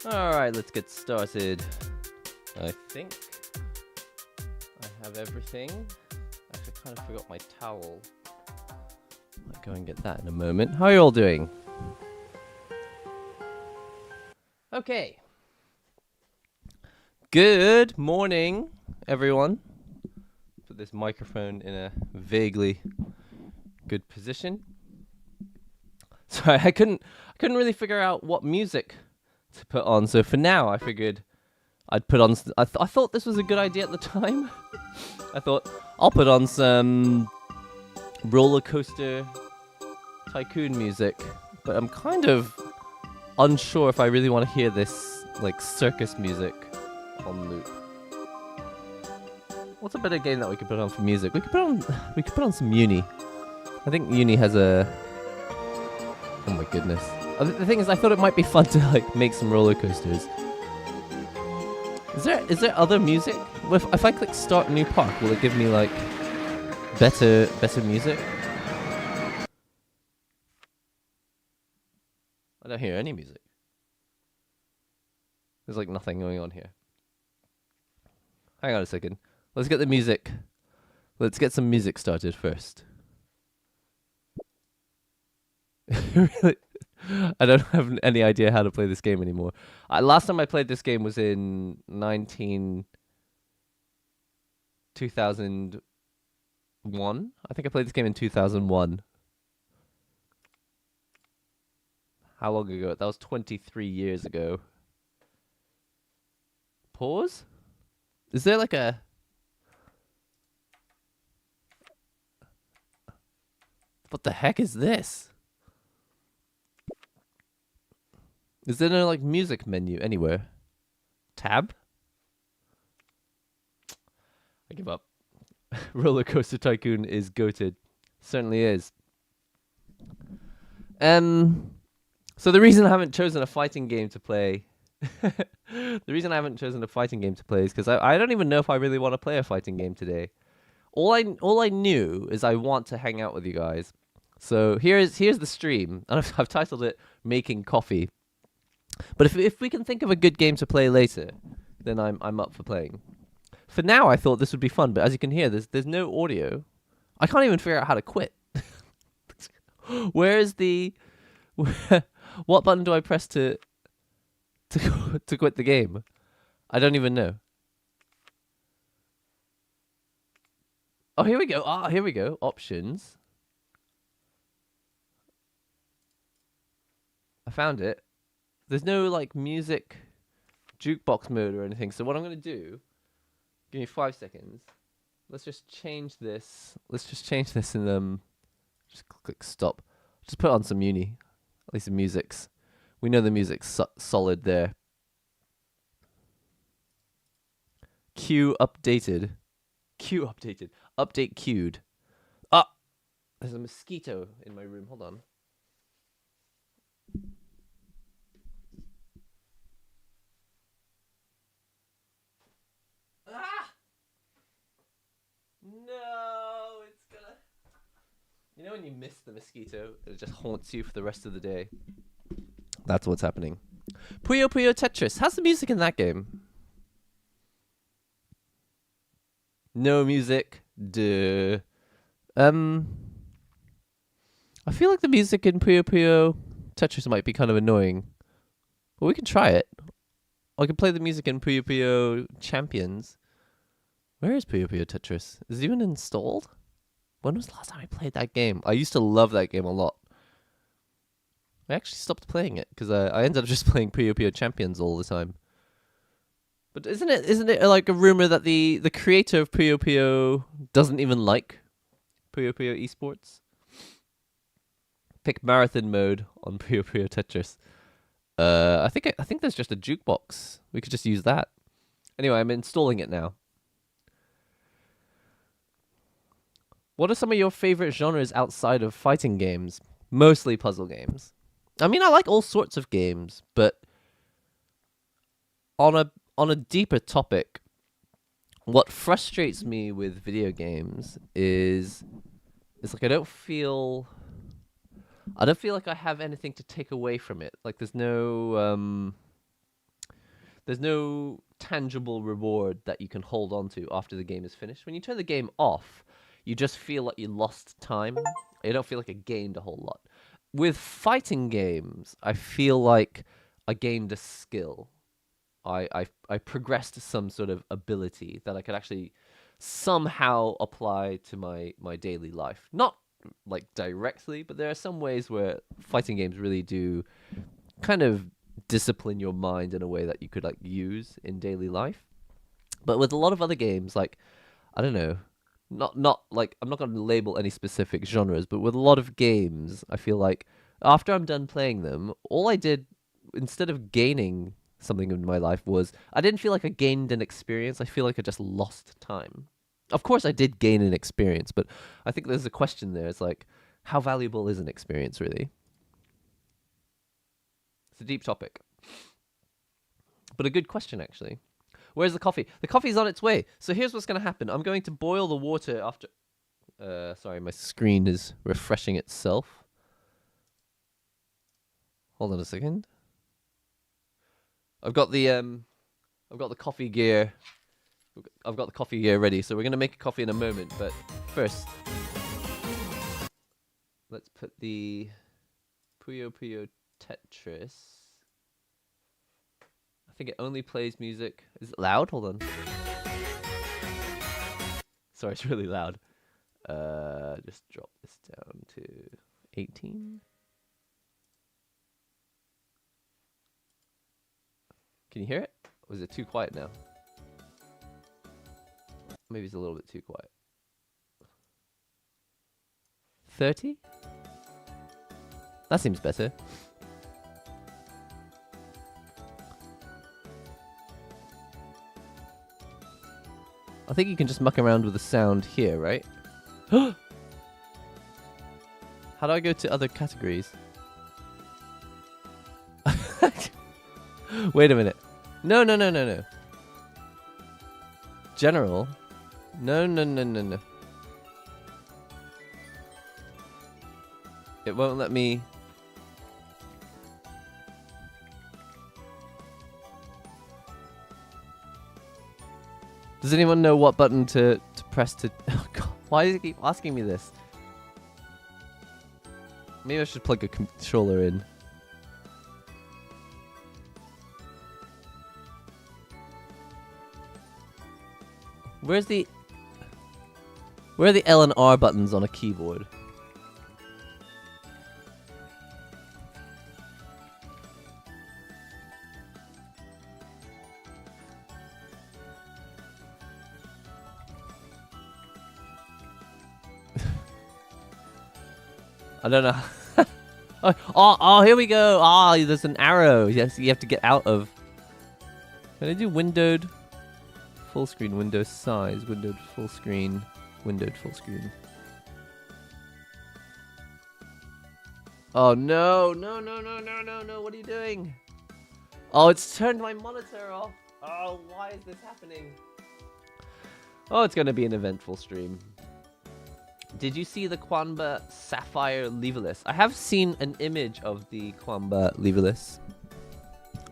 Alright, let's get started. I think I have everything. Actually, I kind of forgot my towel. I'll go and get that in a moment. How are you all doing? Okay. Good morning, everyone. Put this microphone in a vaguely good position. Sorry, I couldn't really figure out what music to put on. So for now, I figured I'd put on. I thought this was a good idea at the time. I thought I'll put on some roller coaster tycoon music, but I'm kind of unsure if I really want to hear this like circus music on loop. What's a better game that we could put on for music? We could put on some Uni. I think Uni has a. Oh my goodness. The thing is, I thought it might be fun to like make some roller coasters. Is there other music? If I click start new park, will it give me like better music? I don't hear any music. There's like nothing going on here. Hang on a second. Let's get the music. Let's get some music started first. Really? I don't have any idea how to play this game anymore. Last time I played this game was in 2001. I think I played this game in 2001. How long ago? That was 23 years ago. Pause? Is there like a... What the heck is this? Is there no like music menu anywhere? Tab? I give up. Roller Coaster Tycoon is goated. Certainly is. So the reason I haven't chosen a fighting game to play is because I don't even know if I really want to play a fighting game today. All I knew is I want to hang out with you guys. So here's the stream. And I've titled it Making Coffee. But if we can think of a good game to play later, then I'm up for playing. For now, I thought this would be fun, but as you can hear, there's no audio. I can't even figure out how to quit. Where is the... What button do I press to quit the game? I don't even know. Oh, here we go. Here we go. Options. I found it. There's no like music jukebox mode or anything. So what I'm going to do, give me 5 seconds. Let's just change this. And just click stop. Just put on some Uni. At least the music's. We know the music's solid there. Queue updated. Update queued. Ah! There's a mosquito in my room. Hold on. Ah! No, it's gonna... You know when you miss the mosquito, it just haunts you for the rest of the day? That's what's happening. Puyo Puyo Tetris. How's the music in that game? No music. Duh. I feel like the music in Puyo Puyo Tetris might be kind of annoying. But we can try it. I can play the music in Puyo Puyo Champions. Where is Puyo Puyo Tetris? Is it even installed? When was the last time I played that game? I used to love that game a lot. I actually stopped playing it because I ended up just playing Puyo Puyo Champions all the time. But isn't it like a rumor that the creator of Puyo Puyo doesn't even like Puyo Puyo esports? Pick marathon mode on Puyo Puyo Tetris. I think there's just a jukebox. We could just use that. Anyway, I'm installing it now. What are some of your favorite genres outside of fighting games? Mostly puzzle games. I mean, I like all sorts of games, but on a deeper topic, what frustrates me with video games is like I don't feel like I have anything to take away from it. Like there's no There's no tangible reward that you can hold on to after the game is finished. When you turn the game off, you just feel like you lost time. You don't feel like you gained a whole lot. With fighting games, I feel like I gained a skill. I progressed some sort of ability that I could actually somehow apply to my daily life. Not like directly, but there are some ways where fighting games really do kind of discipline your mind in a way that you could like use in daily life. But with a lot of other games, like I don't know, not like I'm not going to label any specific genres, but with a lot of games, I feel like after I'm done playing them, all I did instead of gaining something in my life was I didn't feel like I gained an experience. I feel like I just lost time. Of course, I did gain an experience, but I think there's a question there. It's like, how valuable is an experience really? It's a deep topic, but a good question actually. Where's the coffee? The coffee's on its way. So here's what's going to happen. I'm going to boil the water after... sorry, my screen is refreshing itself. Hold on a second. I've got the coffee gear. I've got the coffee gear ready. So we're going to make a coffee in a moment. But first, let's put the Puyo Puyo Tetris. I think it only plays music. Is it loud? Hold on. Sorry, it's really loud. Just drop this down to 18. Can you hear it? Or is it too quiet now? Maybe it's a little bit too quiet. 30? That seems better. I think you can just muck around with the sound here, right? How do I go to other categories? Wait a minute. No. General? No. It won't let me... Does anyone know what button to press to... Oh God, why does it keep asking me this? Maybe I should plug a controller in. Where are the L and R buttons on a keyboard? I don't know. oh, here we go. There's an arrow. Yes, you have to get out of. Can I do windowed full screen, window size, windowed full screen, windowed full screen? Oh no. What are you doing? Oh, it's turned my monitor off. Oh, why is this happening? Oh, it's going to be an eventful stream. Did you see the Quanba Sapphire Leverless? I have seen an image of the Quanba Leverless.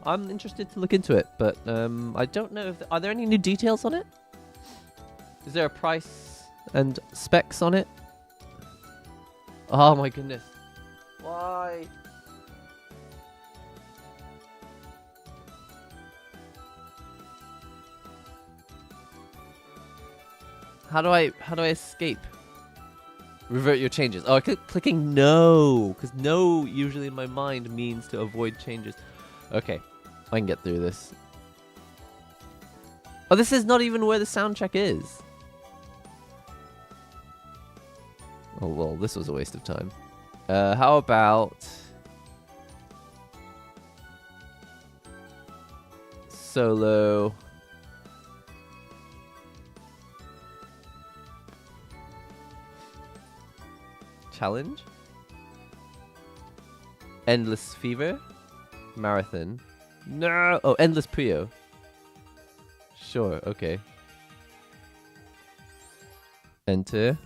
I'm interested to look into it, but I don't know if... Are there any new details on it? Is there a price and specs on it? Oh my goodness. Why? How do I escape? Revert your changes. Oh, I keep clicking no, because no usually in my mind means to avoid changes. Okay, I can get through this. Oh, this is not even where the sound check is. Oh, well, this was a waste of time. How about... Solo... Challenge? Endless Fever? Marathon? No! Oh, Endless Puyo. Sure, okay. Enter.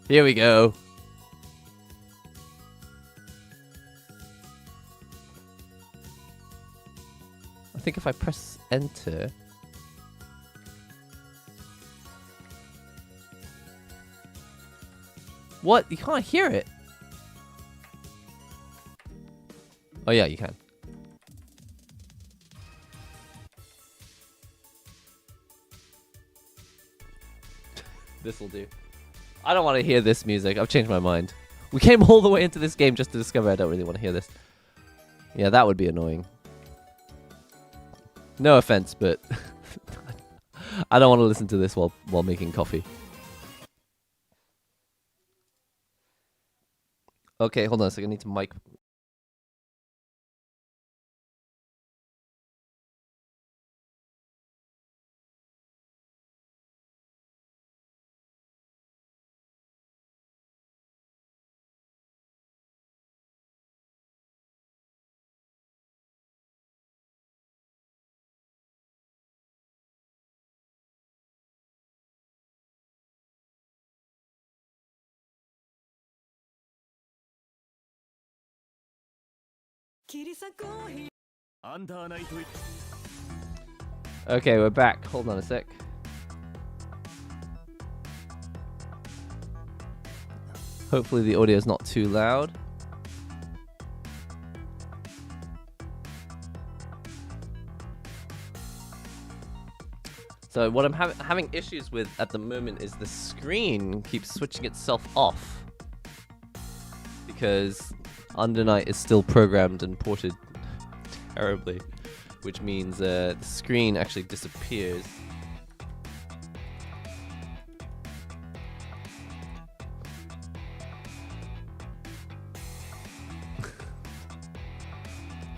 Here we go. think if I press enter... What? You can't hear it? Oh yeah, you can. This'll do. I don't want to hear this music. I've changed my mind. We came all the way into this game just to discover I don't really want to hear this. Yeah, that would be annoying. No offense, but I don't want to listen to this while making coffee. Okay, hold on a second. I need to mic. Okay, we're back. Hold on a sec. Hopefully the audio is not too loud. So what I'm having issues with at the moment is the screen keeps switching itself off. Because Undernight is still programmed and ported terribly. Which means the screen actually disappears.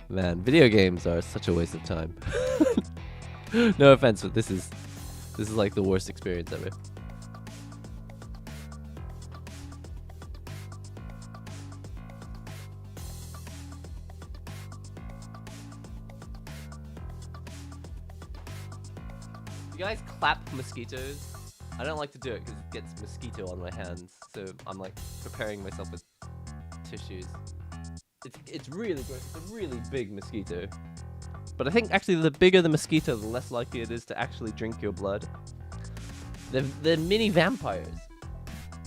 Man, video games are such a waste of time. No offense, but this is like the worst experience ever. You guys clap mosquitoes? I don't like to do it because it gets mosquito on my hands, so I'm like preparing myself with tissues. It's really gross. It's a really big mosquito. But I think actually the bigger the mosquito, the less likely it is to actually drink your blood. They're mini vampires.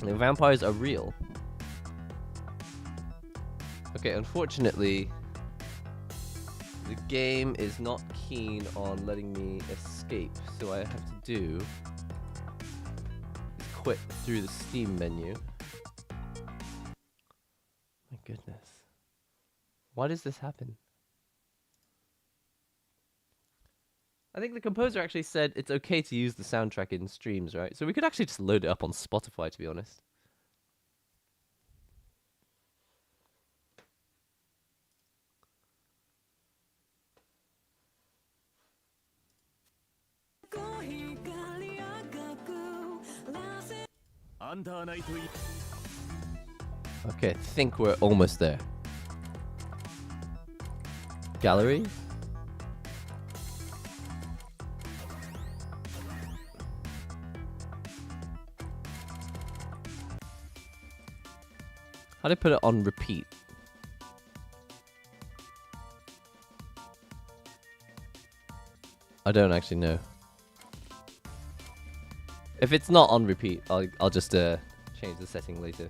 The vampires are real. Okay, unfortunately, the game is not keen on letting me escape, so I have to do is quit through the Steam menu. My goodness. Why does this happen? I think the composer actually said it's okay to use the soundtrack in streams, right? So we could actually just load it up on Spotify, to be honest. Okay, I think we're almost there. Gallery? How do I put it on repeat? I don't actually know. If it's not on repeat, I'll just change the setting later.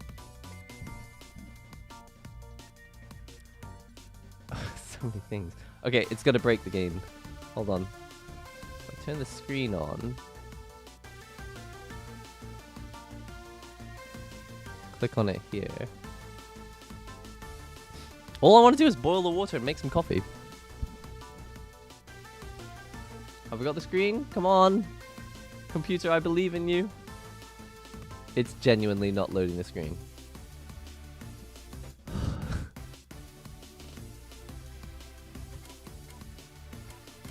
So many things. Okay, it's gonna break the game. Hold on. If I turn the screen on. Click on it here. All I want to do is boil the water and make some coffee. Have we got the screen? Come on. Computer, I believe in you. It's genuinely not loading the screen.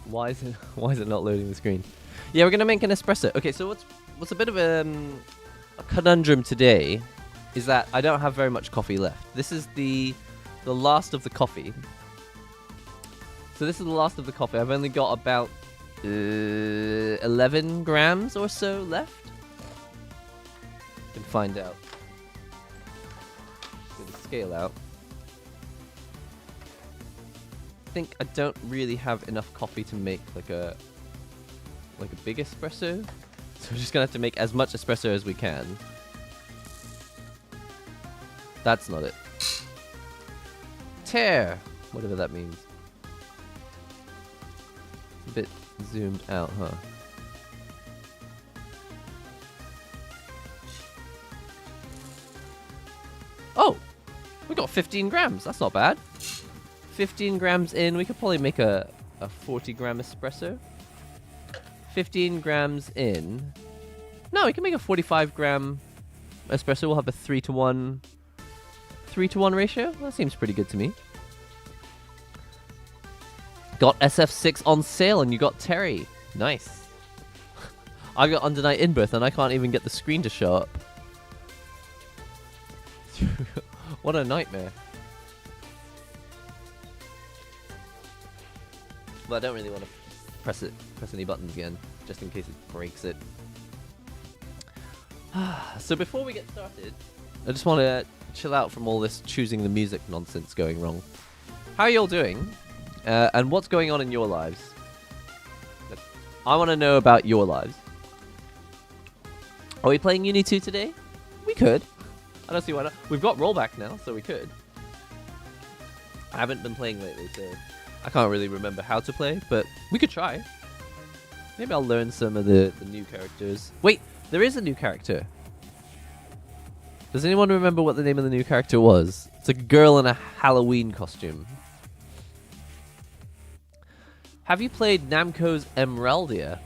Why is it not loading the screen? Yeah, we're gonna make an espresso. Okay, so what's a bit of a conundrum today is that I don't have very much coffee left. This is the last of the coffee. So this is the last of the coffee. I've only got about 11 grams or so left. Can find out. Get the scale out. think I don't really have enough coffee to make like a big espresso. So we're just gonna have to make as much espresso as we can. That's not it. Tear! Whatever that means. It's a bit zoomed out, huh? Oh! We got 15 grams. That's not bad. 15 grams in. We could probably make a 40-gram espresso. 15 grams in. No, we can make a 45-gram espresso. We'll have a 3-to-1 ratio. That seems pretty good to me. Got SF6 on sale and you got Terry. Nice. I got Under Night In-Birth and I can't even get the screen to show up. What a nightmare. Well, I don't really want to press any buttons again, just in case it breaks it. So before we get started, I just want to chill out from all this choosing the music nonsense going wrong. How are you all doing? And what's going on in your lives? I want to know about your lives. Are we playing Uni 2 today? We could. I don't see why not. We've got rollback now, so we could. I haven't been playing lately, so I can't really remember how to play, but we could try. Maybe I'll learn some of the new characters. Wait, there is a new character. Does anyone remember what the name of the new character was? It's a girl in a Halloween costume. Have you played Namco's Emeraldia?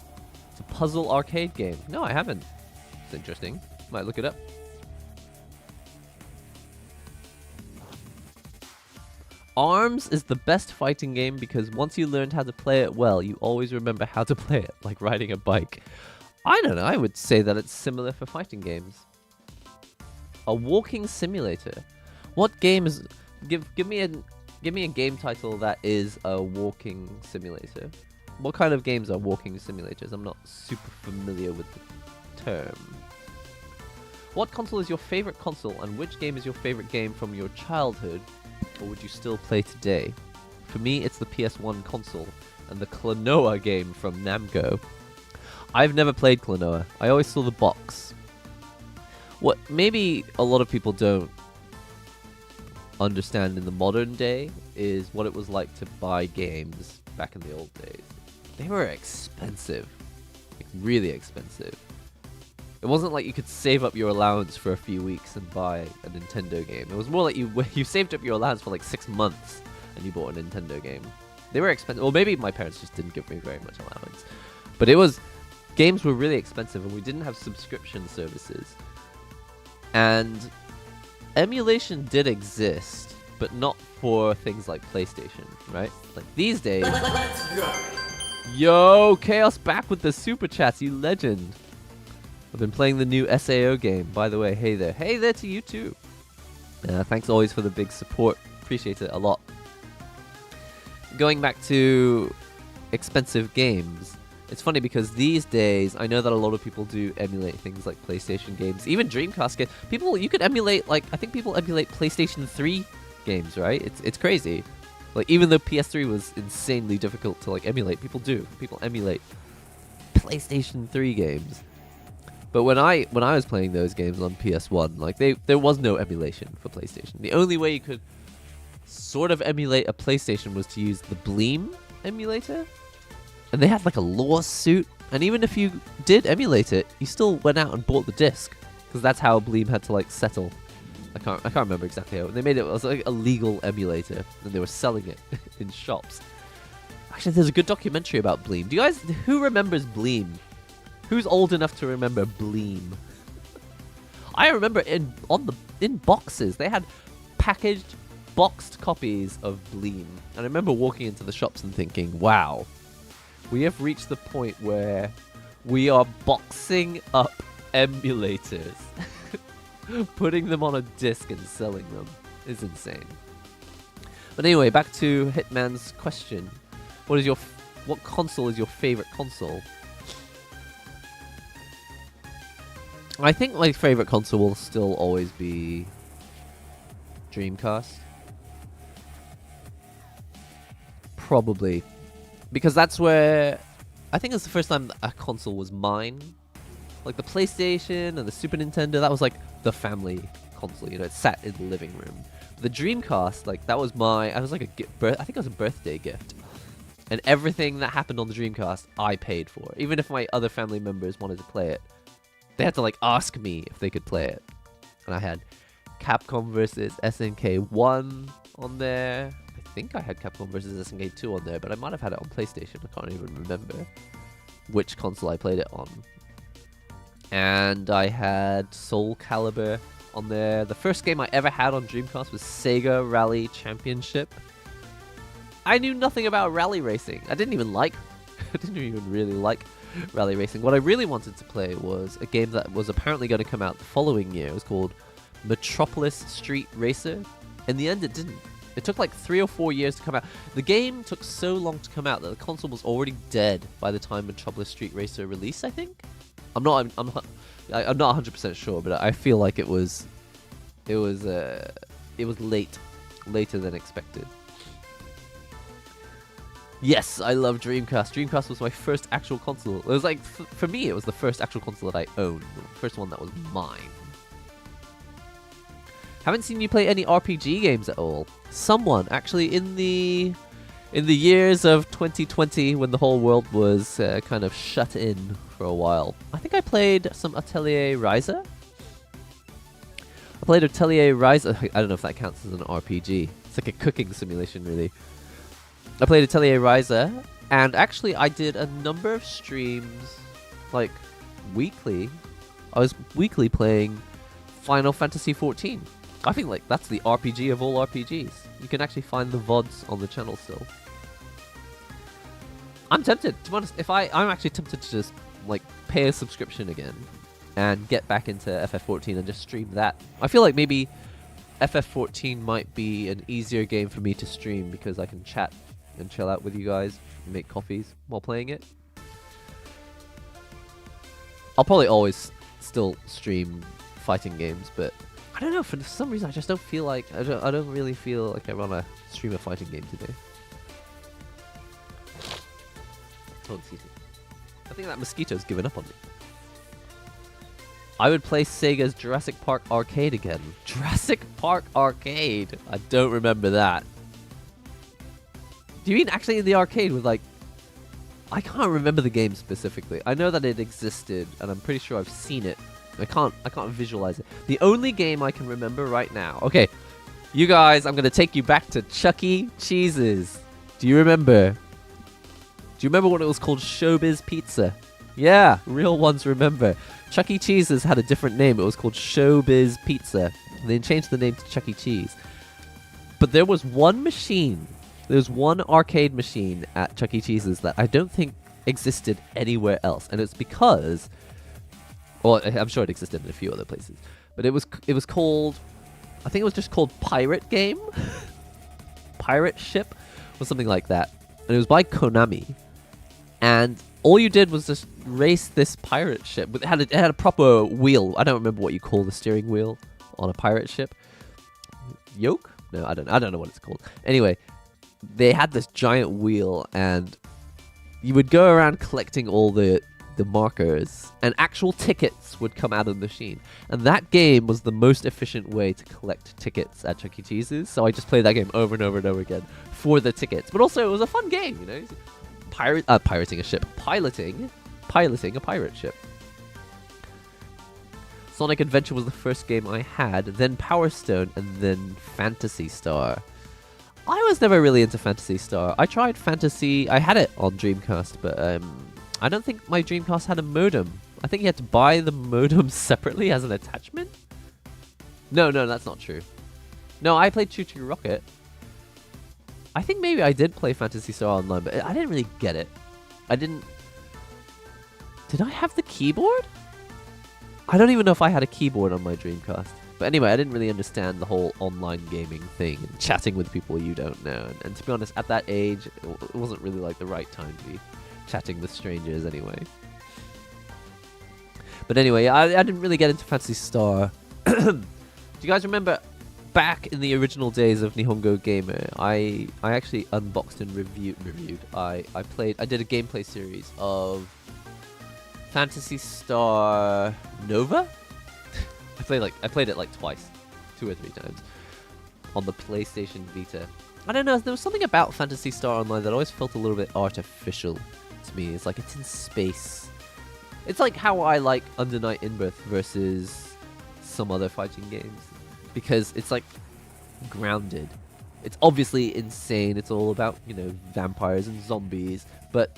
It's a puzzle arcade game. No, I haven't. It's interesting. Might look it up. ARMS is the best fighting game because once you learned how to play it well, you always remember how to play it, like riding a bike. I don't know, I would say that it's similar for fighting games. A walking simulator. What game is... Give me a game title that is a walking simulator. What kind of games are walking simulators? I'm not super familiar with the term. What console is your favorite console and which game is your favorite game from your childhood? Or would you still play today? For me, it's the PS1 console and the Klonoa game from Namco. I've never played Klonoa. I always saw the box. What maybe a lot of people don't understand in the modern day is what it was like to buy games back in the old days. They were expensive. Like, really expensive. It wasn't like you could save up your allowance for a few weeks and buy a Nintendo game. It was more like you saved up your allowance for like 6 months and you bought a Nintendo game. They were expensive. Well, maybe my parents just didn't give me very much allowance. But games were really expensive and we didn't have subscription services. And emulation did exist, but not for things like PlayStation, right? Like these days... Yo, Chaos back with the super chats, you legend. I've been playing the new SAO game. By the way, hey there. Hey there to you too. Thanks always for the big support. Appreciate it a lot. Going back to expensive games, it's funny because these days, I know that a lot of people do emulate things like PlayStation games, even Dreamcast games. You could emulate, like, I think people emulate PlayStation 3 games, right? It's crazy. Like, even though PS3 was insanely difficult to, like, emulate, people emulate PlayStation 3 games. But when I was playing those games on PS1, like there was no emulation for PlayStation. The only way you could sort of emulate a PlayStation was to use the Bleem emulator. And they had like a lawsuit. And even if you did emulate it, you still went out and bought the disc. Because that's how Bleem had to like settle. I can't remember exactly how. They made it was like a legal emulator. And they were selling it in shops. Actually, there's a good documentary about Bleem. Who remembers Bleem? Who's old enough to remember Bleem? I remember in boxes. They had packaged, boxed copies of Bleem. And I remember walking into the shops and thinking, wow, we have reached the point where we are boxing up emulators. Putting them on a disc and selling them is insane. But anyway, back to Hitman's question. What console is your favorite console? I think my favorite console will still always be Dreamcast. probably. Because that's where... I think it's the first time a console was mine. Like the PlayStation and the Super Nintendo, that was like the family console, you know, it sat in the living room. The Dreamcast, like that was I was like I think it was a birthday gift. And everything that happened on the Dreamcast, I paid for. Even if my other family members wanted to play it, they had to like ask me if they could play it. And I had Capcom vs. SNK 1 on there. I think I had Capcom vs. SNK 2 on there, but I might have had it on PlayStation. I can't even remember which console I played it on. And I had Soul Calibur on there. The first game I ever had on Dreamcast was Sega Rally Championship. I knew nothing about rally racing. I didn't even really like rally racing. What I really wanted to play was a game that was apparently going to come out the following year. It was called Metropolis Street Racer. In the end, it didn't. It took like 3 or 4 years to come out. The game took so long to come out that the console was already dead by the time Metropolis Street Racer released, I think. I'm not 100% sure, but I feel like it was later than expected. Yes, I love Dreamcast. Dreamcast was my first actual console. It was like, for me, it was the first actual console that I owned. The first one that was mine. Haven't seen you play any RPG games at all. Someone, actually, in the years of 2020, when the whole world was kind of shut in for a while, I think I played some Atelier Ryza. I played Atelier Ryza. I don't know if that counts as an RPG. It's like a cooking simulation, really. I played Atelier Ryza, and actually I did a number of streams, like, weekly. I was weekly playing Final Fantasy XIV. I think, like, that's the RPG of all RPGs. You can actually find the VODs on the channel still. I'm tempted, to be honest. I'm actually tempted to just, like, pay a subscription again and get back into FF14 and just stream that. I feel like maybe FF14 might be an easier game for me to stream because I can chat and chill out with you guys and make coffees while playing it. I'll probably always still stream fighting games, but I don't know, for some reason I just don't feel like, I don't really feel like I want to stream a fighting game today. Oh, excuse me. I think that mosquito's given up on me. I would play Sega's Jurassic Park Arcade again. Jurassic Park Arcade! I don't remember that. Do you mean actually in the arcade with, like... I can't remember the game specifically. I know that it existed, and I'm pretty sure I've seen it. I can't visualize it. The only game I can remember right now... Okay, you guys, I'm going to take you back to Chuck E. Cheese's. Do you remember? Do you remember when it was called Showbiz Pizza? Yeah, real ones remember. Chuck E. Cheese's had a different name. It was called Showbiz Pizza. They changed the name to Chuck E. Cheese. But there was one machine... There's one arcade machine at Chuck E. Cheese's that I don't think existed anywhere else, and it's because, well, I'm sure it existed in a few other places, but it was called, I think it was just called Pirate Game, Pirate Ship, or something like that, and it was by Konami, and all you did was just race this pirate ship. It had a proper wheel. I don't remember what you call the steering wheel on a pirate ship. Yoke? No, I don't know what it's called. Anyway. They had this giant wheel, and you would go around collecting all the markers, and actual tickets would come out of the machine. And that game was the most efficient way to collect tickets at Chuck E. Cheese's, so I just played that game over and over and over again for the tickets. But also, it was a fun game, you know? Pirating a ship. Piloting a pirate ship. Sonic Adventure was the first game I had, then Power Stone, and then Phantasy Star. I was never really into Phantasy Star. I tried Fantasy... I had it on Dreamcast, but I don't think my Dreamcast had a modem. I think you had to buy the modem separately as an attachment? No, that's not true. No, I played Choo Choo Rocket. I think maybe I did play Phantasy Star Online, but I didn't really get it. Did I have the keyboard? I don't even know if I had a keyboard on my Dreamcast. But anyway, I didn't really understand the whole online gaming thing and chatting with people you don't know. And to be honest, at that age, it wasn't really like the right time to be chatting with strangers anyway. But anyway, I didn't really get into Phantasy Star. Do you guys remember back in the original days of NihongoGamer, I actually unboxed and reviewed. I did a gameplay series of Phantasy Star Nova. I played it like twice, 2 or 3 times on the PlayStation Vita. I don't know, there was something about Phantasy Star Online that always felt a little bit artificial to me. It's like it's in space. It's like how I like Under Night In-Birth versus some other fighting games, because it's like grounded. It's obviously insane. It's all about, you know, vampires and zombies, but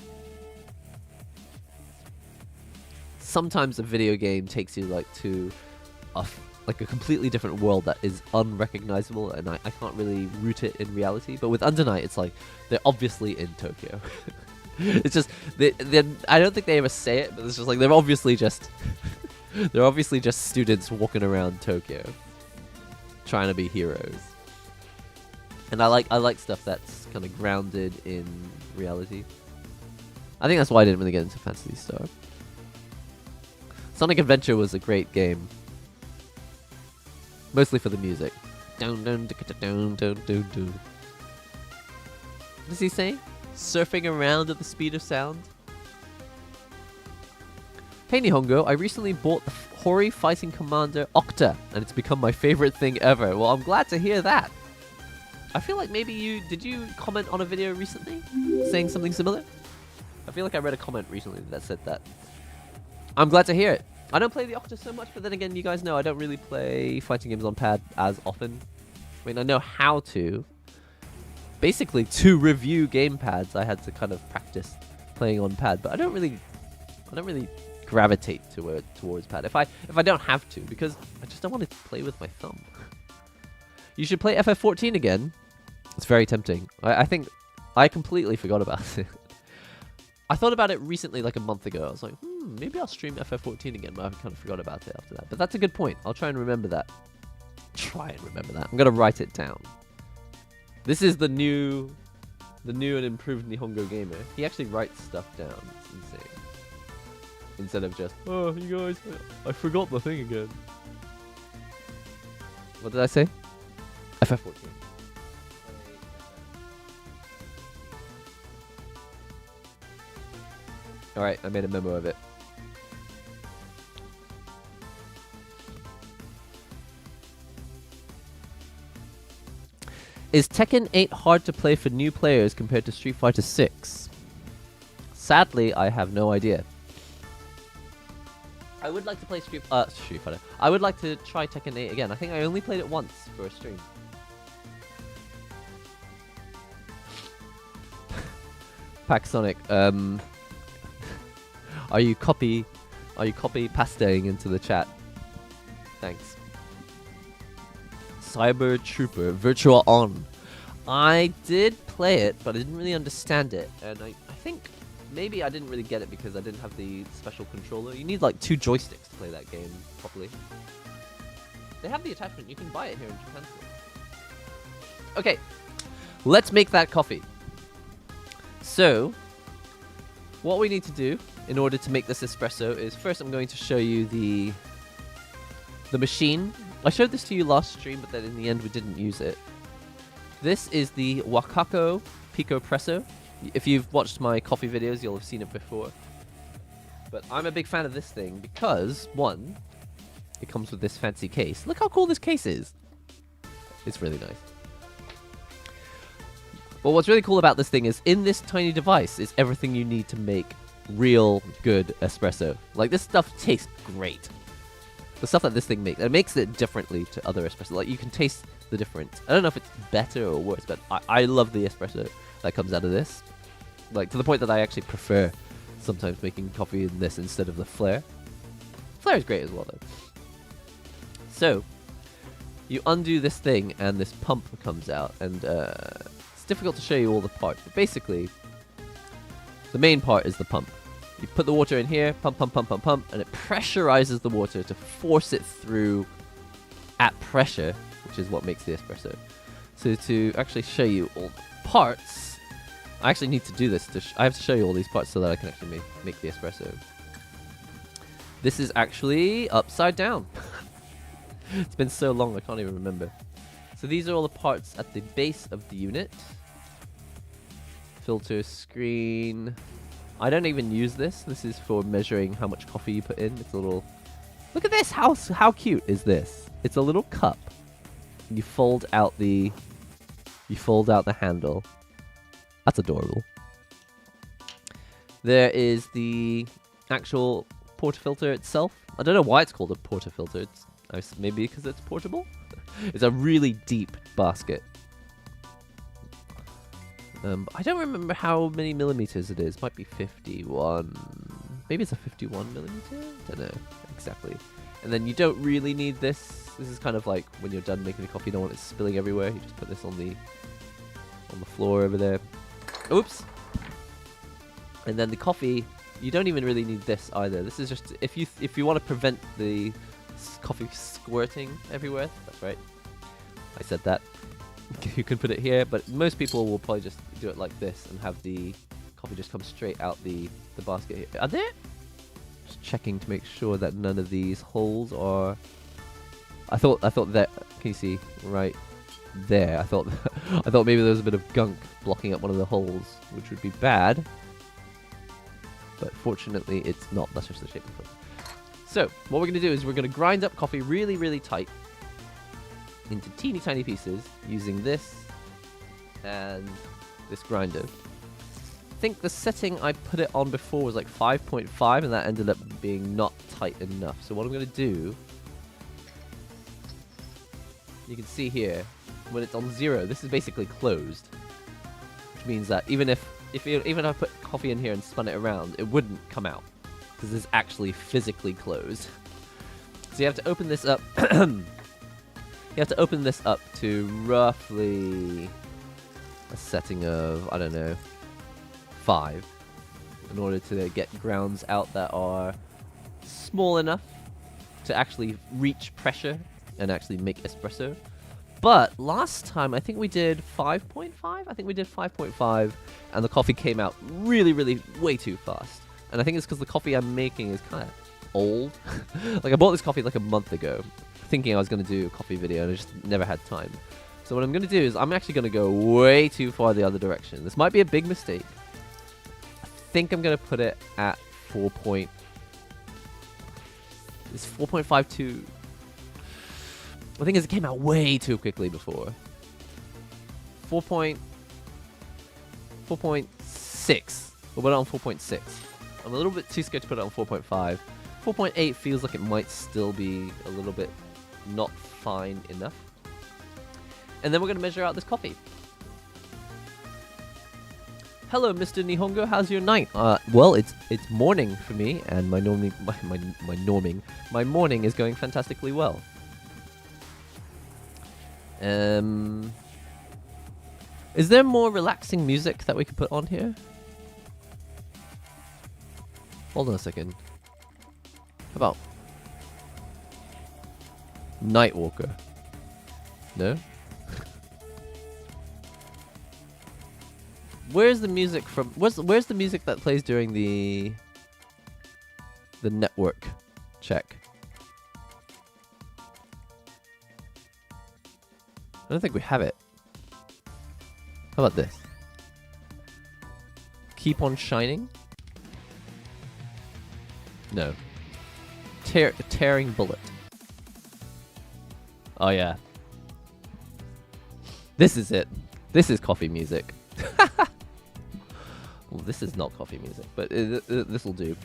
sometimes a video game takes you like to a completely different world that is unrecognizable, and I can't really root it in reality. But with Under Night, it's like they're obviously in Tokyo. It's just I don't think they ever say it, but it's just like they're obviously just students walking around Tokyo trying to be heroes. And I like stuff that's kind of grounded in reality. I think that's why I didn't really get into Phantasy Star. Sonic Adventure was a great game, mostly for the music. What does he say? Surfing around at the speed of sound? Hey Nihongo, I recently bought the Hori Fighting Commander Octa, and it's become my favorite thing ever. Well, I'm glad to hear that. I feel like maybe did you comment on a video recently saying something similar? I feel like I read a comment recently that said that. I'm glad to hear it. I don't play the Octa so much, but then again, you guys know I don't really play fighting games on pad as often. I mean, I know how to. Basically, to review gamepads, I had to kind of practice playing on pad, but I don't really gravitate towards pad if I don't have to, because I just don't want to play with my thumb. You should play FF14 again. It's very tempting. I think I completely forgot about it. I thought about it recently, like a month ago. I was like, maybe I'll stream FF14 again, but I kind of forgot about it after that. But that's a good point. I'll try and remember that. I'm gonna write it down. This is the new and improved NihongoGamer. He actually writes stuff down. It's insane. Instead of just, oh, you guys, I forgot the thing again. What did I say? FF14. Alright, I made a memo of it. Is Tekken 8 hard to play for new players compared to Street Fighter 6? Sadly, I have no idea. I would like to play Street Fighter. I would like to try Tekken 8 again. I think I only played it once for a stream. Pack Sonic, are you copy pastaing into the chat? Thanks. Cyber Trooper Virtual On. I did play it, but I didn't really understand it, and I think maybe I didn't really get it because I didn't have the special controller. You need like 2 joysticks to play that game properly. They have the attachment. You can buy it here in Japan. Okay, let's make that coffee. So, what we need to do in order to make this espresso is first I'm going to show you the machine. I showed this to you last stream, but then in the end we didn't use it. This is the Wakako Pico Presso. If you've watched my coffee videos, you'll have seen it before. But I'm a big fan of this thing because, one, it comes with this fancy case. Look how cool this case is. It's really nice. But what's really cool about this thing is in this tiny device is everything you need to make real good espresso. Like, this stuff tastes great. The stuff that this thing makes, it makes it differently to other espresso. Like, you can taste the difference. I don't know if it's better or worse, but I love the espresso that comes out of this. Like, to the point that I actually prefer sometimes making coffee in this instead of the Flare. Flare is great as well, though. So, you undo this thing, and this pump comes out, and it's difficult to show you all the parts, but basically, the main part is the pump. You put the water in here, pump, pump, pump, pump, pump, and it pressurizes the water to force it through at pressure, which is what makes the espresso. So to actually show you all the parts, I actually need to do this. I have to show you all these parts so that I can actually make the espresso. This is actually upside down. It's been so long, I can't even remember. So these are all the parts at the base of the unit. Filter screen. I don't even use this. This is for measuring how much coffee you put in. It's a little... Look at this! How cute is this? It's a little cup. You fold out the... You fold out the handle. That's adorable. There is the actual portafilter itself. I don't know why it's called a portafilter. It's maybe because it's portable? It's a really deep basket. I don't remember how many millimeters it is. Might be 51. Maybe it's a 51 millimeter? Don't know exactly. And then you don't really need this. This is kind of like when you're done making the coffee, you don't want it spilling everywhere. You just put this on the floor over there. Oops. And then the coffee, you don't even really need this either. This is just if you want to prevent the coffee squirting everywhere. That's right. I said that. You can put it here, but most people will probably just do it like this and have the coffee just come straight out the basket here. Are there? Just checking to make sure that none of these holes are... I thought that... Can you see? Right there. I thought maybe there was a bit of gunk blocking up one of the holes, which would be bad. But fortunately, it's not. That's just the shape of it. So, what we're going to do is we're going to grind up coffee really, really tight into teeny tiny pieces using this and this grinder. I think the setting I put it on before was like 5.5 and that ended up being not tight enough. So what I'm going to do, you can see here, when it's on 0, this is basically closed. Which means that even if I put coffee in here and spun it around, it wouldn't come out. Because it's actually physically closed. So you have to open this up. You have to open this up to roughly a setting of, I don't know, 5 in order to get grounds out that are small enough to actually reach pressure and actually make espresso. But last time, I think we did 5.5? I think we did 5.5 and the coffee came out really, really way too fast. And I think it's because the coffee I'm making is kind of old. Like I bought this coffee like a month ago, thinking I was going to do a coffee video and I just never had time. So what I'm going to do is I'm actually going to go way too far the other direction. This might be a big mistake. I think I'm going to put it at 4 point... It's 4.52... I think it came out way too quickly before. 4.6. We'll put it on 4.6. I'm a little bit too scared to put it on 4.5. 4.8 feels like it might still be a little bit not fine enough. And then we're going to measure out this coffee. Hello, Mr. Nihongo. How's your night? Well, it's morning for me, and my morning is going fantastically well. Is there more relaxing music that we could put on here? Hold on a second. How about Nightwalker? No? Where's the music from? Where's the music that plays during the network check? I don't think we have it. How about this? Keep on shining? No. Tearing bullet. Oh yeah. This is it. This is coffee music. Well, this is not coffee music, but this will do.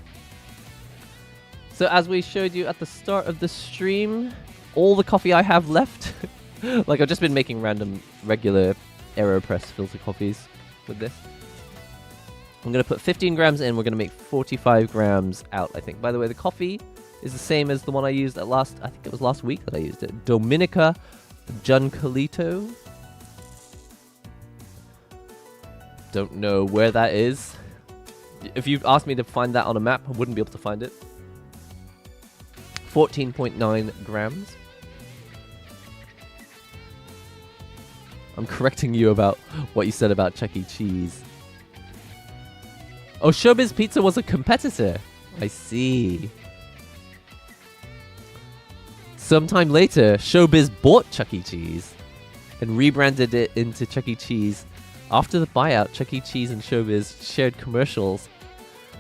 So as we showed you at the start of the stream, all the coffee I have left, like I've just been making random regular AeroPress filter coffees with this. I'm going to put 15 grams in, we're going to make 45 grams out, I think. By the way, the coffee is the same as the one I used at I think it was last week that I used it. Dominica Giancalito. Don't know where that is. If you asked me to find that on a map, I wouldn't be able to find it. 14.9 grams. I'm correcting you about what you said about Chuck E. Cheese. Oh, Showbiz Pizza was a competitor. I see. Sometime later, Showbiz bought Chuck E. Cheese. and rebranded it into Chuck E. Cheese. After the buyout, Chuck E. Cheese and Showbiz shared commercials.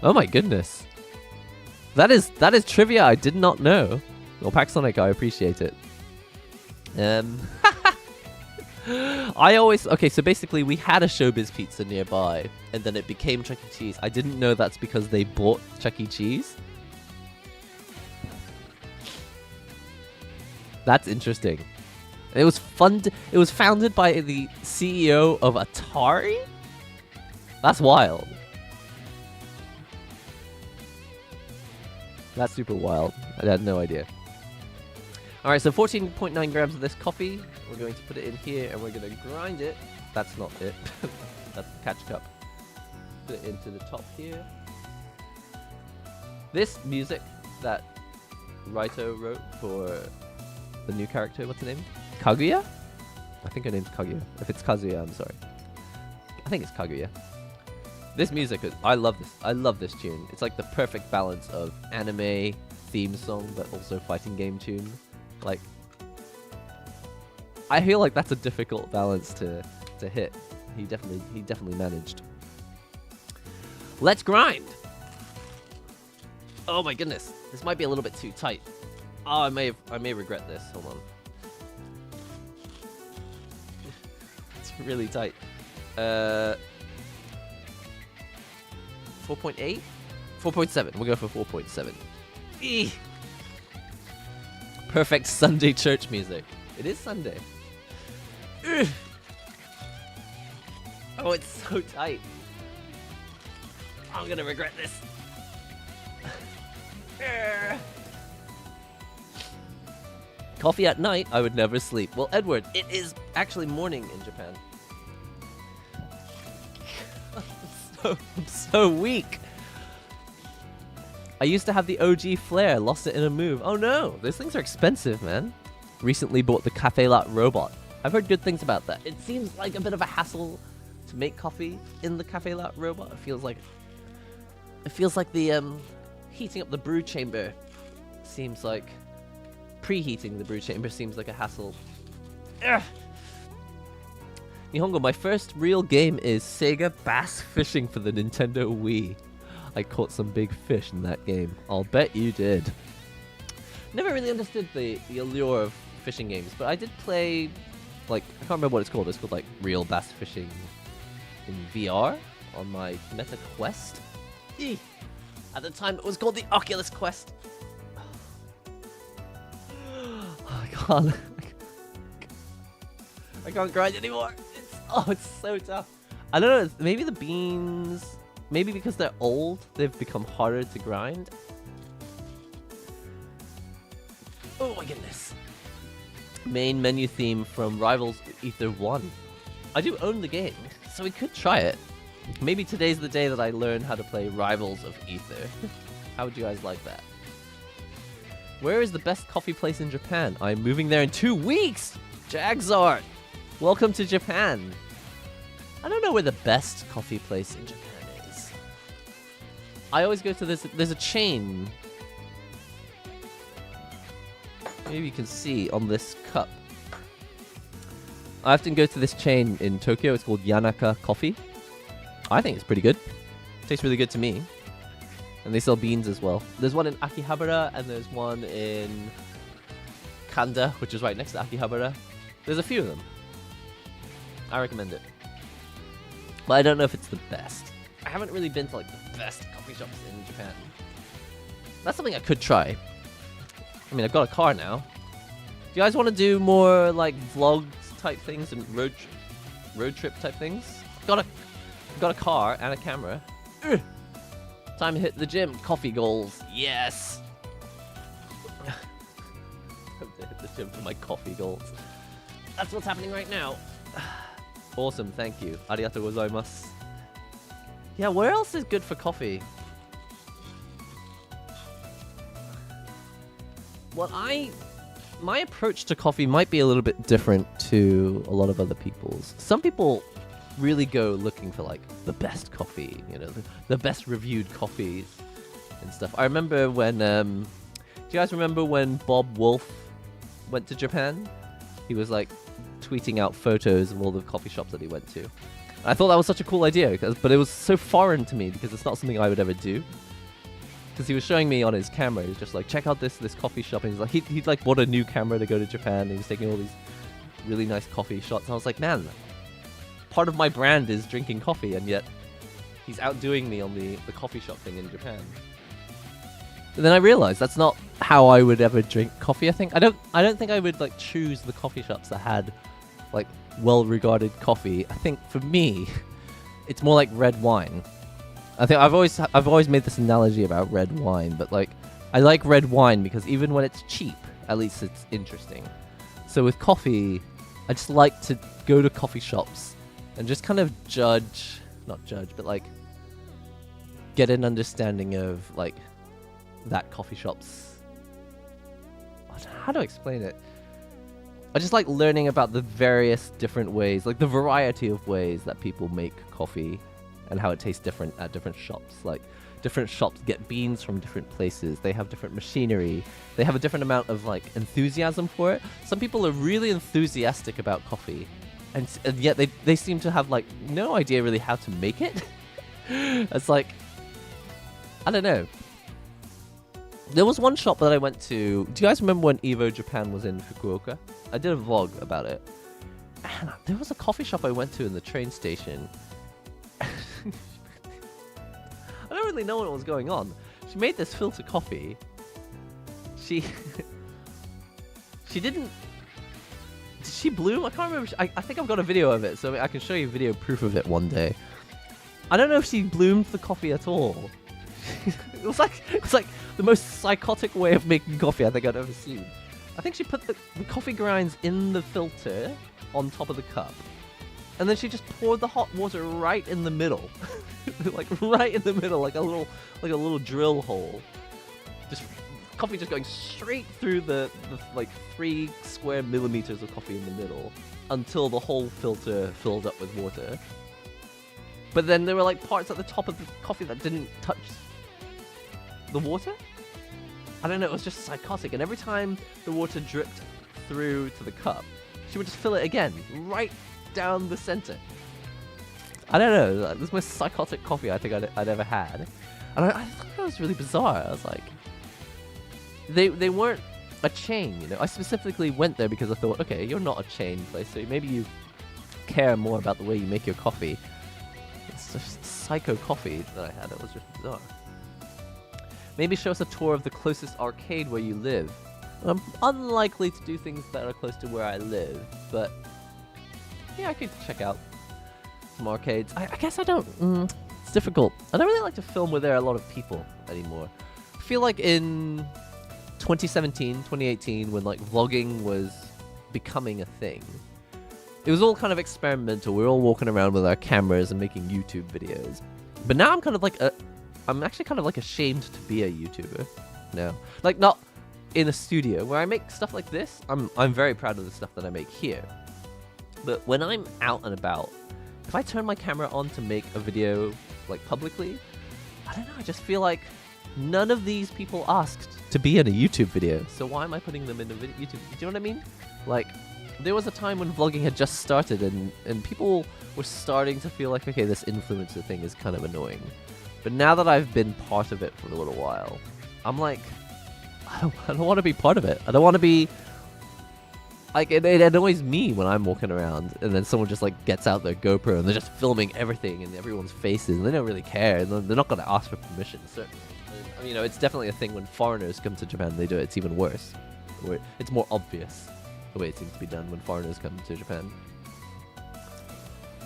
Oh my goodness. That is trivia I did not know. Well, Paxonic, I appreciate it. Okay, so basically we had a Showbiz pizza nearby, and then it became Chuck E. Cheese. I didn't know that's because they bought Chuck E. Cheese. That's interesting. It was it was founded by the CEO of Atari? That's wild. That's super wild. I had no idea. Alright, so 14.9 grams of this coffee. We're going to put it in here and we're going to grind it. That's not it. That's the catch cup. Put it into the top here. This music that Raito wrote for the new character, what's her name? Kaguya? I think her name's Kaguya. If it's Kazuya, I'm sorry. I think it's Kaguya. This music, I love this. I love this tune. It's like the perfect balance of anime theme song, but also fighting game tune. Like, I feel like that's a difficult balance to hit. He definitely managed. Let's grind. Oh my goodness, this might be a little bit too tight. Oh, I may regret this. Hold on. It's really tight. 4.8? 4.7. We'll go for 4.7. Eee! Perfect Sunday church music. It is Sunday. Ugh. Oh, it's so tight. I'm gonna regret this. Coffee at night, I would never sleep. Well, Edward, it is actually morning in Japan. I'm so weak. I used to have the OG Flare, lost it in a move. Oh no, those things are expensive, man. Recently bought the Cafe Latte robot. I've heard good things about that. It seems like a bit of a hassle to make coffee in the Cafe Latte robot. It feels like the heating up the brew chamber seems like preheating the brew chamber seems like a hassle. Ugh. Nihongo, my first real game is Sega Bass Fishing for the Nintendo Wii. I caught some big fish in that game. I'll bet you did. Never really understood the allure of fishing games, but I did play, like, I can't remember what it's called. It's called, like, Real Bass Fishing in VR on my Meta Quest. Eeh. At the time, it was called the Oculus Quest. I can't grind anymore. It's so tough. I don't know, maybe the beans, maybe because they're old, they've become harder to grind. Oh my goodness. Main menu theme from Rivals Ether 1. I do own the game, so we could try it. Maybe today's the day that I learn how to play Rivals of Ether. How would you guys like that? Where is the best coffee place in Japan? I'm moving there in 2 weeks! Jagzart! Welcome to Japan. I don't know where the best coffee place in Japan is. I always go to this. There's a chain. Maybe you can see on this cup. I often go to this chain in Tokyo. It's called Yanaka Coffee. I think it's pretty good. Tastes really good to me. And they sell beans as well. There's one in Akihabara and there's one in Kanda, which is right next to Akihabara. There's a few of them. I recommend it. But I don't know if it's the best. I haven't really been to like the best coffee shops in Japan. That's something I could try. I mean, I've got a car now. Do you guys want to do more like vlogs type things and road trip type things? I've got a car and a camera. Ugh. Time to hit the gym. Coffee goals. Yes. Time to hit the gym for my coffee goals. That's what's happening right now. Awesome, thank you. Arigatou gozaimasu. Yeah, where else is good for coffee? Well, my approach to coffee might be a little bit different to a lot of other people's. Some people really go looking for like the best coffee, you know, the best reviewed coffees and stuff. I remember when, do you guys remember when Bob Wolf went to Japan? He was like tweeting out photos of all the coffee shops that he went to. I thought that was such a cool idea, but it was so foreign to me because it's not something I would ever do. Because he was showing me on his camera, he's just like, check out this coffee shop, and he's like, he'd like bought a new camera to go to Japan, and he was taking all these really nice coffee shots. And I was like, man, part of my brand is drinking coffee, and yet he's outdoing me on the coffee shop thing in Japan. And then I realized that's not how I would ever drink coffee. I don't think I would like choose the coffee shops that had like well-regarded coffee. I think for me, it's more like red wine. I think I've always made this analogy about red wine, but like I like red wine because even when it's cheap, at least it's interesting. So with coffee, I just like to go to coffee shops and just kind of not judge, but like get an understanding of like that coffee shop's, how do I explain it? I just like learning about the various different ways, like the variety of ways that people make coffee and how it tastes different at different shops. Like different shops get beans from different places. They have different machinery. They have a different amount of like enthusiasm for it. Some people are really enthusiastic about coffee and yet they seem to have like no idea really how to make it. It's like, I don't know. There was one shop that I went to. Do you guys remember when Evo Japan was in Fukuoka? I did a vlog about it. And there was a coffee shop I went to in the train station. I don't really know what was going on. She made this filter coffee. She didn't... Did she bloom? I can't remember. I think I've got a video of it, so I can show you video proof of it one day. I don't know if she bloomed the coffee at all. It was like the most psychotic way of making coffee I think I'd ever seen. I think she put the coffee grinds in the filter on top of the cup. And then she just poured the hot water right in the middle. Like right in the middle, like a little drill hole. Just coffee just going straight through the like 3 square millimeters of coffee in the middle until the whole filter filled up with water. But then there were like parts at the top of the coffee that didn't touch the water? I don't know, it was just psychotic. And every time the water dripped through to the cup, she would just fill it again, right down the center. I don't know, this is the most psychotic coffee I think I'd ever had. And I thought it was really bizarre. I was like, they weren't a chain, you know. I specifically went there because I thought, okay, you're not a chain place, so maybe you care more about the way you make your coffee. It's just psycho coffee that I had. It was just bizarre. Maybe show us a tour of the closest arcade where you live. I'm unlikely to do things that are close to where I live, but yeah, I could check out some arcades. I guess I don't... it's difficult. I don't really like to film where there are a lot of people anymore. I feel like in 2017, 2018, when like vlogging was becoming a thing, it was all kind of experimental. We were all walking around with our cameras and making YouTube videos. But now I'm kind of like I'm actually kind of like ashamed to be a YouTuber now. Like not in a studio where I make stuff like this. I'm very proud of the stuff that I make here. But when I'm out and about, if I turn my camera on to make a video like publicly, I don't know, I just feel like none of these people asked to be in a YouTube video. So why am I putting them in a YouTube? Do you know what I mean? Like, there was a time when vlogging had just started and people were starting to feel like, okay, this influencer thing is kind of annoying. But now that I've been part of it for a little while, I'm like, I don't want to be part of it. I don't want to be... Like, it annoys me when I'm walking around and then someone just, like, gets out their GoPro and they're just filming everything in everyone's faces and they don't really care. And they're not going to ask for permission, certainly. I mean, you know, it's definitely a thing when foreigners come to Japan, they do it. It's even worse. It's more obvious the way it seems to be done when foreigners come to Japan.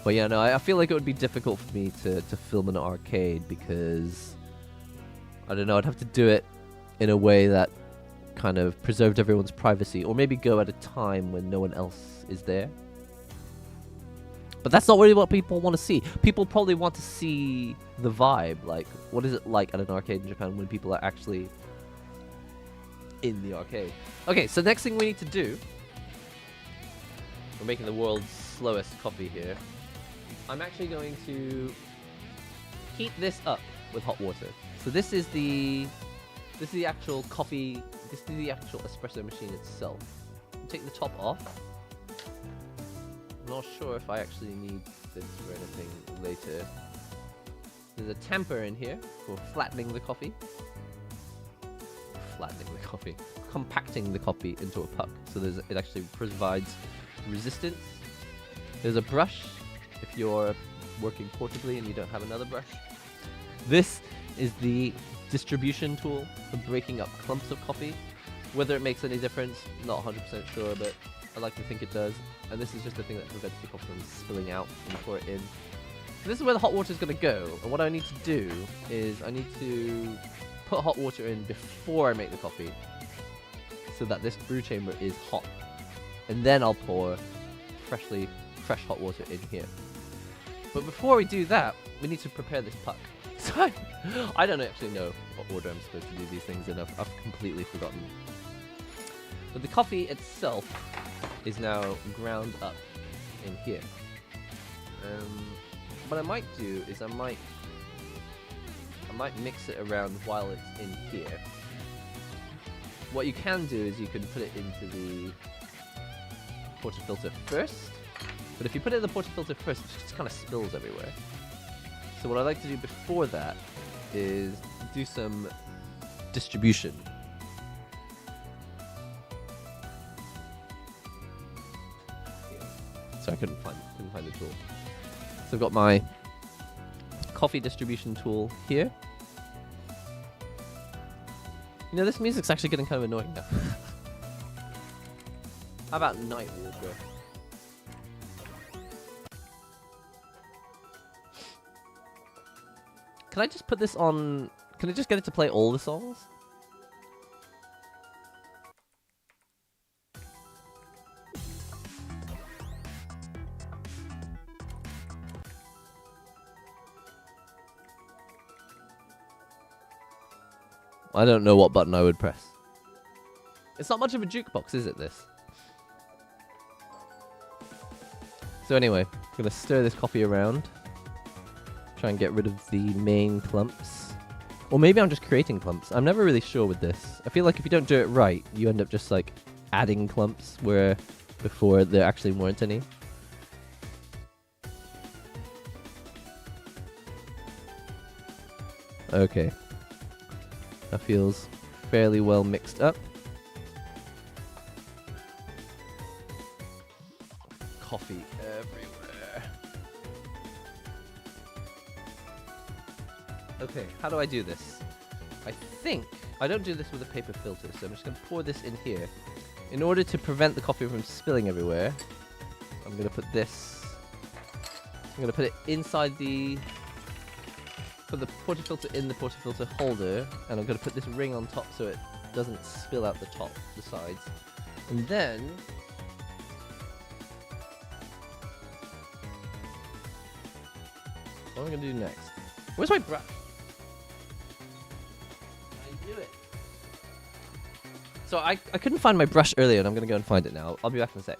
But yeah, no, I feel like it would be difficult for me to film an arcade because, I don't know, I'd have to do it in a way that kind of preserved everyone's privacy, or maybe go at a time when no one else is there. But that's not really what people want to see. People probably want to see the vibe, like, what is it like at an arcade in Japan when people are actually in the arcade. Okay, so next thing we need to do, we're making the world's slowest coffee here. I'm actually going to heat this up with hot water. So this is the actual coffee, this is the actual espresso machine itself. Take the top off. not sure if I actually need this for anything later. There's a tamper in here for flattening the coffee. Compacting the coffee into a puck, so it actually provides resistance. There's a brush if you're working portably and you don't have another brush. This is the distribution tool for breaking up clumps of coffee. Whether it makes any difference, not 100% sure, but I like to think it does. And this is just the thing that prevents the coffee from spilling out when you pour it in. So this is where the hot water is going to go, and what I need to do is I need to put hot water in before I make the coffee, so that this brew chamber is hot, and then I'll pour fresh hot water in here. But before we do that, we need to prepare this puck. So I don't actually know what order I'm supposed to do these things in. I've completely forgotten. But the coffee itself is now ground up in here. What I might do is I might mix it around while it's in here. What you can do is you can put it into the portafilter first, but if you put it in the portafilter first, it just kind of spills everywhere. So what I like to do before that is do some distribution. So I couldn't find the tool. So I've got my coffee distribution tool here. You know, this music's actually getting kind of annoying now. How about Night Walker? Can I just put this on... Can I just get it to play all the songs? I don't know what button I would press. It's not much of a jukebox, is it, this? So anyway, I'm going to stir this coffee around. Try and get rid of the main clumps. Or maybe I'm just creating clumps. I'm never really sure with this. I feel like if you don't do it right, you end up just like adding clumps where before there actually weren't any. Okay. That feels fairly well mixed up. Coffee everywhere. Okay, how do I do this? I think I don't do this with a paper filter, so I'm just going to pour this in here. In order to prevent the coffee from spilling everywhere, I'm going to put this... I'm going to put it inside the... Put the portafilter in the portafilter holder, and I'm going to put this ring on top so it doesn't spill out the top, the sides. And then... what am I going to do next? Where's my brush? I knew it. So I couldn't find my brush earlier, and I'm going to go and find it now. I'll be back in a sec.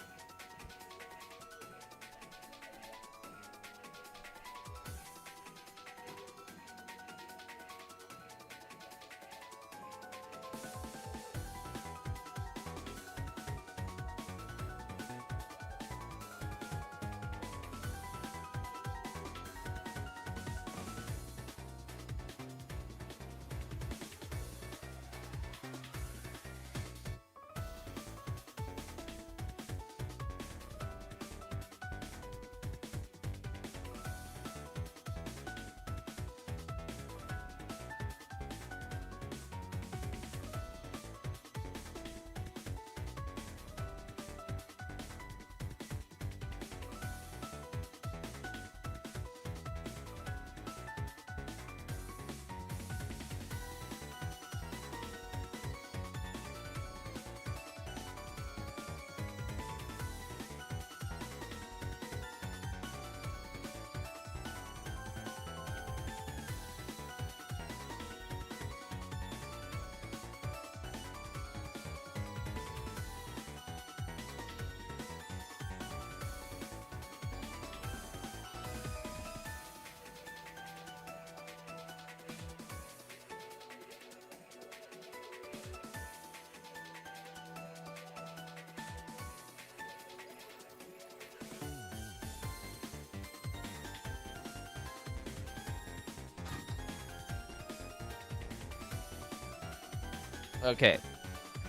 Okay,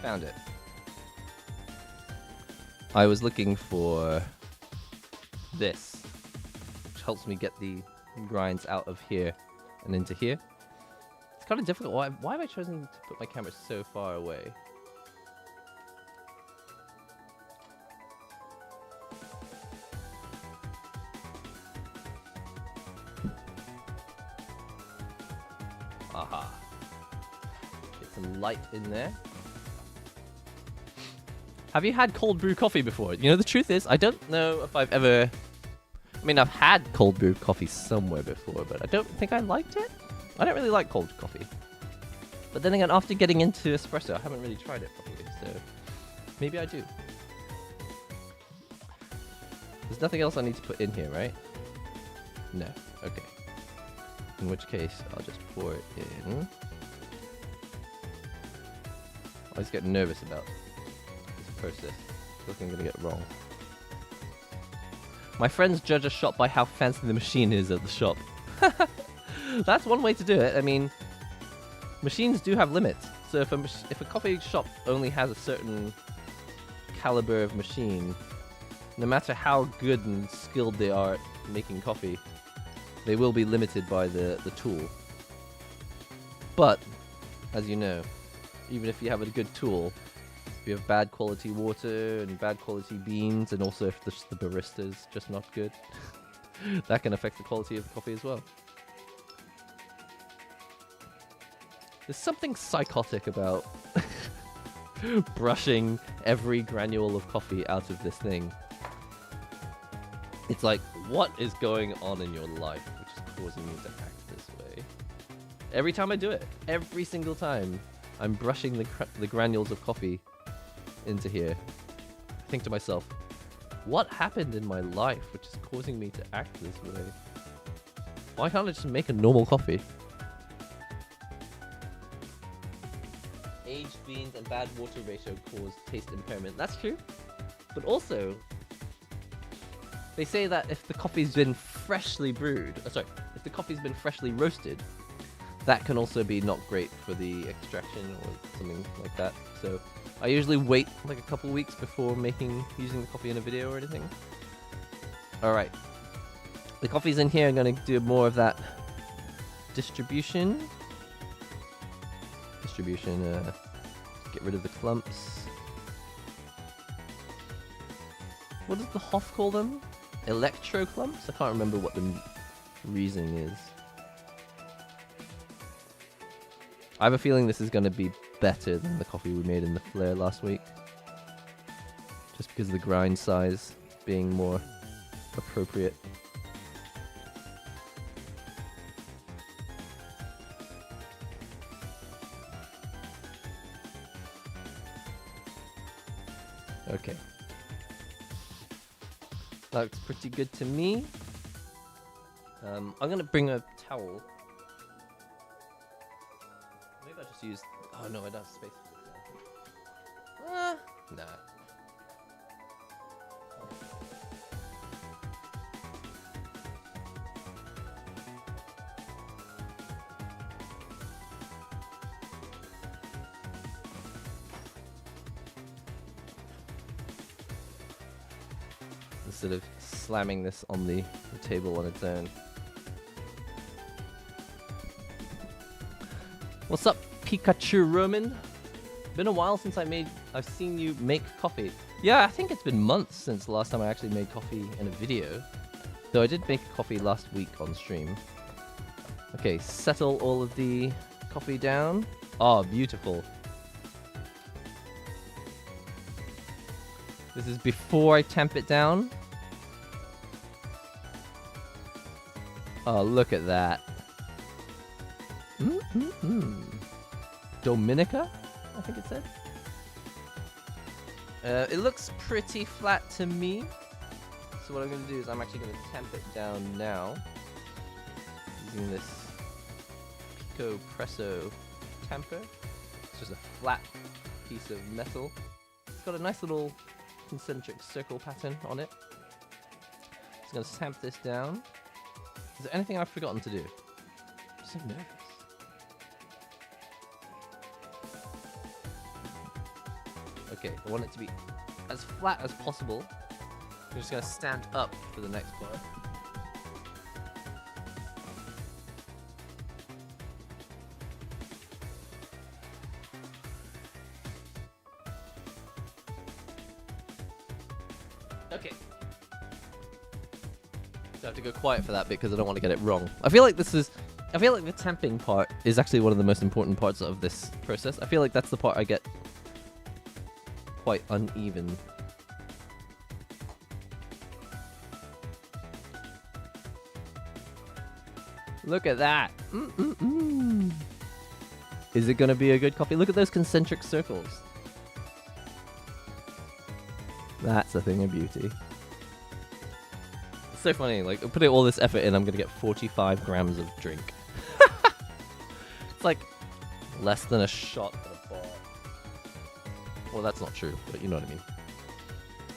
found it. I was looking for this, which helps me get the grinds out of here and into here. It's kind of difficult. Why have I chosen to put my camera so far away? Aha. Get some light in there. Have you had cold brew coffee before? You know, the truth is, I don't know if I've ever... I mean, I've had cold brew coffee somewhere before, but I don't think I liked it. I don't really like cold coffee. But then again, after getting into espresso, I haven't really tried it properly, so maybe I do. There's nothing else I need to put in here, right? No. Okay. In which case, I'll just pour it in. I always get nervous about this process. I feel like I'm going to get it wrong. My friends judge a shop by how fancy the machine is at the shop. That's one way to do it. I mean, machines do have limits. So if a coffee shop only has a certain caliber of machine, no matter how good and skilled they are at making coffee, they will be limited by the tool. But, as you know, even if you have a good tool, if you have bad quality water and bad quality beans, and also if the barista's just not good, that can affect the quality of the coffee as well. There's something psychotic about brushing every granule of coffee out of this thing. It's like, what is going on in your life which is causing you to act this way? Every time I do it, every single time, I'm brushing the granules of coffee into here. I think to myself, what happened in my life which is causing me to act this way? Why can't I just make a normal coffee? Aged beans and bad water ratio cause taste impairment. That's true. But also, they say that if the coffee's been freshly brewed, if the coffee's been freshly roasted, that can also be not great for the extraction or something like that. So I usually wait like a couple weeks before using the coffee in a video or anything. Alright. The coffee's in here. I'm going to do more of that distribution. Get rid of the clumps. What does the Hoff call them? Electro clumps? I can't remember what the reasoning is. I have a feeling this is going to be better than the coffee we made in the Flare last week. Just because of the grind size being more appropriate. Okay. That looks pretty good to me. I'm gonna bring a towel. Maybe I just use... Oh no, I don't have space for this. Nah. Instead of slamming this on the table on its own. What's up, Pikachu Roman? Been a while since I've seen you make coffee. Yeah, I think it's been months since the last time I actually made coffee in a video. Though I did make coffee last week on stream. Okay, settle all of the coffee down. Oh, beautiful. This is before I tamp it down. Oh, look at that. Dominica, I think it said. It looks pretty flat to me. So what I'm going to do is I'm actually going to tamp it down now. Using this Pico Presso tamper. It's just a flat piece of metal. It's got a nice little concentric circle pattern on it. Just going to tamp this down. Is there anything I've forgotten to do? I'm so nervous. Okay, I want it to be as flat as possible. I'm just gonna stand up for the next part. Okay. So I have to go quiet for that bit because I don't want to get it wrong. I feel like the tamping part is actually one of the most important parts of this process. I feel like that's the part I get quite uneven. Look at that. Is it gonna be a good coffee? Look at those concentric circles. That's a thing of beauty. It's so funny, like, putting all this effort in, I'm gonna get 45 grams of drink. It's like less than a shot at a bar. Well, that's not true, but you know what I mean.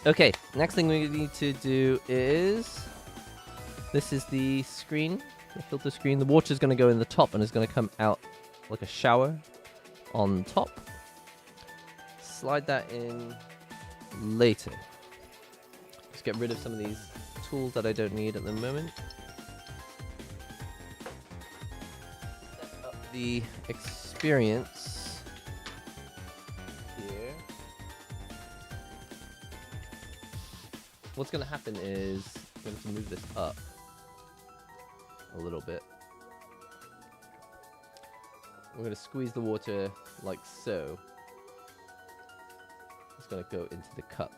Okay, next thing we need to do is... This is the screen, the filter screen. The water's gonna go in the top and it's gonna come out like a shower on top. Slide that in later. Just get rid of some of these tools that I don't need at the moment. Set up the experience here. What's going to happen is I'm going to move this up a little bit. We're going to squeeze the water like so. It's going to go into the cup.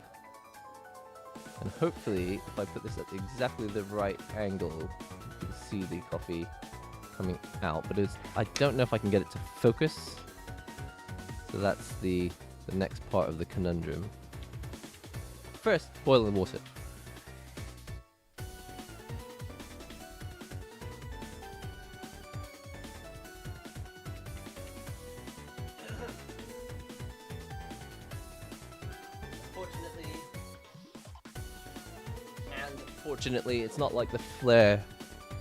And hopefully, if I put this at exactly the right angle, you can see the coffee coming out. But I don't know if I can get it to focus. So that's the next part of the conundrum. First, boil the water. Fortunately, it's not like the flare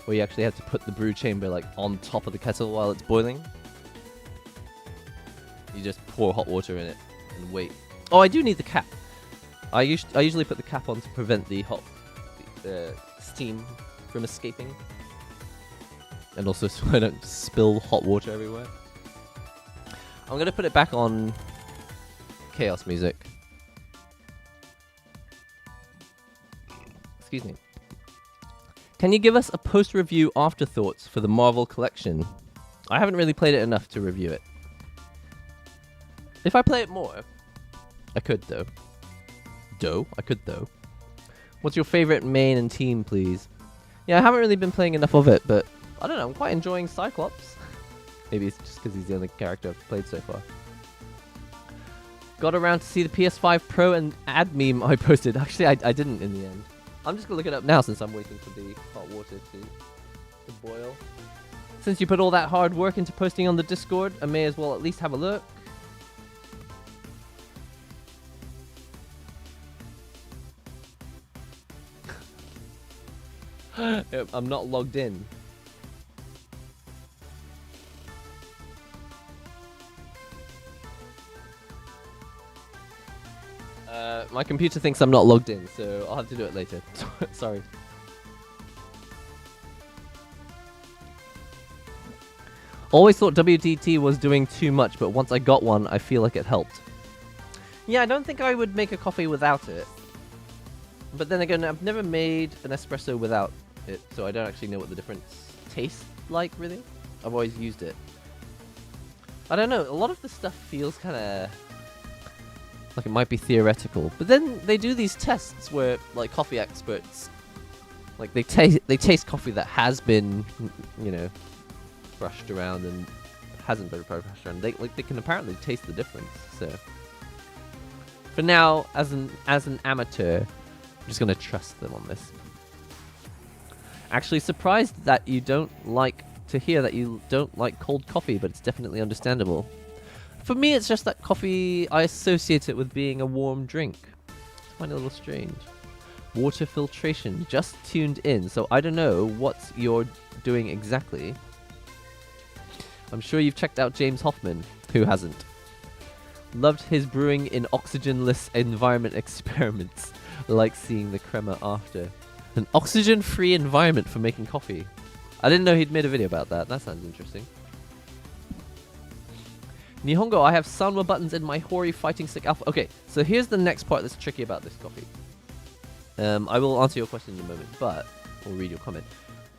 where you actually have to put the brew chamber like on top of the kettle while it's boiling. You just pour hot water in it and wait. Oh, I do need the cap. I usually put the cap on to prevent the steam from escaping, and also so I don't spill hot water everywhere. I'm gonna put it back on chaos music. Excuse me. Can you give us a post-review afterthoughts for the Marvel collection? I haven't really played it enough to review it. If I play it more, I could though. I could though. What's your favorite main and team, please? Yeah, I haven't really been playing enough of it, but I don't know, I'm quite enjoying Cyclops. Maybe it's just because he's the only character I've played so far. Got around to see the PS5 Pro and ad meme I posted. Actually, I didn't in the end. I'm just going to look it up now since I'm waiting for the hot water to boil. Since you put all that hard work into posting on the Discord, I may as well at least have a look. I'm not logged in. My computer thinks I'm not logged in, so I'll have to do it later. Sorry. Always thought WDT was doing too much, but once I got one, I feel like it helped. Yeah, I don't think I would make a coffee without it. But then again, I've never made an espresso without it, so I don't actually know what the difference tastes like, really. I've always used it. I don't know, a lot of the stuff feels kind of like it might be theoretical, but then they do these tests where, like, coffee experts, like, they taste coffee that has been, you know, brushed around and hasn't been brushed around. They can apparently taste the difference. So, for now, as an amateur, I'm just gonna trust them on this. Actually, surprised that you don't like to hear that you don't like cold coffee, but it's definitely understandable. For me, it's just that coffee, I associate it with being a warm drink. I find it a little strange. Water filtration, just tuned in, so I don't know what you're doing exactly. I'm sure you've checked out James Hoffman. Who hasn't? Loved his brewing in oxygenless environment experiments. Like seeing the crema after. An oxygen-free environment for making coffee. I didn't know he'd made a video about that. That sounds interesting. Nihongo, I have Sanwa buttons in my Hori fighting stick alpha. Okay, so here's the next part that's tricky about this coffee. I will answer your question in a moment, but we'll read your comment.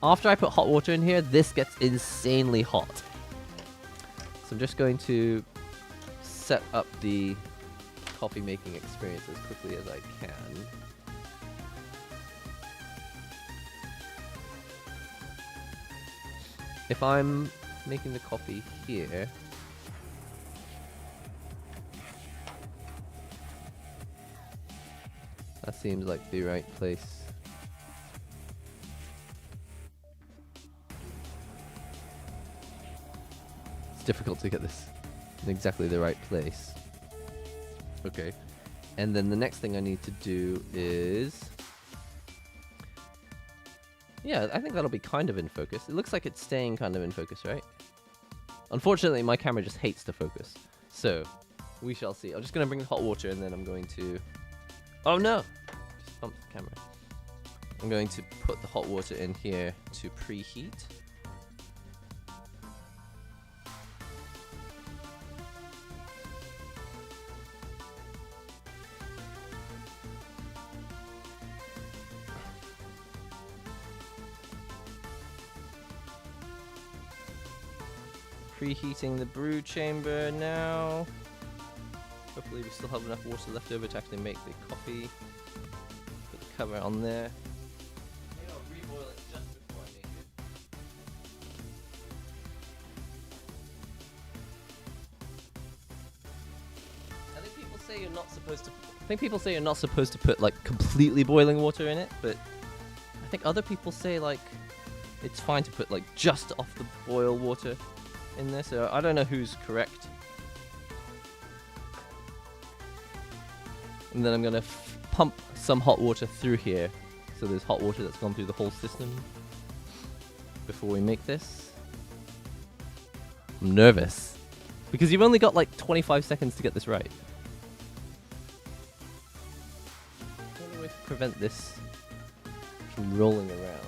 After I put hot water in here, this gets insanely hot. So I'm just going to set up the coffee making experience as quickly as I can. If I'm making the coffee here, that seems like the right place. It's difficult to get this in exactly the right place. Okay. And then the next thing I need to do is... yeah, I think that'll be kind of in focus. It looks like it's staying kind of in focus, right? Unfortunately, my camera just hates to focus. So, we shall see. I'm just going to bring the hot water and then I'm going to... oh no! Just bumped the camera. I'm going to put the hot water in here to preheat. Preheating the brew chamber now. Hopefully we still have enough water left over to actually make the coffee. Put the cover on there. Maybe I'll reboil it just before I make it. I think people say you're not supposed to put like completely boiling water in it, but I think other people say like it's fine to put like just off the boil water in there, so I don't know who's correct. And then I'm gonna pump some hot water through here, so there's hot water that's gone through the whole system before we make this. I'm nervous because you've only got like 25 seconds to get this right. The only way to prevent this from rolling around.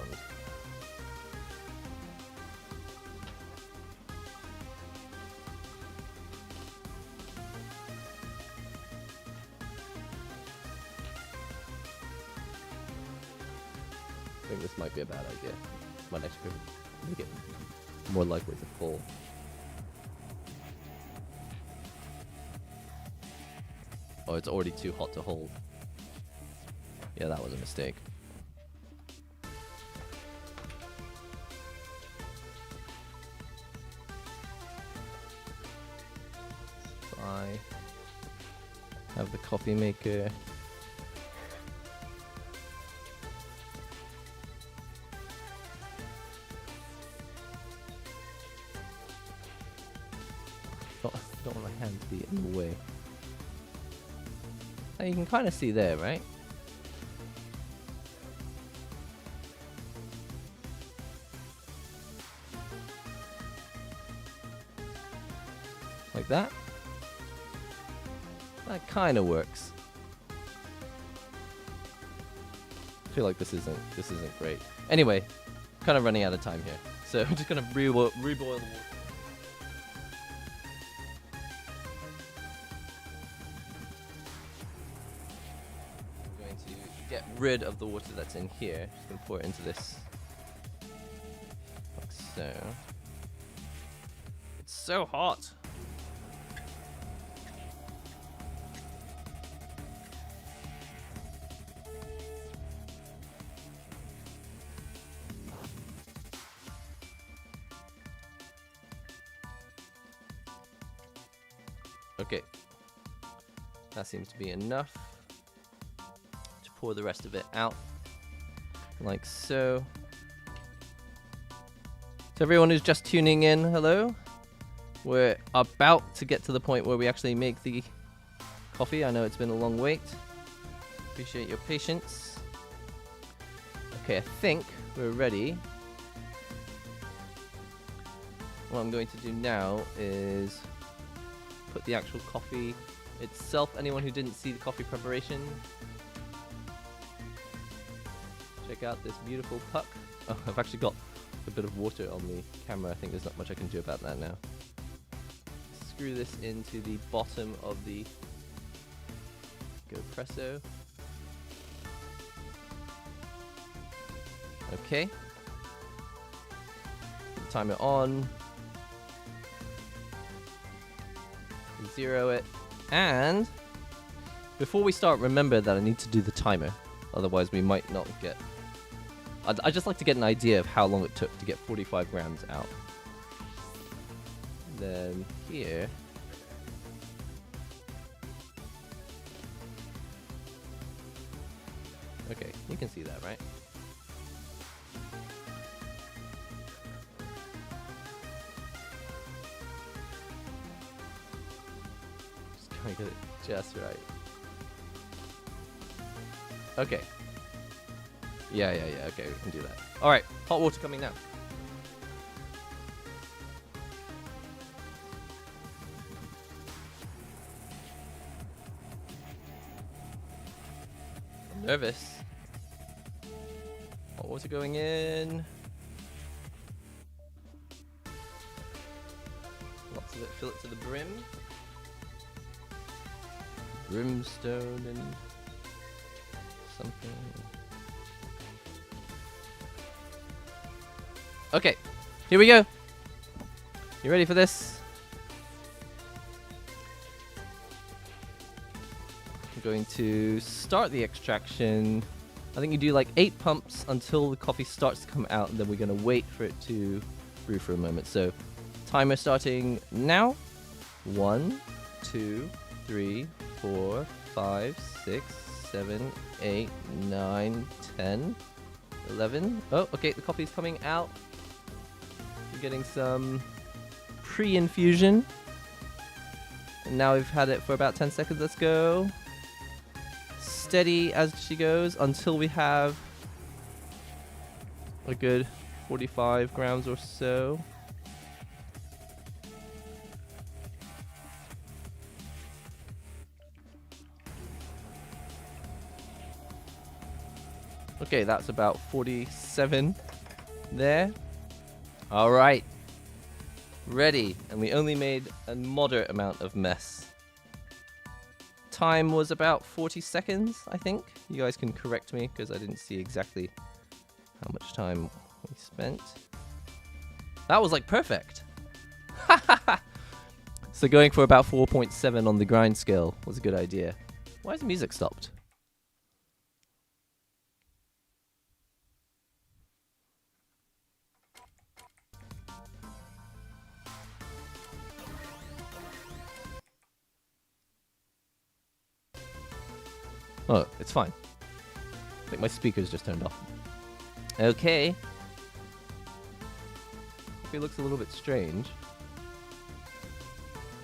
I think this might be a bad idea. Might actually make it more likely to fall. Oh, it's already too hot to hold. Yeah, that was a mistake. I have the coffee maker. Don't want my hand to be in the way. Now you can kind of see there, right? Like that? That kind of works. I feel like this isn't great. Anyway, kind of running out of time here, so I'm just gonna reboil the water. Get rid of the water that's in here. Just gonna pour it into this, like so. It's so hot. Okay, that seems to be enough. Pour the rest of it out like so. To everyone who's just tuning in, hello. We're about to get to the point where we actually make the coffee. I know it's been a long wait. Appreciate your patience. Okay, I think we're ready. What I'm going to do now is put the actual coffee itself. Anyone who didn't see the coffee preparation, check out this beautiful puck. Oh, I've actually got a bit of water on the camera. I think there's not much I can do about that now. Screw this into the bottom of the GoPresso. Okay. Timer on. Zero it. And before we start, remember that I need to do the timer. Otherwise, we might not get... I'd just like to get an idea of how long it took to get 45 grams out. Then here... Okay, you can see that, right? Just trying to get it just right. Okay. Yeah, okay, we can do that. Alright, hot water coming now. I'm nervous. Hot water going in. Lots of it, fill it to the brim. Brimstone and something. Okay, here we go. You ready for this? I'm going to start the extraction. I think you do like 8 pumps until the coffee starts to come out, and then we're going to wait for it to brew for a moment. So, timer starting now. 1, 2, 3, 4, 5, 6, 7, 8, 9, 10, 11. Oh, okay, the coffee's coming out. We're getting some pre-infusion. And now we've had it for about 10 seconds. Let's go. Steady as she goes until we have a good 45 grams or so. Okay, that's about 47 there. All right. Ready. And we only made a moderate amount of mess. Time was about 40 seconds, I think. You guys can correct me because I didn't see exactly how much time we spent. That was like perfect. So going for about 4.7 on the grind scale was a good idea. Why has the music stopped? Oh, it's fine. I think my speaker's just turned off. Okay. It looks a little bit strange.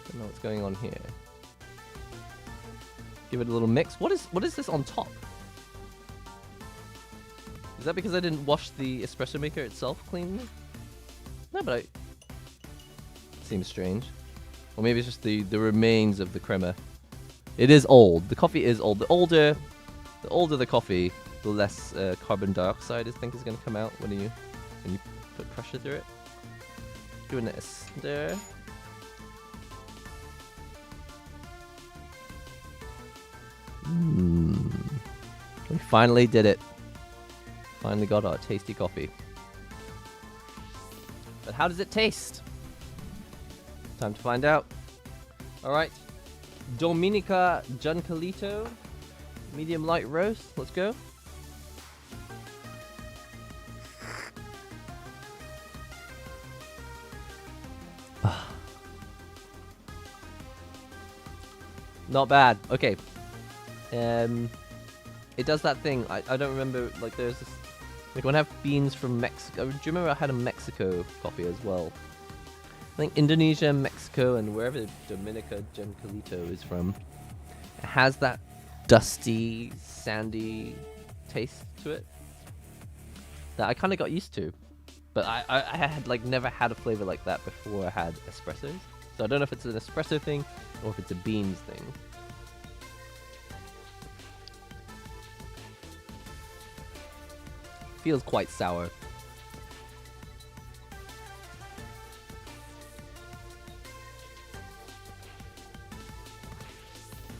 Don't know what's going on here. Give it a little mix. What is this on top? Is that because I didn't wash the espresso maker itself cleanly? No, but I... Seems strange. Or maybe it's just the remains of the crema. It is old. The coffee is old. The older the coffee, the less carbon dioxide I think is going to come out when you put pressure through it. Doing it a stir. We finally did it. Finally got our tasty coffee. But how does it taste? Time to find out. Alright. Dominica Giancalito. Medium light roast. Let's go. Not bad. Okay. It does that thing. I don't remember. Like there's this. Like when I have beans from Mexico. Do you remember I had a Mexico coffee as well? I think Indonesia, Mexico, and wherever Dominica Giancalito is from, it has that dusty, sandy taste to it that I kind of got used to. But I had like never had a flavor like that before I had espressos. So I don't know if it's an espresso thing or if it's a beans thing. Feels quite sour.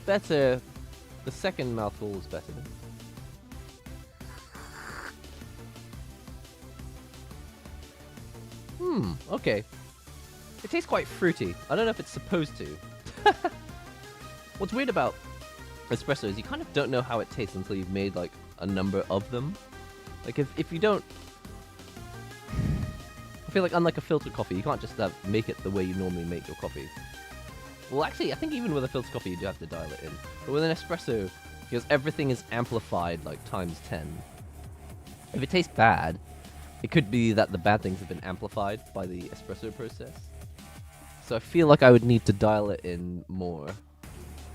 Better. The second mouthful was better. Okay. It tastes quite fruity. I don't know if it's supposed to. What's weird about espresso is you kind of don't know how it tastes until you've made like a number of them. Like if you don't... I feel like unlike a filtered coffee, you can't just make it the way you normally make your coffee. Well, actually, I think even with a filtered coffee, you do have to dial it in. But with an espresso, because everything is amplified like times 10. If it tastes bad, it could be that the bad things have been amplified by the espresso process. So I feel like I would need to dial it in more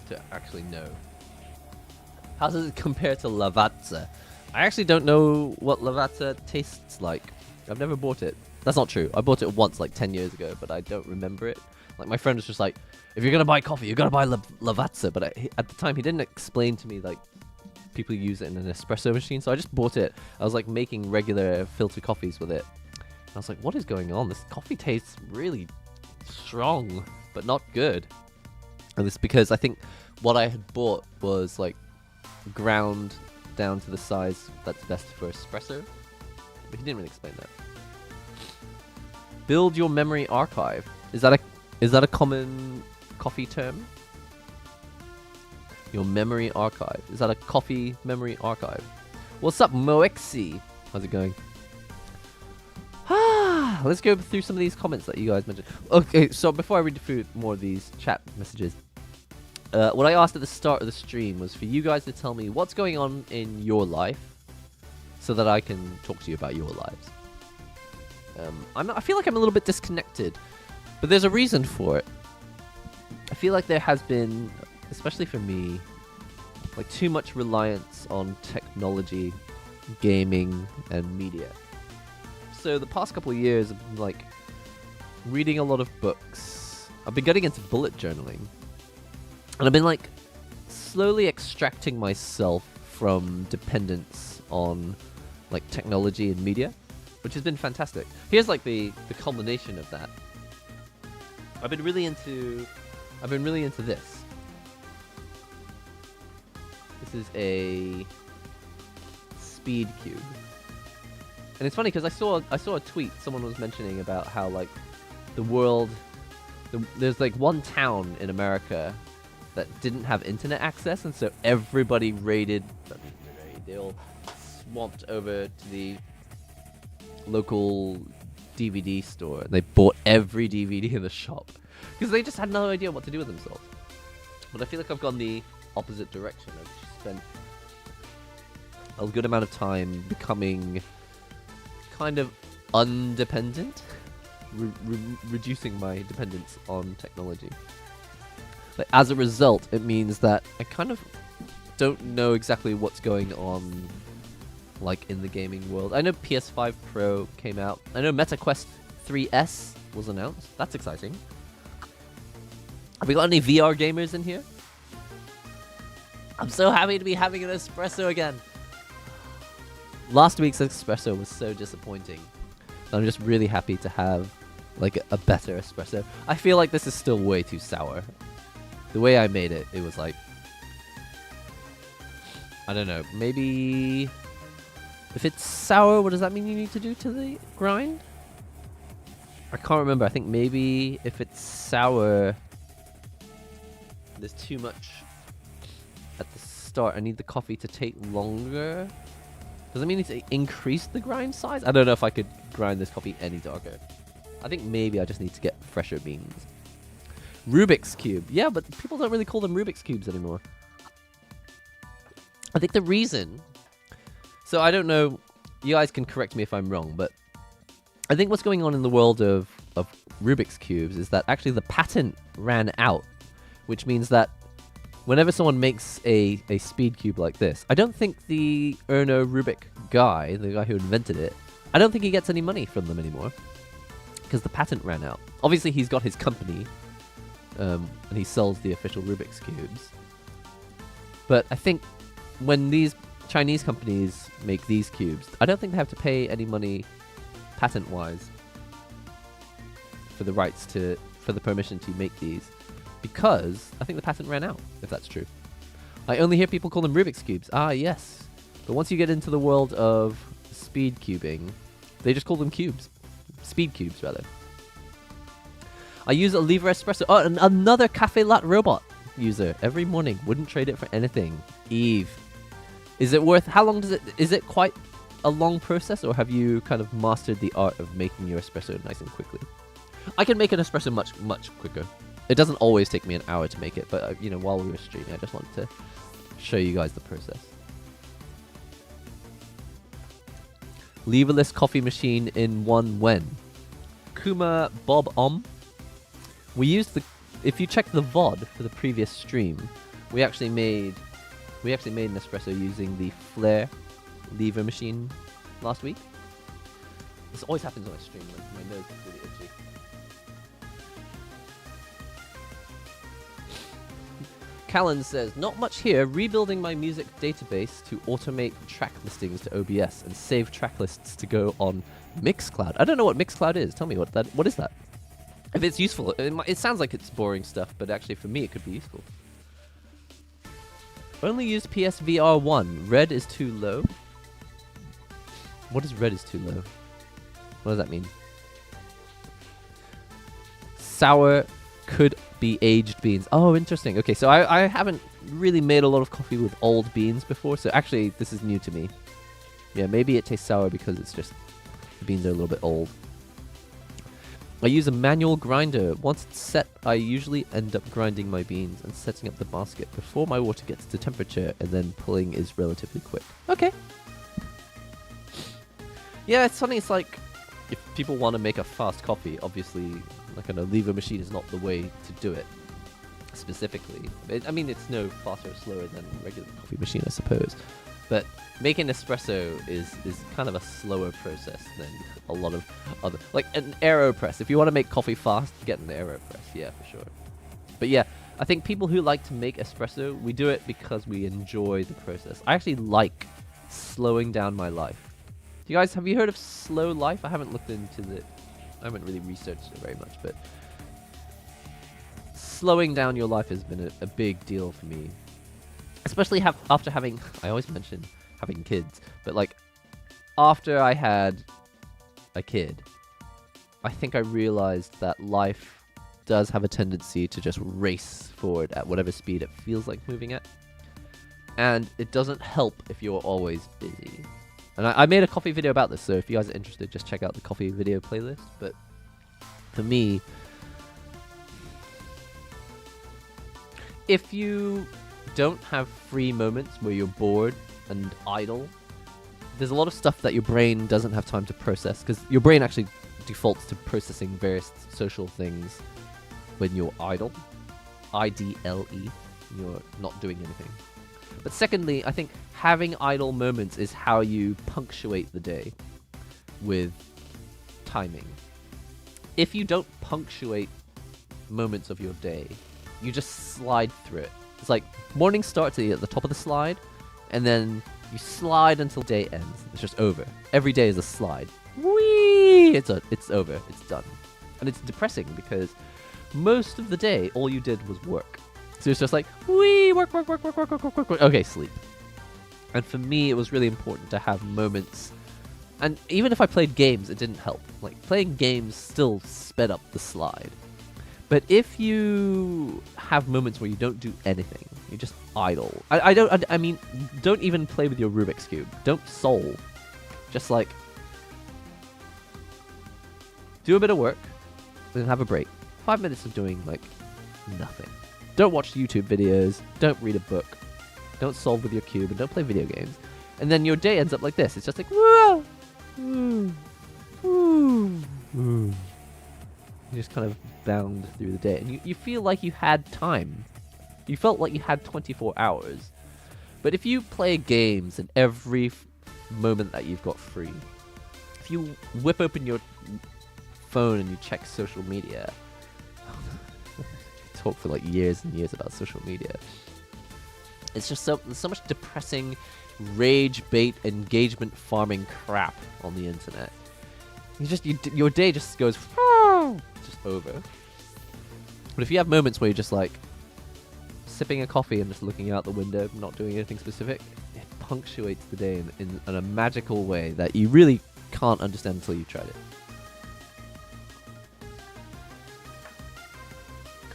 to actually know. How does it compare to Lavazza? I actually don't know what Lavazza tastes like. I've never bought it. That's not true. I bought it once like 10 years ago, but I don't remember it. Like my friend was just like, if you're going to buy coffee, you got to buy Lavazza. But at the time, he didn't explain to me like people use it in an espresso machine. So I just bought it. I was like making regular filter coffees with it. I was like, what is going on? This coffee tastes really strong, but not good. And it's because I think what I had bought was like ground down to the size that's best for espresso. But he didn't really explain that. Build your memory archive. Is that a common coffee term? Your memory archive. Is that a coffee memory archive? What's up, Moexi? How's it going? Let's go through some of these comments that you guys mentioned. Okay, so before I read through more of these chat messages, what I asked at the start of the stream was for you guys to tell me what's going on in your life so that I can talk to you about your lives. I feel like I'm a little bit disconnected, but there's a reason for it. I feel like there has been, especially for me, like too much reliance on technology, gaming, and media. So the past couple of years, I've been like reading a lot of books. I've been getting into bullet journaling, and I've been like slowly extracting myself from dependence on like technology and media, which has been fantastic. Here's like the culmination of that. I've been really into this. This is a speed cube. And it's funny because I saw a tweet someone was mentioning about how like the world there's like one town in America that didn't have internet access, and so everybody they all swamped over to the local DVD store and they bought every DVD in the shop because they just had no idea what to do with themselves. But I feel like I've gone the opposite direction. I've spent a good amount of time becoming kind of undependent, reducing my dependence on technology. But as a result, it means that I kind of don't know exactly what's going on like in the gaming world. I know PS5 Pro came out. I know MetaQuest 3S was announced. That's exciting. Have we got any VR gamers in here? I'm so happy to be having an espresso again. Last week's espresso was so disappointing. I'm just really happy to have like a better espresso. I feel like this is still way too sour. The way I made it, it was like, I don't know, maybe if it's sour, what does that mean you need to do to the grind? I can't remember. I think maybe if it's sour, there's too much at the start. I need the coffee to take longer. Does that mean it's to increase the grind size? I don't know if I could grind this coffee any darker. I think maybe I just need to get fresher beans. Rubik's Cube. Yeah, but people don't really call them Rubik's Cubes anymore. I think the reason... So I don't know, you guys can correct me if I'm wrong, but I think what's going on in the world of Rubik's Cubes is that actually the patent ran out, which means that whenever someone makes a speed cube like this, I don't think the Erno Rubik guy, the guy who invented it, I don't think he gets any money from them anymore because the patent ran out. Obviously, he's got his company and he sells the official Rubik's Cubes. But I think when these Chinese companies make these cubes, I don't think they have to pay any money patent-wise for the rights for the permission to make these, because I think the patent ran out, if that's true. I only hear people call them Rubik's Cubes. Ah, yes. But once you get into the world of speed cubing, they just call them cubes. Speed cubes, rather. I use a lever espresso. Oh, another Cafe Latte robot user every morning. Wouldn't trade it for anything. Eve. Is it worth... How long does it... Is it quite a long process, or have you kind of mastered the art of making your espresso nice and quickly? I can make an espresso much, much quicker. It doesn't always take me an hour to make it, but, you know, while we were streaming, I just wanted to show you guys the process. Leverless coffee machine in one when. Kuma Bob We used the... If you check the VOD for the previous stream, we actually made an espresso using the Flare lever machine last week. This always happens on my stream, like my nose is really itchy. Callan says, not much here, rebuilding my music database to automate track listings to OBS and save track lists to go on Mixcloud. I don't know what Mixcloud is. Tell me what is that? If it's useful, it sounds like it's boring stuff, but actually for me it could be useful. Only use PSVR 1. Red is too low. What is red is too low? What does that mean? Sour could be aged beans. Oh, interesting. Okay, so I haven't really made a lot of coffee with old beans before, so actually this is new to me. Yeah, maybe it tastes sour because it's just the beans are a little bit old. I use a manual grinder. Once it's set, I usually end up grinding my beans and setting up the basket before my water gets to temperature, and then pulling is relatively quick. Okay. Yeah, it's funny. It's like, if people want to make a fast coffee, obviously, like a lever machine is not the way to do it, specifically. I mean, it's no faster or slower than a regular coffee machine, I suppose. But making espresso is kind of a slower process than a lot of other... Like an AeroPress. If you want to make coffee fast, get an AeroPress. Yeah, for sure. But yeah, I think people who like to make espresso, we do it because we enjoy the process. I actually like slowing down my life. You guys, have you heard of slow life? I haven't looked into it. I haven't really researched it very much, but... slowing down your life has been a big deal for me. Especially after having... I always mention having kids, but like, after I had a kid, I think I realized that life does have a tendency to just race forward at whatever speed it feels like moving at. And it doesn't help if you're always busy. And I made a coffee video about this, so if you guys are interested, just check out the coffee video playlist. But for me, if you don't have free moments where you're bored and idle, there's a lot of stuff that your brain doesn't have time to process, because your brain actually defaults to processing various social things when you're idle. IDLE. You're not doing anything. But secondly, I think having idle moments is how you punctuate the day with timing. If you don't punctuate moments of your day, you just slide through it. It's like morning starts at the top of the slide, and then you slide until day ends. It's just over. Every day is a slide. Whee! It's over. It's done. And it's depressing because most of the day, all you did was work. So it's just like, whee, work. Okay, sleep. And for me, it was really important to have moments. And even if I played games, it didn't help. Like, playing games still sped up the slide. But if you have moments where you don't do anything, you just idle. I mean, don't even play with your Rubik's Cube. Don't solve. Just like, do a bit of work, then have a break. 5 minutes of doing, like, nothing. Don't watch YouTube videos. Don't read a book. Don't solve with your cube, and don't play video games. And then your day ends up like this. It's just like, woo, woo, woo, woo. You just kind of bound through the day. And you feel like you had time. You felt like you had 24 hours. But if you play games in every moment that you've got free, if you whip open your phone and you check social media, talk for like years and years about social media. It's just there's so much depressing rage bait engagement farming crap on the internet. Your day just goes just over. But if you have moments where you're just like sipping a coffee and just looking out the window, not doing anything specific, it punctuates the day in a magical way that you really can't understand until you've tried it.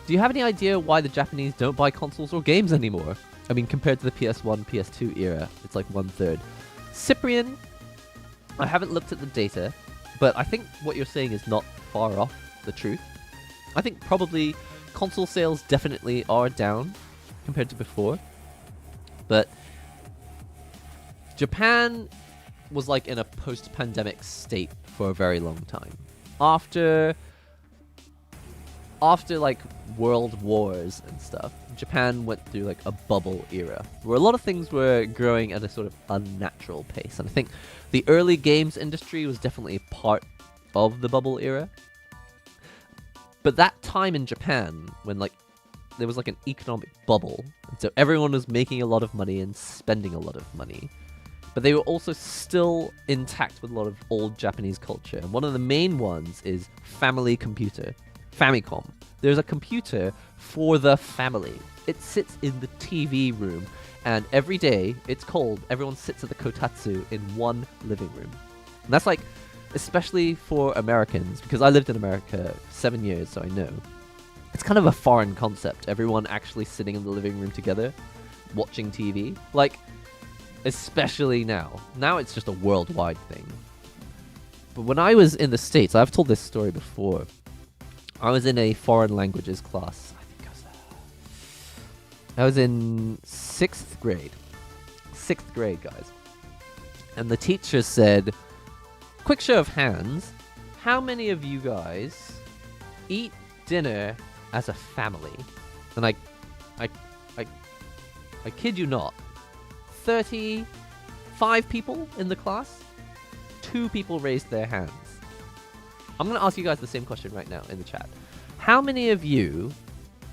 Do you have any idea why the Japanese don't buy consoles or games anymore? I mean, compared to the PS1, PS2 era, it's like 1/3. Cyprian, I haven't looked at the data, but I think what you're saying is not far off the truth. I think probably console sales definitely are down compared to before, but Japan was like in a post-pandemic state for a very long time. After like world wars and stuff, Japan went through like a bubble era where a lot of things were growing at a sort of unnatural pace. And I think the early games industry was definitely part of the bubble era. But that time in Japan, when like there was like an economic bubble, and so everyone was making a lot of money and spending a lot of money, but they were also still intact with a lot of old Japanese culture. And one of the main ones is family computer, Famicom. There's a computer for the family. It sits in the TV room, and every day it's cold. Everyone sits at the kotatsu in one living room. And that's like, especially for Americans, because I lived in America 7 years, so I know. It's kind of a foreign concept. Everyone actually sitting in the living room together, watching TV. Like, especially now. Now it's just a worldwide thing. But when I was in the States, I've told this story before. I was in a foreign languages class. I was in 6th grade. 6th grade, guys. And the teacher said, quick show of hands, how many of you guys eat dinner as a family? And I kid you not, 35 people in the class, 2 people raised their hands. I'm going to ask you guys the same question right now in the chat. How many of you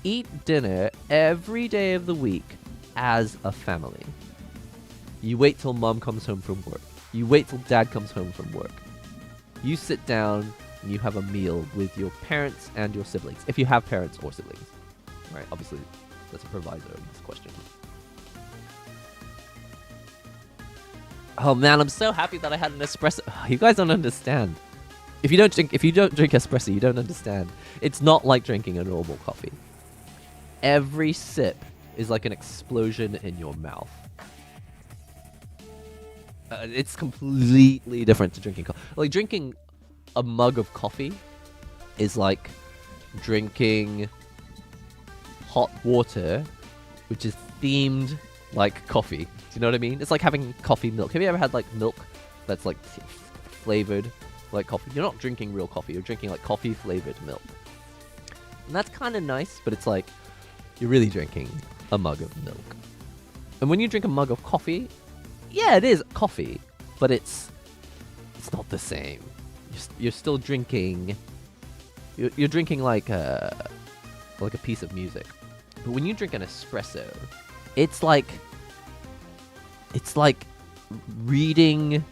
eat dinner every day of the week as a family? You wait till mom comes home from work. You wait till dad comes home from work. You sit down and you have a meal with your parents and your siblings. If you have parents or siblings. Right, obviously, that's a proviso in this question. Oh man, I'm so happy that I had an espresso. You guys don't understand. If you don't drink espresso, you don't understand. It's not like drinking a normal coffee. Every sip is like an explosion in your mouth. It's completely different to drinking coffee. Like, drinking a mug of coffee is like drinking hot water, which is themed like coffee. Do you know what I mean? It's like having coffee milk. Have you ever had like milk that's like flavored like coffee? You're not drinking real coffee. You're drinking like coffee flavored milk. And that's kind of nice, but it's like you're really drinking a mug of milk. And when you drink a mug of coffee, yeah, it is coffee, but it's not the same. You're still drinking. You're drinking like a piece of music. But when you drink an espresso, it's like reading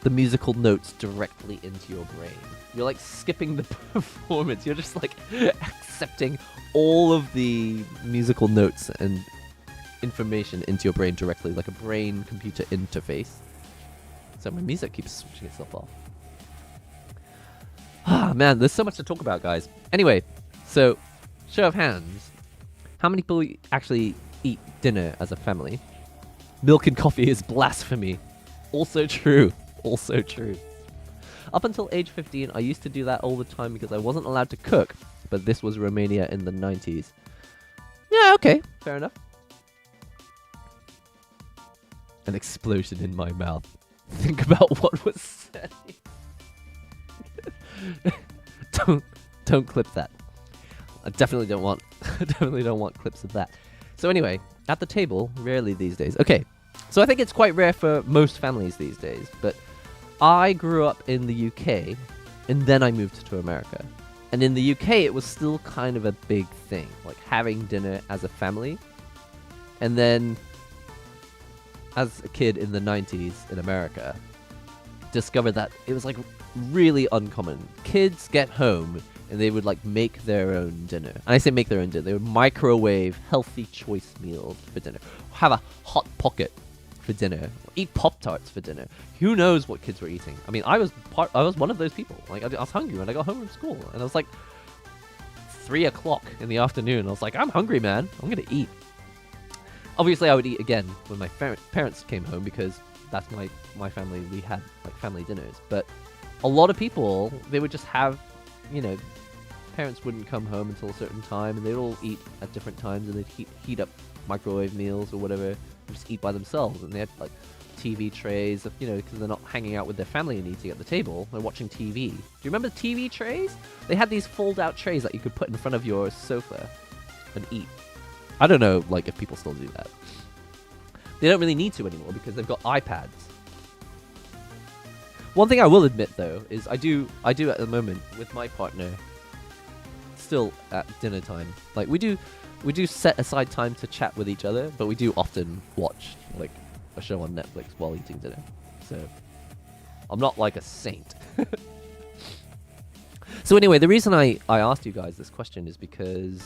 the musical notes directly into your brain. You're like skipping the performance. You're just like accepting all of the musical notes and information into your brain directly, like a brain-computer interface. So my music keeps switching itself off. Ah, man, there's so much to talk about, guys. Anyway, so, show of hands. How many people actually eat dinner as a family? Milk and coffee is blasphemy. Also true. Also true. Up until age 15, I used to do that all the time because I wasn't allowed to cook, but this was Romania in the 90s. Yeah, okay, fair enough. An explosion in my mouth. Think about what was said. Don't clip that. I definitely don't want clips of that. So anyway, at the table, rarely these days. Okay, so I think it's quite rare for most families these days, but I grew up in the UK, and then I moved to America. And in the UK, it was still kind of a big thing, like having dinner as a family. And then, as a kid in the 90s in America, discovered that it was like really uncommon. Kids get home and they would like make their own dinner. And I say make their own dinner. They would microwave healthy choice meals for dinner. Have a hot pocket for dinner. Eat Pop-Tarts for dinner. Who knows what kids were eating? I mean, I was one of those people. Like I was hungry when I got home from school, and I was like 3 o'clock in the afternoon. I was like, I'm hungry, man. I'm gonna eat. Obviously, I would eat again when my parents came home because that's my family. We had like family dinners. But a lot of people, they would just have, you know, parents wouldn't come home until a certain time, and they'd all eat at different times, and they'd heat up microwave meals or whatever, and just eat by themselves. And they had like TV trays, you know, because they're not hanging out with their family and eating at the table. They're watching TV. Do you remember TV trays? They had these fold-out trays that you could put in front of your sofa and eat. I don't know, like, if people still do that. They don't really need to anymore because they've got iPads. One thing I will admit, though, is I do at the moment with my partner, still at dinner time. Like, we do set aside time to chat with each other, but we do often watch, like, a show on Netflix while eating dinner. So, I'm not like a saint. So anyway, the reason I asked you guys this question is because...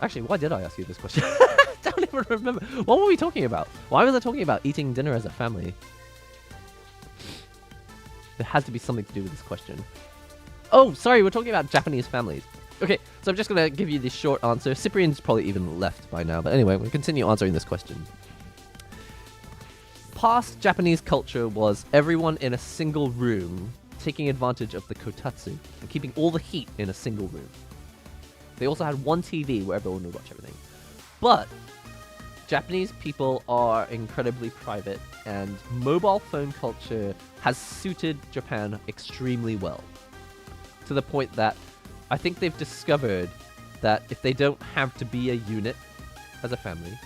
Actually, why did I ask you this question? I don't even remember. What were we talking about? Why was I talking about eating dinner as a family? There has to be something to do with this question. Oh, sorry, we're talking about Japanese families. Okay, so I'm just going to give you the short answer. Cyprian's probably even left by now. But anyway, we'll continue answering this question. Past Japanese culture was everyone in a single room taking advantage of the kotatsu and keeping all the heat in a single room. They also had one TV where everyone would watch everything. But Japanese people are incredibly private, and mobile phone culture has suited Japan extremely well. To the point that I think they've discovered that if they don't have to be a unit as a family,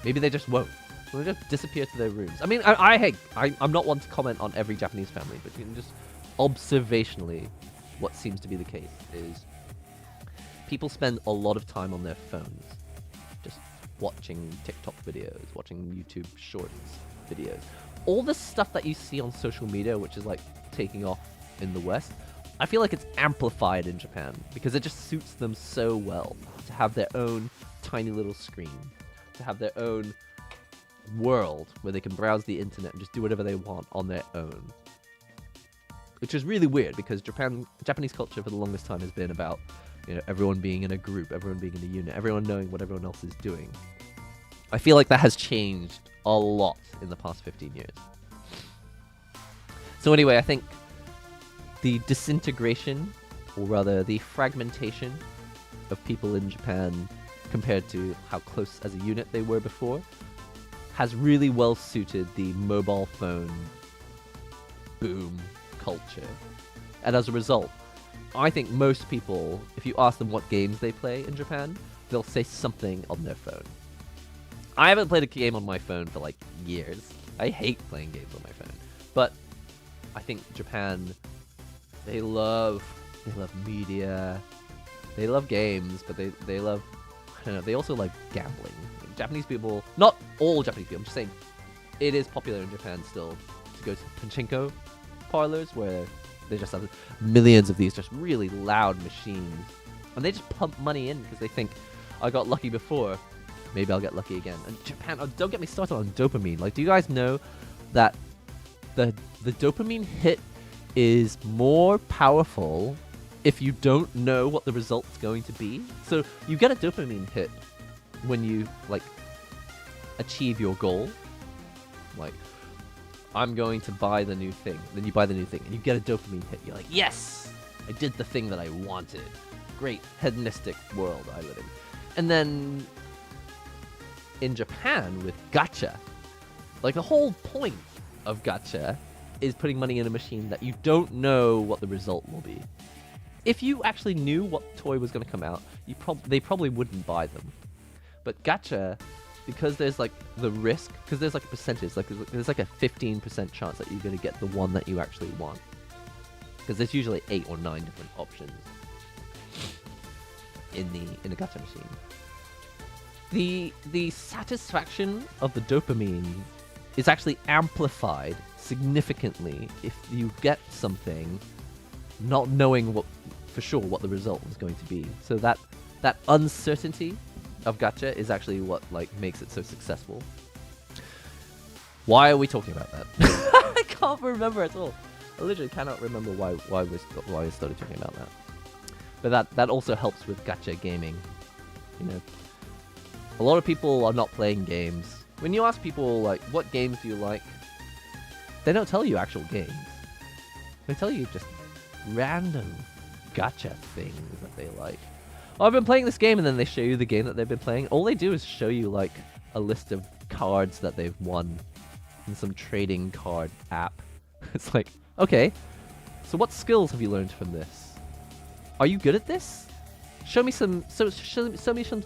maybe they just won't. They'll just disappear to their rooms. I mean, I'm not one to comment on every Japanese family, but you can just observationally, what seems to be the case is people spend a lot of time on their phones, just watching TikTok videos, watching YouTube Shorts videos. All the stuff that you see on social media, which is like taking off in the West, I feel like it's amplified in Japan because it just suits them so well to have their own tiny little screen, to have their own world where they can browse the internet and just do whatever they want on their own. Which is really weird because Japanese culture for the longest time has been about, you know, everyone being in a group, everyone being in a unit, everyone knowing what everyone else is doing. I feel like that has changed a lot in the past 15 years. So anyway, I think the disintegration, or rather the fragmentation of people in Japan compared to how close as a unit they were before, has really well suited the mobile phone boom culture. And as a result, I think most people, if you ask them what games they play in Japan, they'll say something on their phone. I haven't played a game on my phone for like years. I hate playing games on my phone. But I think Japan, they love media, they love games, but they love, I don't know, they also like gambling. Japanese people, not all Japanese people, I'm just saying, it is popular in Japan still to go to pachinko parlors where they just have millions of these just really loud machines. And they just pump money in because they think, I got lucky before, maybe I'll get lucky again. And Japan, oh, don't get me started on dopamine. Like, do you guys know that the dopamine hit is more powerful if you don't know what the result's going to be? So you get a dopamine hit when you, like, achieve your goal. Like, I'm going to buy the new thing. Then you buy the new thing, and you get a dopamine hit. You're like, yes! I did the thing that I wanted. Great hedonistic world I live in. And then in Japan with gacha, like, the whole point of gacha is putting money in a machine that you don't know what the result will be. If you actually knew what toy was going to come out, they probably wouldn't buy them. But gacha, because there's like the risk, because there's like a percentage, like there's like a 15% chance that you're going to get the one that you actually want. because there's usually 8 or 9 different options in the gacha machine. The satisfaction of the dopamine is actually amplified significantly if you get something not knowing for sure what the result is going to be. So that uncertainty of gacha is actually what like makes it so successful. Why are we talking about that? I can't remember at all. I literally cannot remember why we started talking about that. But that also helps with gacha gaming. You know, a lot of people are not playing games. When you ask people like, what games do you like? They don't tell you actual games. They tell you just random gacha things that they like. Oh, I've been playing this game, and then they show you the game that they've been playing. All they do is show you like a list of cards that they've won in some trading card app. It's like, okay, so what skills have you learned from this? Are you good at this? Show me some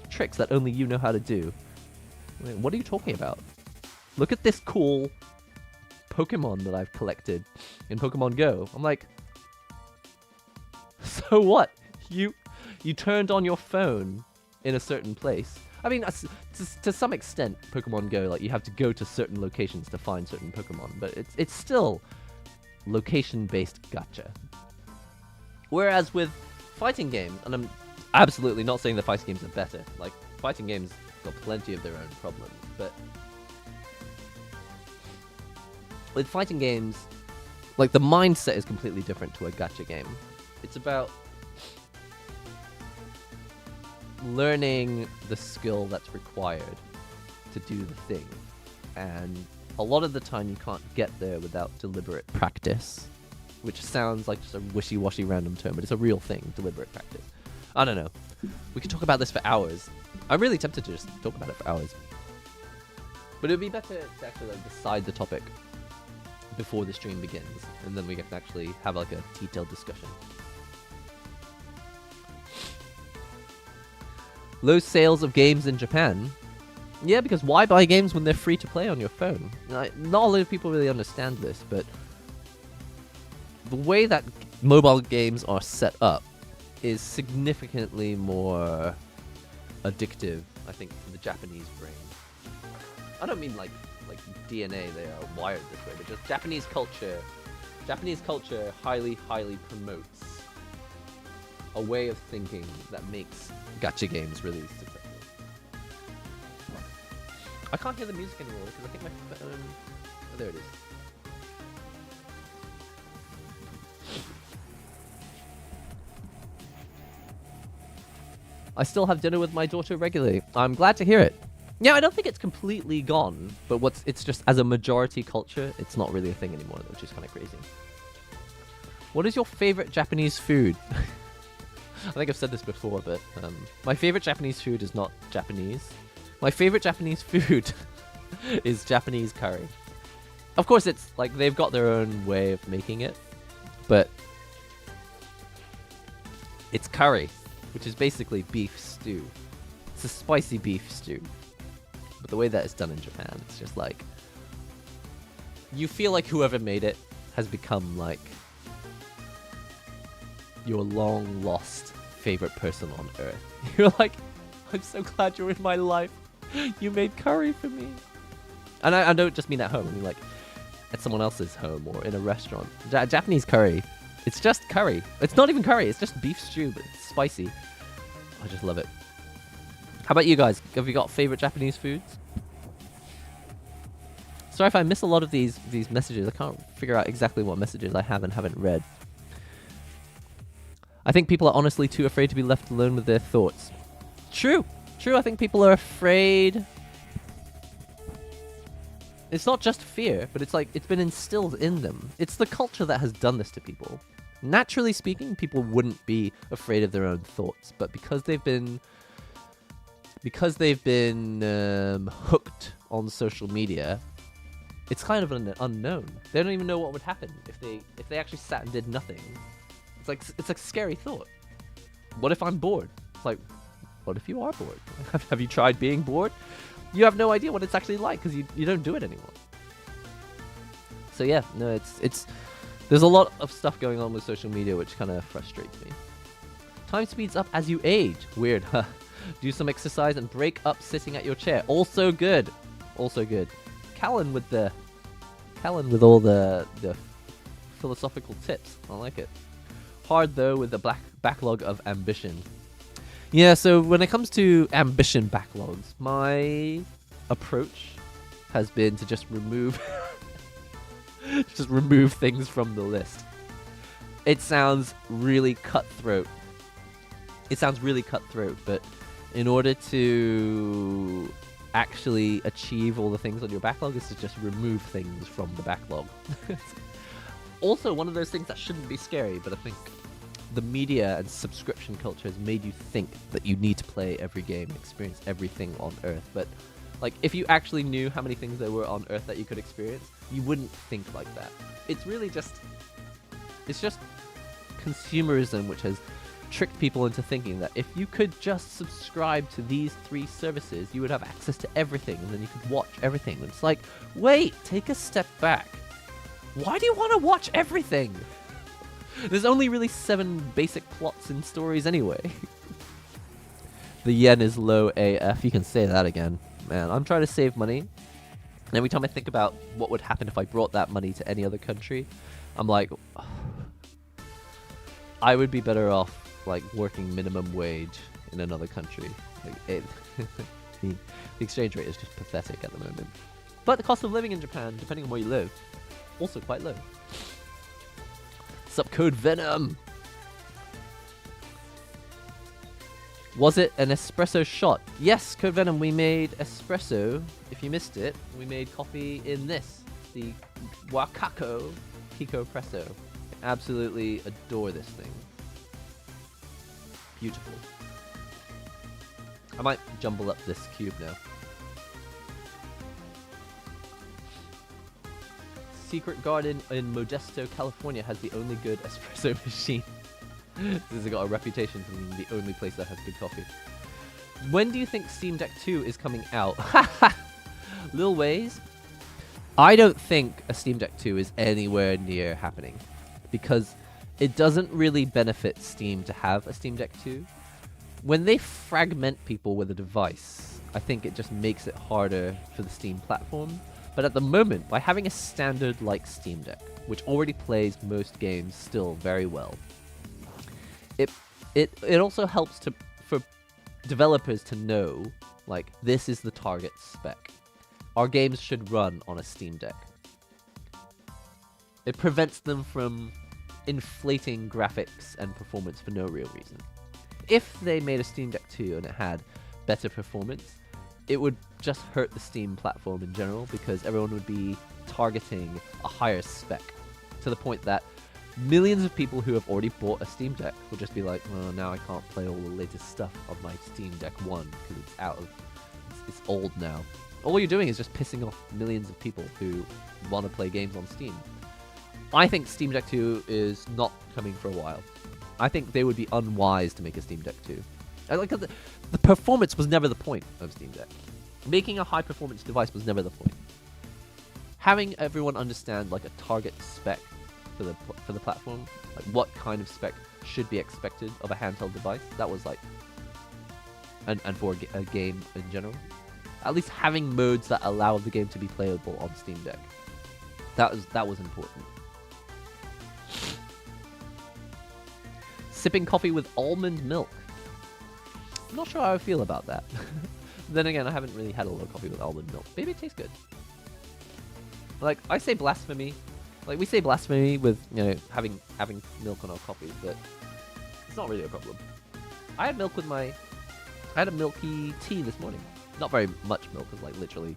tricks that only you know how to do. Wait, what are you talking about? Look at this cool Pokemon that I've collected in Pokemon Go. I'm like, so what? You turned on your phone in a certain place. I mean, to some extent, Pokemon Go, like you have to go to certain locations to find certain Pokemon, but it's still location-based gacha. Whereas with fighting games, and I'm absolutely not saying that fighting games are better. Like, fighting games got plenty of their own problems, but with fighting games, like the mindset is completely different to a gacha game. It's about learning the skill that's required to do the thing, and a lot of the time you can't get there without deliberate practice, which sounds like just a wishy-washy random term, but it's a real thing. Deliberate practice. I don't know, we could talk about this for hours. I'm really tempted to just talk about it for hours, but it'd be better to actually like decide the topic before the stream begins, and then we can actually have like a detailed discussion. Low sales of games in Japan. Yeah, because why buy games when they're free to play on your phone? Not a lot of people really understand this, but the way that mobile games are set up is significantly more addictive, I think, to the Japanese brain. I don't mean like DNA, they are wired this way, but just Japanese culture. Japanese culture highly promotes a way of thinking that makes gacha games really successful. I can't hear the music anymore because I think my phone... Oh, there it is. I still have dinner with my daughter regularly. I'm glad to hear it. Yeah, I don't think it's completely gone, but it's just as a majority culture, it's not really a thing anymore, which is kind of crazy. What is your favorite Japanese food? I think I've said this before, but my favorite Japanese food is not Japanese. My favorite Japanese food is Japanese curry. Of course, it's like they've got their own way of making it, but it's curry, which is basically beef stew. It's a spicy beef stew. But the way that it's done in Japan, it's just like, you feel like whoever made it has become like your long lost favorite person on earth. You're like, I'm so glad you're in my life. You made curry for me. And I don't just mean at home. I mean like at someone else's home or in a restaurant. Japanese curry, it's just curry. It's not even curry. It's just beef stew, but it's spicy. I just love it. How about you guys? Have you got favorite Japanese foods? Sorry if I miss a lot of these messages. I can't figure out exactly what messages I have and haven't read. I think people are honestly too afraid to be left alone with their thoughts. True. I think people are afraid. It's not just fear, but it's like it's been instilled in them. It's the culture that has done this to people. Naturally speaking, people wouldn't be afraid of their own thoughts, but because they've been hooked on social media, it's kind of an unknown. They don't even know what would happen if they actually sat and did nothing. It's like a scary thought. What if I'm bored? It's like, what if you are bored? Have you tried being bored? You have no idea what it's actually like because you don't do it anymore. So yeah, no, it's There's a lot of stuff going on with social media which kind of frustrates me. Time speeds up as you age. Weird, huh? Do some exercise and break up sitting at your chair. Also good. Also good. Callan with all the philosophical tips. I like it. Hard though with the backlog of ambition. Yeah, so when it comes to ambition backlogs, my approach has been to just remove things from the list. It sounds really cutthroat. But in order to actually achieve all the things on your backlog is to just remove things from the backlog. Also, one of those things that shouldn't be scary, but I think the media and subscription culture has made you think that you need to play every game and experience everything on Earth. But like, if you actually knew how many things there were on Earth that you could experience, you wouldn't think like that. It's really just consumerism which has tricked people into thinking that if you could just subscribe to these 3 services, you would have access to everything, and then you could watch everything. And it's like, wait, take a step back. Why do you want to watch everything? There's only really 7 basic plots and stories anyway. The yen is low AF. You can say that again. Man, I'm trying to save money. And every time I think about what would happen if I brought that money to any other country, I'm like, oh, I would be better off like working minimum wage in another country. Like, the exchange rate is just pathetic at the moment. But the cost of living in Japan, depending on where you live, also quite low. Sup, Code Venom? Was it an espresso shot? Yes, Code Venom, we made espresso. If you missed it, we made coffee in this, the Wakako Pico Presso. Absolutely adore this thing. Beautiful. I might jumble up this cube now. Secret Garden in Modesto, California has the only good espresso machine. This has got a reputation for being the only place that has good coffee. When do you think Steam Deck 2 is coming out? Lil Ways? I don't think a Steam Deck 2 is anywhere near happening, because it doesn't really benefit Steam to have a Steam Deck 2. When they fragment people with a device, I think it just makes it harder for the Steam platform. But at the moment, by having a standard like Steam Deck, which already plays most games still very well, it also helps for developers to know, like, this is the target spec. Our games should run on a Steam Deck. It prevents them from inflating graphics and performance for no real reason. If they made a Steam Deck 2 and it had better performance, it would just hurt the Steam platform in general, because everyone would be targeting a higher spec, to the point that millions of people who have already bought a Steam Deck will just be like, oh, now I can't play all the latest stuff on my Steam Deck 1 because it's old now. All you're doing is just pissing off millions of people who want to play games on Steam. I think Steam Deck 2 is not coming for a while. I think they would be unwise to make a Steam Deck 2. Like, the performance was never the point of Steam Deck. Making a high performance device was never the point. Having everyone understand like a target spec for the platform, like what kind of spec should be expected of a handheld device, that was like, and for a game in general, at least having modes that allow the game to be playable on Steam Deck, that was important. Sipping coffee with almond milk. I'm not sure how I feel about that. Then again, I haven't really had a lot of coffee with almond milk. Maybe it tastes good. Like, I say blasphemy. Like, we say blasphemy with, you know, having milk on our coffee, but it's not really a problem. I had a milky tea this morning. Not very much milk, it was like literally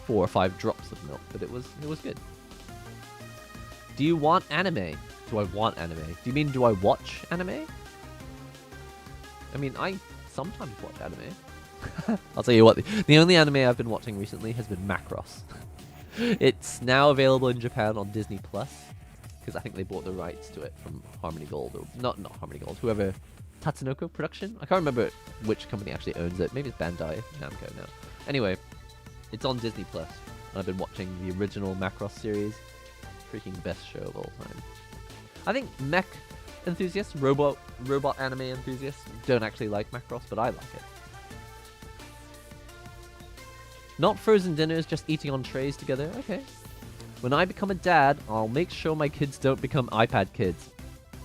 4 or 5 drops of milk, but it was good. Do you want anime? Do I want anime? Do you mean, do I watch anime? I mean, I sometimes watch anime. I'll tell you what, the only anime I've been watching recently has been Macross. It's now available in Japan on Disney Plus, because I think they bought the rights to it from Harmony Gold, or not Harmony Gold, whoever, Tatsunoko Production? I can't remember which company actually owns it. Maybe it's Bandai Namco now. Anyway, it's on Disney Plus, and I've been watching the original Macross series. freaking best show of all time. I think mech enthusiasts, robot anime enthusiasts, don't actually like Macross, but I like it. Not frozen dinners, just eating on trays together. Okay. When I become a dad, I'll make sure my kids don't become iPad kids.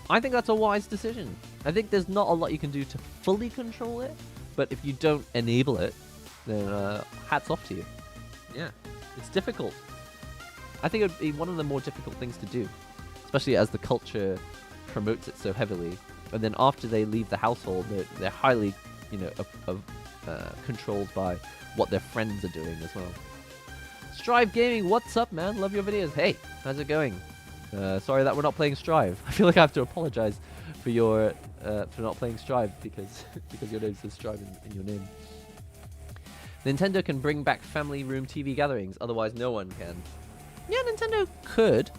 I think that's a wise decision. I think there's not a lot you can do to fully control it, but if you don't enable it, then hats off to you. Yeah, it's difficult. I think it would be one of the more difficult things to do, especially as the culture promotes it so heavily. And then after they leave the household, they're highly, controlled by what their friends are doing as well. Strive Gaming, what's up, man? Love your videos. Hey, how's it going? Sorry that we're not playing Strive. I feel like I have to apologize for your for not playing Strive because your name says Strive in your name. Nintendo can bring back family room TV gatherings, otherwise no one can. Yeah, Nintendo could.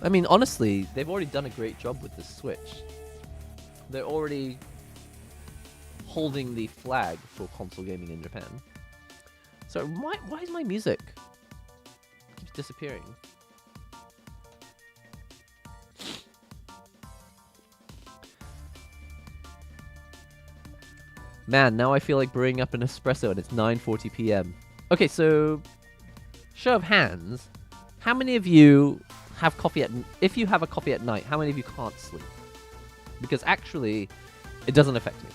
I mean, honestly, they've already done a great job with the Switch. They're already holding the flag for console gaming in Japan. So why is my music keeps disappearing? Man, now I feel like brewing up an espresso and it's 9:40 p.m. Okay, so show of hands, how many of you have coffee if you have a coffee at night, how many of you can't sleep? Because actually, it doesn't affect me.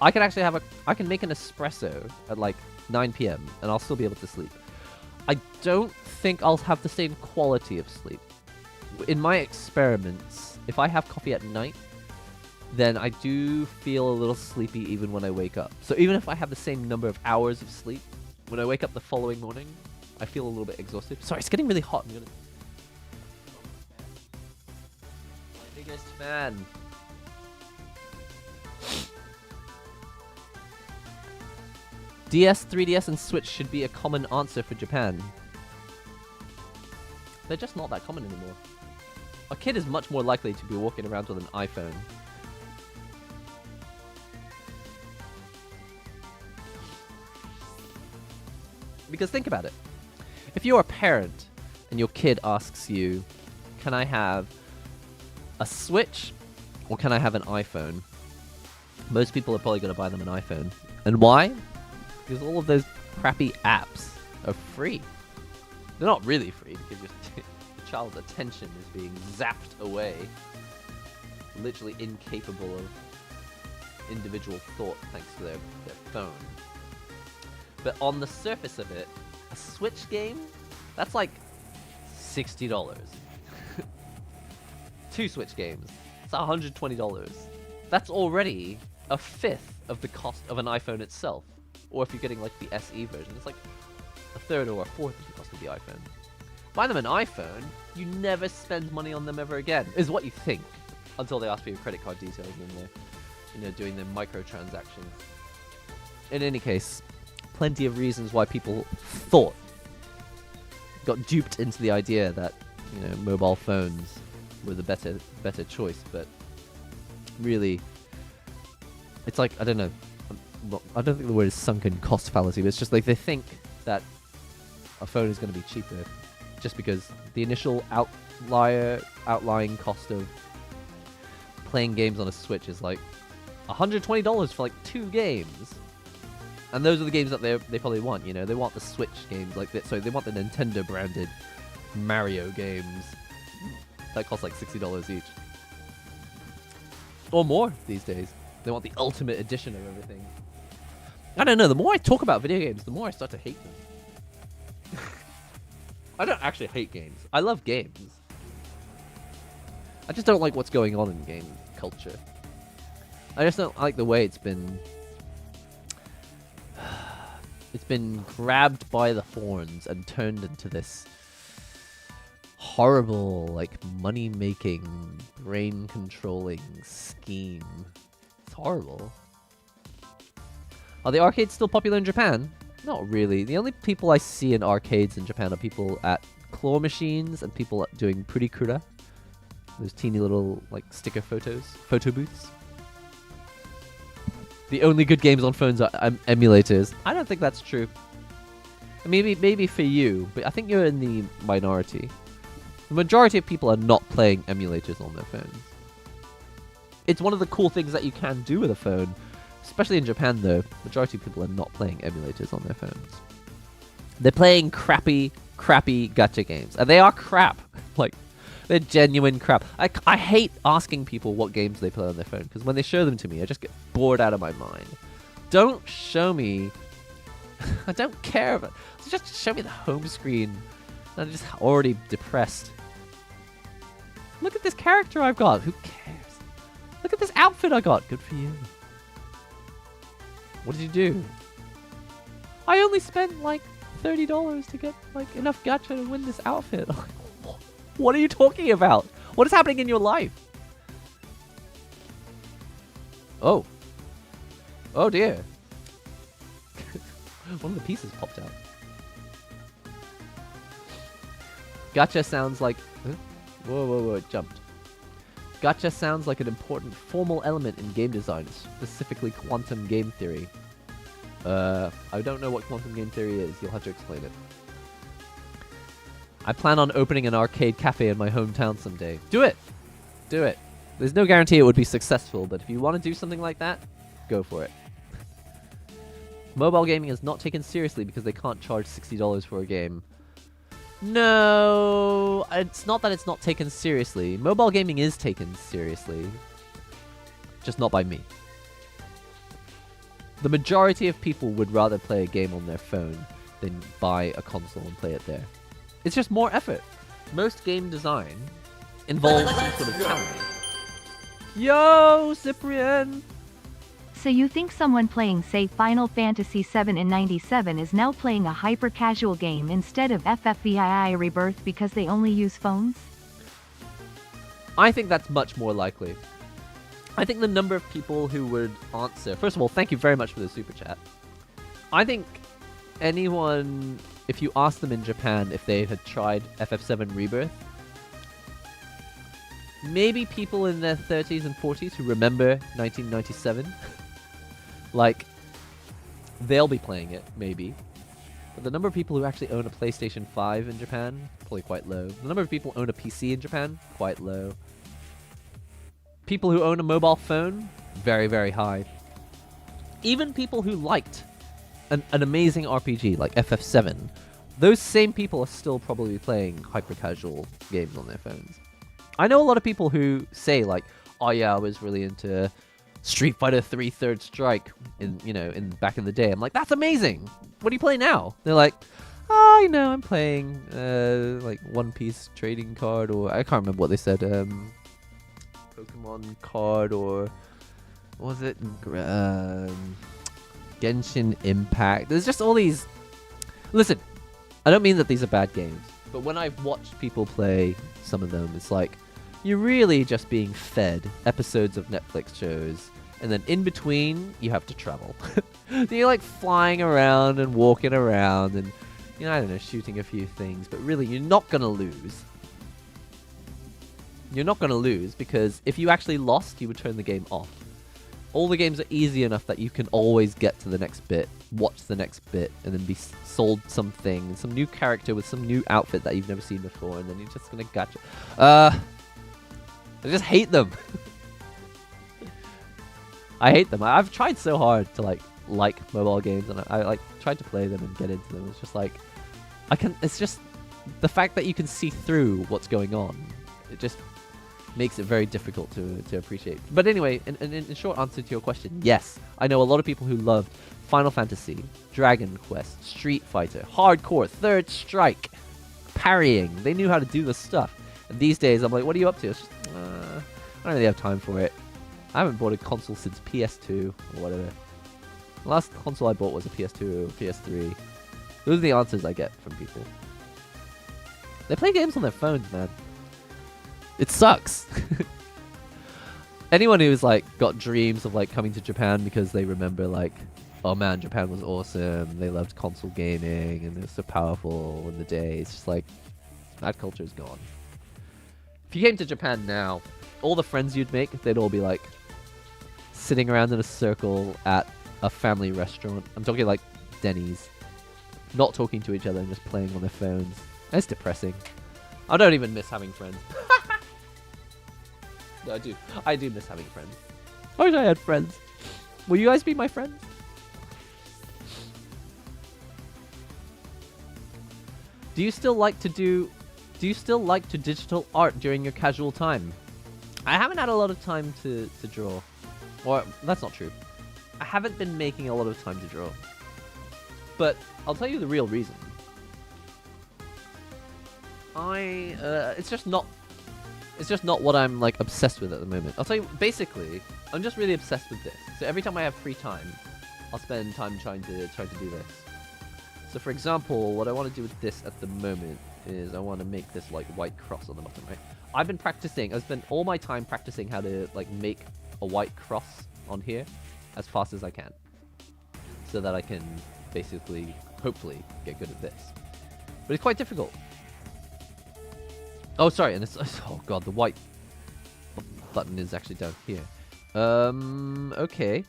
I can actually I can make an espresso at like 9 p.m. and I'll still be able to sleep. I don't think I'll have the same quality of sleep. In my experiments, if I have coffee at night, then I do feel a little sleepy even when I wake up. So even if I have the same number of hours of sleep, when I wake up the following morning, I feel a little bit exhausted. Sorry, it's getting really hot. I'm gonna... My biggest fan. DS, 3DS, and Switch should be a common answer for Japan. They're just not that common anymore. A kid is much more likely to be walking around with an iPhone. Because think about it. If you're a parent and your kid asks you, can I have a Switch or can I have an iPhone? Most people are probably going to buy them an iPhone. And why? Because all of those crappy apps are free. They're not really free because your child's attention is being zapped away. Literally incapable of individual thought thanks to their phone. But on the surface of it, a Switch game, that's like $60. 2 Switch games, it's $120. That's already a fifth of the cost of an iPhone itself. Or if you're getting like the SE version, it's like a third or a fourth of the cost of the iPhone. Buy them an iPhone, you never spend money on them ever again, is what you think. Until they ask for your credit card details and they're doing their microtransactions. In any case, plenty of reasons why people got duped into the idea that mobile phones were the better choice, but really, it's like, I don't know. I don't think the word is sunken cost fallacy, but it's just like they think that a phone is going to be cheaper just because the initial outlying cost of playing games on a Switch is like $120 for like 2 games. And those are the games that they probably want, They want the Switch games like that. So they want the Nintendo branded Mario games that cost like $60 each. Or more these days. They want the ultimate edition of everything. I don't know, the more I talk about video games, the more I start to hate them. I don't actually hate games. I love games. I just don't like what's going on in game culture. I just don't like the way it's been grabbed by the horns and turned into this horrible, like, money-making, brain-controlling scheme. It's horrible. Are the arcades still popular in Japan? Not really. The only people I see in arcades in Japan are people at claw machines and people doing purikura. Those teeny little, like, sticker photo booths. The only good games on phones are emulators. I don't think that's true. Maybe for you, but I think you're in the minority. The majority of people are not playing emulators on their phones. It's one of the cool things that you can do with a phone, especially in Japan though. Majority of people are not playing emulators on their phones. They're playing crappy gacha games. And they are crap. Like, they're genuine crap. I hate asking people what games they play on their phone, because when they show them to me, I just get bored out of my mind. Don't show me... I don't care about... Just show me the home screen. I'm just already depressed. Look at this character I've got. Who cares? Look at this outfit I got. Good for you. What did you do? I only spent like $30 to get like enough gacha to win this outfit. What are you talking about? What is happening in your life? Oh. Oh dear. One of the pieces popped out. Gacha sounds like... Huh? Whoa, it jumped. Gacha sounds like an important formal element in game design, specifically quantum game theory. I don't know what quantum game theory is. You'll have to explain it. I plan on opening an arcade cafe in my hometown someday. Do it! Do it. There's no guarantee it would be successful, but if you want to do something like that, go for it. Mobile gaming is not taken seriously because they can't charge $60 for a game. No, it's not that it's not taken seriously. Mobile gaming is taken seriously. Just not by me. The majority of people would rather play a game on their phone than buy a console and play it there. It's just more effort. Most game design involves some sort of challenge. Yo, Cyprian! So you think someone playing, say, Final Fantasy VII in '97 is now playing a hyper-casual game instead of FFVII Rebirth because they only use phones? I think that's much more likely. I think the number of people who would answer... First of all, thank you very much for the super chat. I think anyone, if you ask them in Japan if they had tried FF7 Rebirth, maybe people in their 30s and 40s who remember 1997, like, they'll be playing it, maybe. But the number of people who actually own a PlayStation 5 in Japan, probably quite low. The number of people who own a PC in Japan, quite low. People who own a mobile phone, very, very high. Even people who liked an amazing RPG like FF7, those same people are still probably playing hyper-casual games on their phones. I know a lot of people who say, like, oh yeah, I was really into Street Fighter 3 Third Strike in back in the day. I'm like, that's amazing! What do you play now? They're like, oh, I'm playing like One Piece trading card, or I can't remember what they said, Pokemon card, or what was it? Genshin Impact. There's just all these... Listen, I don't mean that these are bad games, but when I've watched people play some of them, it's like, you're really just being fed episodes of Netflix shows, and then in between, you have to travel. You're like flying around and walking around and, I don't know, shooting a few things, but really, you're not going to lose. You're not going to lose, because if you actually lost, you would turn the game off. All the games are easy enough that you can always get to the next bit, watch the next bit, and then be sold something, some new character with some new outfit that you've never seen before, and then you're just going to gotcha. I just hate them. I hate them. I've tried so hard to like mobile games, and I tried to play them and get into them. It's just like, it's just the fact that you can see through what's going on. It just makes it very difficult to appreciate. But anyway, in short answer to your question, yes, I know a lot of people who loved Final Fantasy, Dragon Quest, Street Fighter, Hardcore, Third Strike, parrying. They knew how to do this stuff. And these days, I'm like, what are you up to? It's just, I don't really have time for it. I haven't bought a console since PS2 or whatever. The last console I bought was a PS2 or PS3. Those are the answers I get from people. They play games on their phones, man. It sucks. Anyone who's got dreams of coming to Japan because they remember oh man, Japan was awesome. They loved console gaming and it was so powerful in the day. It's just that culture is gone. If you came to Japan now, all the friends you'd make, they'd all be sitting around in a circle at a family restaurant. I'm talking Denny's. not talking to each other and just playing on their phones. It's depressing. I don't even miss having friends. No, I do. I do miss having friends. I wish I had friends. Will you guys be my friends? Do you still like to digital art during your casual time? I haven't had a lot of time to draw. Or, that's not true. I haven't been making a lot of time to draw. But I'll tell you the real reason. It's just not what I'm like obsessed with at the moment. I'll tell you, basically, I'm just really obsessed with this. So every time I have free time, I'll spend time trying to do this. So for example, what I want to do with this at the moment is I want to make this like white cross on the bottom, right? I've been practicing. I've spent all my time practicing how to like make a white cross on here as fast as I can, so that I can basically, hopefully, get good at this. But it's quite difficult. Oh, sorry, and it's, oh god, the white button is actually down here. Okay.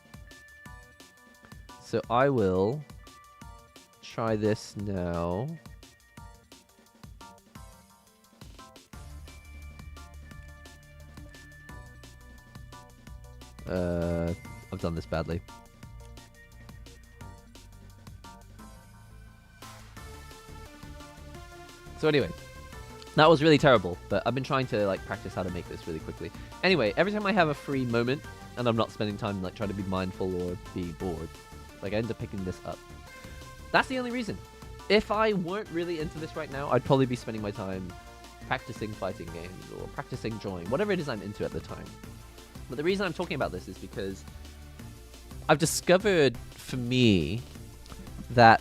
So I will try this now. I've done this badly. So anyway, that was really terrible, but I've been trying to like practice how to make this really quickly. Anyway, every time I have a free moment and I'm not spending time like trying to be mindful or be bored, like I end up picking this up. That's the only reason. If I weren't really into this right now, I'd probably be spending my time practicing fighting games or practicing drawing, whatever it is I'm into at the time. But the reason I'm talking about this is because I've discovered, for me, that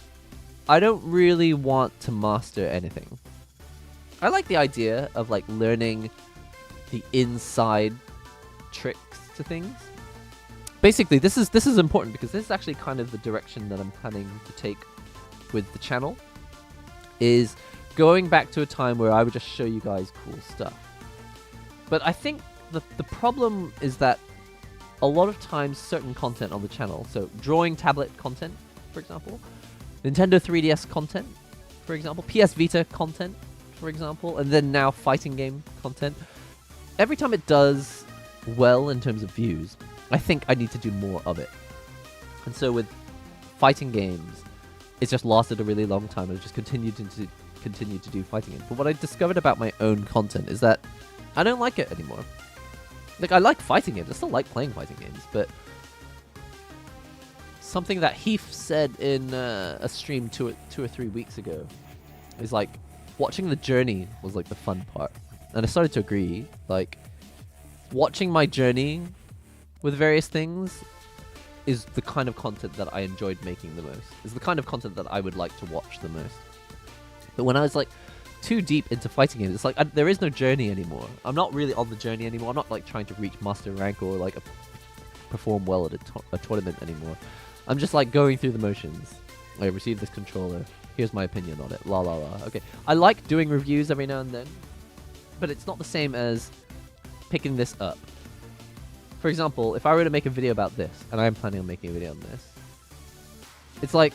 I don't really want to master anything. I like the idea of like learning the inside tricks to things. Basically, this is important because this is actually kind of the direction that I'm planning to take with the channel, is going back to a time where I would just show you guys cool stuff. But I think the problem is that a lot of times certain content on the channel, so drawing tablet content, for example, Nintendo 3DS content, for example, PS Vita content, for example, and then now fighting game content, every time it does well in terms of views, I think I need to do more of it. And so with fighting games, it's just lasted a really long time and I've just continued to do fighting games. But what I discovered about my own content is that I don't like it anymore. Like, I like fighting games. I still like playing fighting games, but something that Heath said in a stream two or 3 weeks ago is like, watching the journey was like the fun part. And I started to agree. Like, watching my journey with various things is the kind of content that I enjoyed making the most. Is the kind of content that I would like to watch the most. But when I was like too deep into fighting games, it's like there is no journey anymore. I'm not really on the journey anymore. I'm not like trying to reach master rank or like perform well at a tournament anymore. I'm just like going through the motions. I received this controller. Here's my opinion on it. La la la. Okay. I like doing reviews every now and then, but it's not the same as picking this up. For example, if I were to make a video about this, and I am planning on making a video on this, it's like,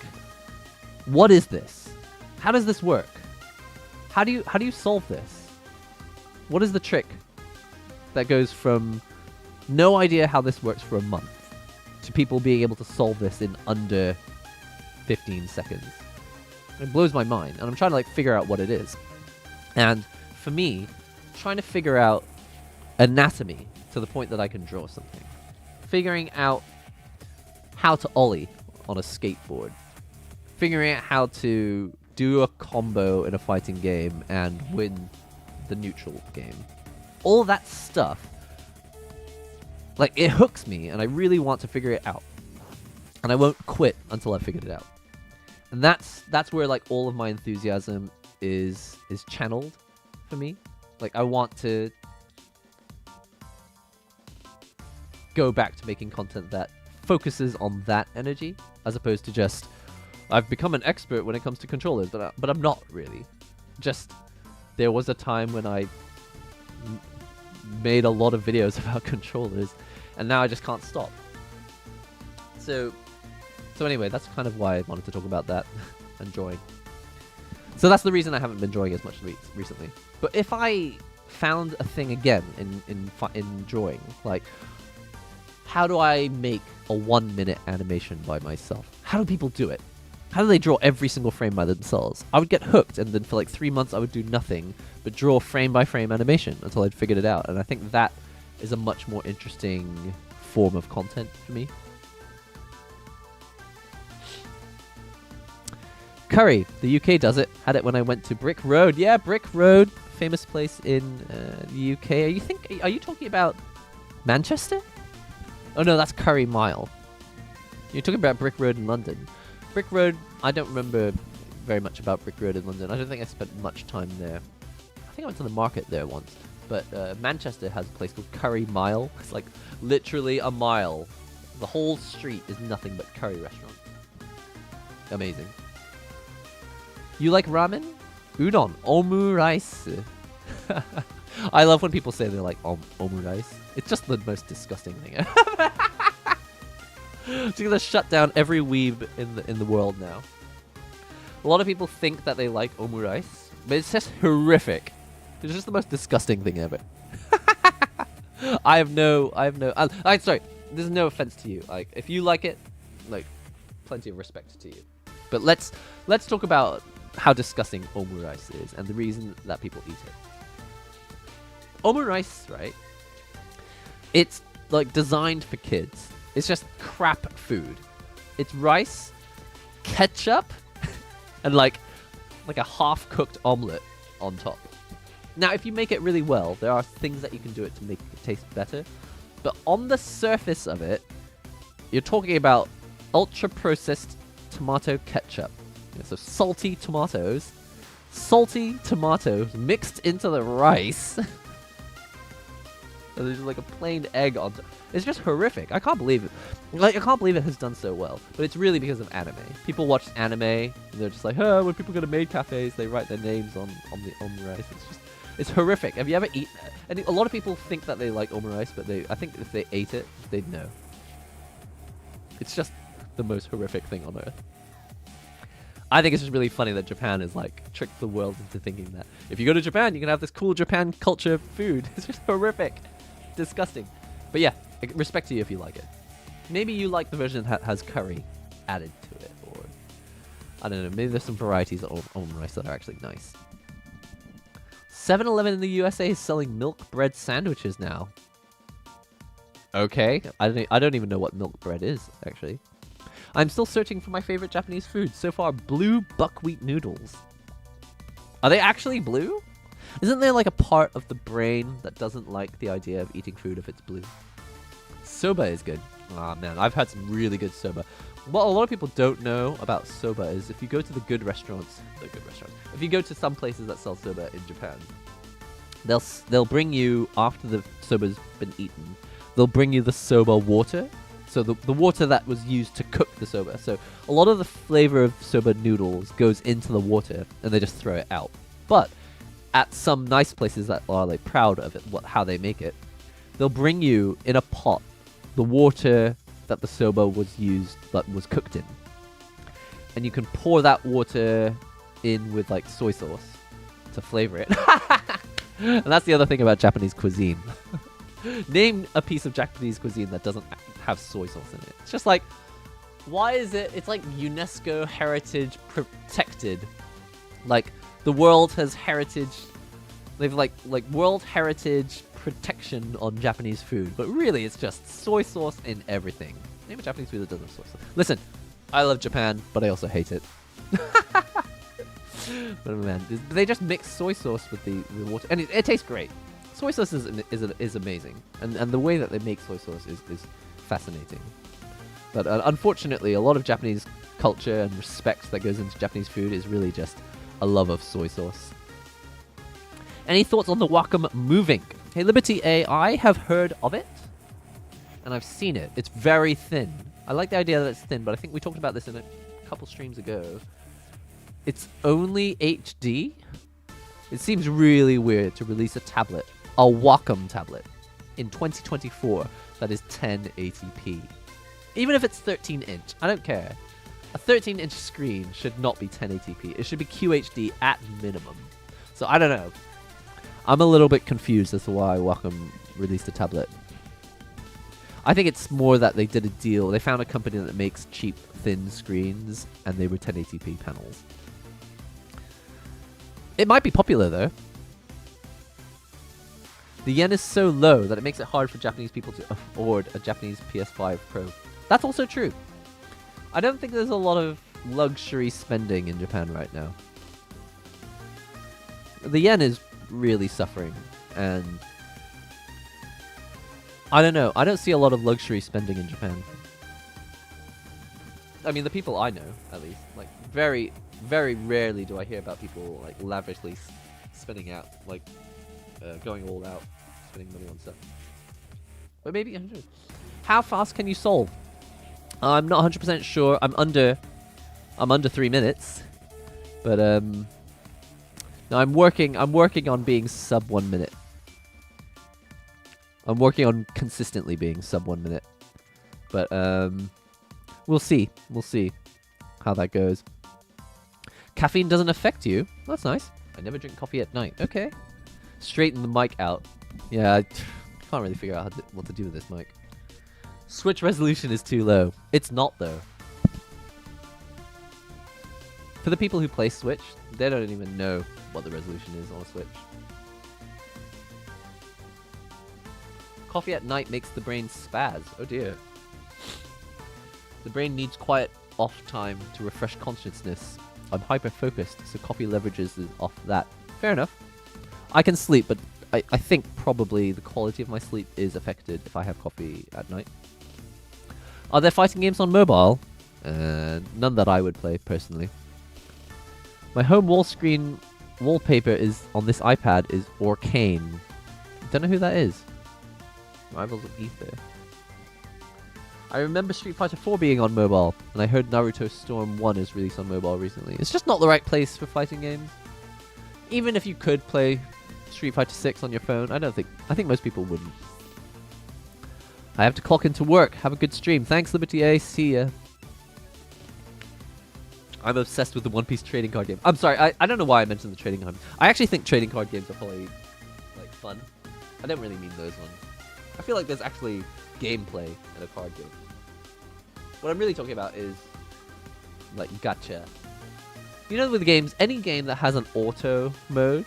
what is this? How does this work? How do you solve this? What is the trick that goes from no idea how this works for a month to people being able to solve this in under 15 seconds? It blows my mind, and I'm trying to like figure out what it is. And for me, trying to figure out anatomy to the point that I can draw something, figuring out how to ollie on a skateboard, figuring out how to do a combo in a fighting game and win the neutral game. All that stuff, like, it hooks me, and I really want to figure it out. And I won't quit until I've figured it out. And that's where like all of my enthusiasm is channeled for me. Like, I want to go back to making content that focuses on that energy, as opposed to just, I've become an expert when it comes to controllers, but I'm not really. Just, there was a time when I made a lot of videos about controllers, and now I just can't stop. So anyway, that's kind of why I wanted to talk about that. enjoying. So that's the reason I haven't been drawing as much recently. But if I found a thing again in drawing, like, how do I make a 1-minute animation by myself? How do people do it? How do they draw every single frame by themselves? I would get hooked, and then for like 3 months I would do nothing but draw frame by frame animation until I'd figured it out. And I think that is a much more interesting form of content for me. Curry, the UK does it. Had it when I went to Brick Road. Yeah, Brick Road, famous place in the UK. Are you talking about Manchester? Oh no, that's Curry Mile. You're talking about Brick Road in London. Brick Road, I don't remember very much about Brick Road in London. I don't think I spent much time there. I think I went to the market there once. But Manchester has a place called Curry Mile. It's like literally a mile. The whole street is nothing but curry restaurants. Amazing. You like ramen? Udon. Omu rice. I love when people say they like omu rice. It's just the most disgusting thing ever. It's gonna shut down every weeb in the world now. A lot of people think that they like omu rice, but it's just horrific. It's just the most disgusting thing ever. Sorry, there's no offense to you. Like, if you like it, like, plenty of respect to you. But let's talk about how disgusting omu rice is and the reason that people eat it. Omu rice, right? It's like designed for kids. It's just crap food. It's rice, ketchup, and like a half-cooked omelet on top. Now, if you make it really well, there are things that you can do it to make it taste better. But on the surface of it, you're talking about ultra-processed tomato ketchup. Yeah, so salty tomatoes mixed into the rice. And there's like a plain egg on top. It's just horrific. I can't believe it. Like, I can't believe it has done so well. But it's really because of anime. People watch anime, and they're just like, oh, when people go to maid cafes, they write their names on the rice. It's horrific. Have you ever eaten it? And a lot of people think that they like omurice, but I think if they ate it, they'd know. It's just the most horrific thing on earth. I think it's just really funny that Japan has like tricked the world into thinking that if you go to Japan, you can have this cool Japan culture food. It's just horrific. Disgusting. But yeah, respect to you if you like it. Maybe you like the version that has curry added to it, or I don't know, maybe there's some varieties of omurice that are actually nice. 7-Eleven in the USA is selling milk bread sandwiches now. Okay, I don't even know what milk bread is, actually. I'm still searching for my favorite Japanese food. So far, blue buckwheat noodles. Are they actually blue? Isn't there like a part of the brain that doesn't like the idea of eating food if it's blue? Soba is good. Ah, man, I've had some really good soba. What a lot of people don't know about soba is if you go to the good restaurants, if you go to some places that sell soba in Japan, they'll bring you, after the soba's been eaten, they'll bring you the soba water. So the water that was used to cook the soba. So a lot of the flavor of soba noodles goes into the water and they just throw it out. But at some nice places that are like proud of it, how they make it, they'll bring you in a pot the water that the soba was cooked in. And you can pour that water in with like soy sauce to flavor it. And that's the other thing about Japanese cuisine. Name a piece of Japanese cuisine that doesn't have soy sauce in it. It's just like, why is it? It's like UNESCO heritage protected. Like the world has heritage. They've like world heritage protection on Japanese food, but really it's just soy sauce in everything. Name a Japanese food that doesn't have soy sauce. Listen, I love Japan, but I also hate it. But man, they just mix soy sauce with the water, and it tastes great. Soy sauce is amazing, and the way that they make soy sauce is fascinating. But unfortunately, a lot of Japanese culture and respect that goes into Japanese food is really just a love of soy sauce. Any thoughts on the Wacom moving? Hey, Liberty A, I have heard of it, and I've seen it. It's very thin. I like the idea that it's thin, but I think we talked about this in a couple streams ago. It's only HD? It seems really weird to release a tablet, a Wacom tablet, in 2024 that is 1080p. Even if it's 13-inch, I don't care. A 13-inch screen should not be 1080p. It should be QHD at minimum. So I don't know. I'm a little bit confused as to why Wacom released a tablet. I think it's more that they did a deal. They found a company that makes cheap, thin screens, and they were 1080p panels. It might be popular, though. The yen is so low that it makes it hard for Japanese people to afford a Japanese PS5 Pro. That's also true. I don't think there's a lot of luxury spending in Japan right now. The yen is really suffering, and I don't know. I don't see a lot of luxury spending in Japan. I mean, the people I know, at least. Like, very, very rarely do I hear about people, like, lavishly spending out, like, going all out, spending money on stuff. But maybe, I don't know. How fast can you solve? I'm not 100% sure. I'm under 3 minutes. But, no, I'm working on being sub 1 minute. I'm working on consistently being sub 1 minute. But, we'll see. We'll see how that goes. Caffeine doesn't affect you. That's nice. I never drink coffee at night. Okay. Straighten the mic out. Yeah, I can't really figure out what to do with this mic. Switch resolution is too low. It's not, though. For the people who play Switch, they don't even know what the resolution is on a Switch. Coffee at night makes the brain spaz. Oh dear. The brain needs quiet off time to refresh consciousness. I'm hyper-focused, so coffee leverages off that. Fair enough. I can sleep, but I think probably the quality of my sleep is affected if I have coffee at night. Are there fighting games on mobile? None that I would play, personally. My home wall screen wallpaper is on this iPad is Arcane. Don't know who that is. Rivals of Ether. I remember Street Fighter 4 being on mobile, and I heard Naruto Storm 1 is released on mobile recently. It's just not the right place for fighting games. Even if you could play Street Fighter 6 on your phone, I think most people wouldn't. I have to clock into work. Have a good stream. Thanks, Liberty A. See ya. I'm obsessed with the One Piece trading card game. I'm sorry, I don't know why I mentioned the trading card. I actually think trading card games are probably, like, fun. I don't really mean those ones. I feel like there's actually gameplay in a card game. What I'm really talking about is, like, gacha. You know, with games, any game that has an auto mode,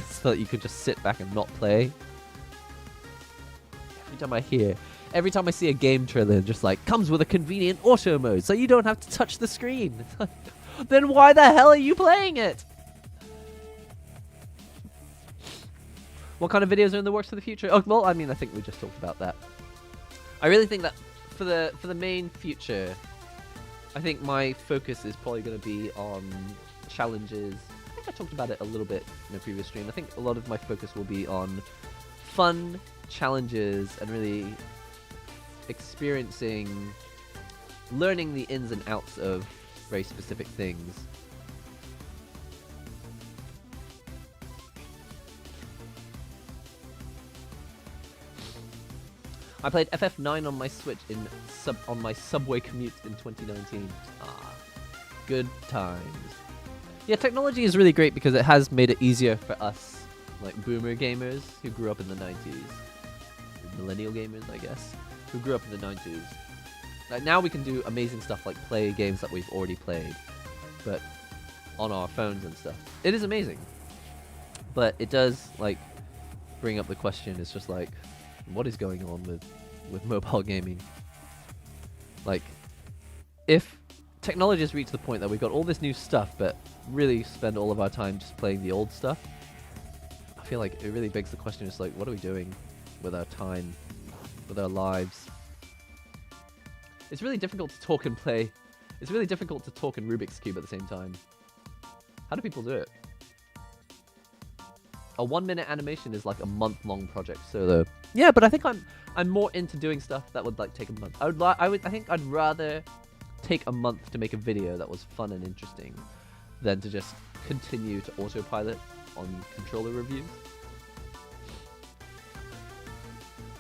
so that you can just sit back and not play. Every time I see a game trailer, just like, comes with a convenient auto mode, so you don't have to touch the screen. Then why the hell are you playing it? What kind of videos are in the works for the future? Oh, well, I mean, I think we just talked about that. I really think that for the main future, I think my focus is probably going to be on challenges. I think I talked about it a little bit in a previous stream. I think a lot of my focus will be on fun challenges and really experiencing, learning the ins and outs of very specific things. I played FF9 on my Switch on my subway commute in 2019. Ah, good times. Yeah, technology is really great because it has made it easier for us, like boomer gamers who grew up in the 90s. Millennial gamers, I guess, who grew up in the 90s. Like, now we can do amazing stuff like play games that we've already played, but on our phones and stuff. It is amazing. But it does, like, bring up the question, it's just like, what is going on with mobile gaming? Like, if technology has reached the point that we've got all this new stuff, but really spend all of our time just playing the old stuff, I feel like it really begs the question, it's like, what are we doing with our time, with our lives? It's really difficult to talk and play. It's really difficult to talk in Rubik's Cube at the same time. How do people do it? A 1 minute animation is like a month-long project solo. Yeah, but I think I'm more into doing stuff that would like take a month. I think I'd rather take a month to make a video that was fun and interesting than to just continue to autopilot on controller reviews.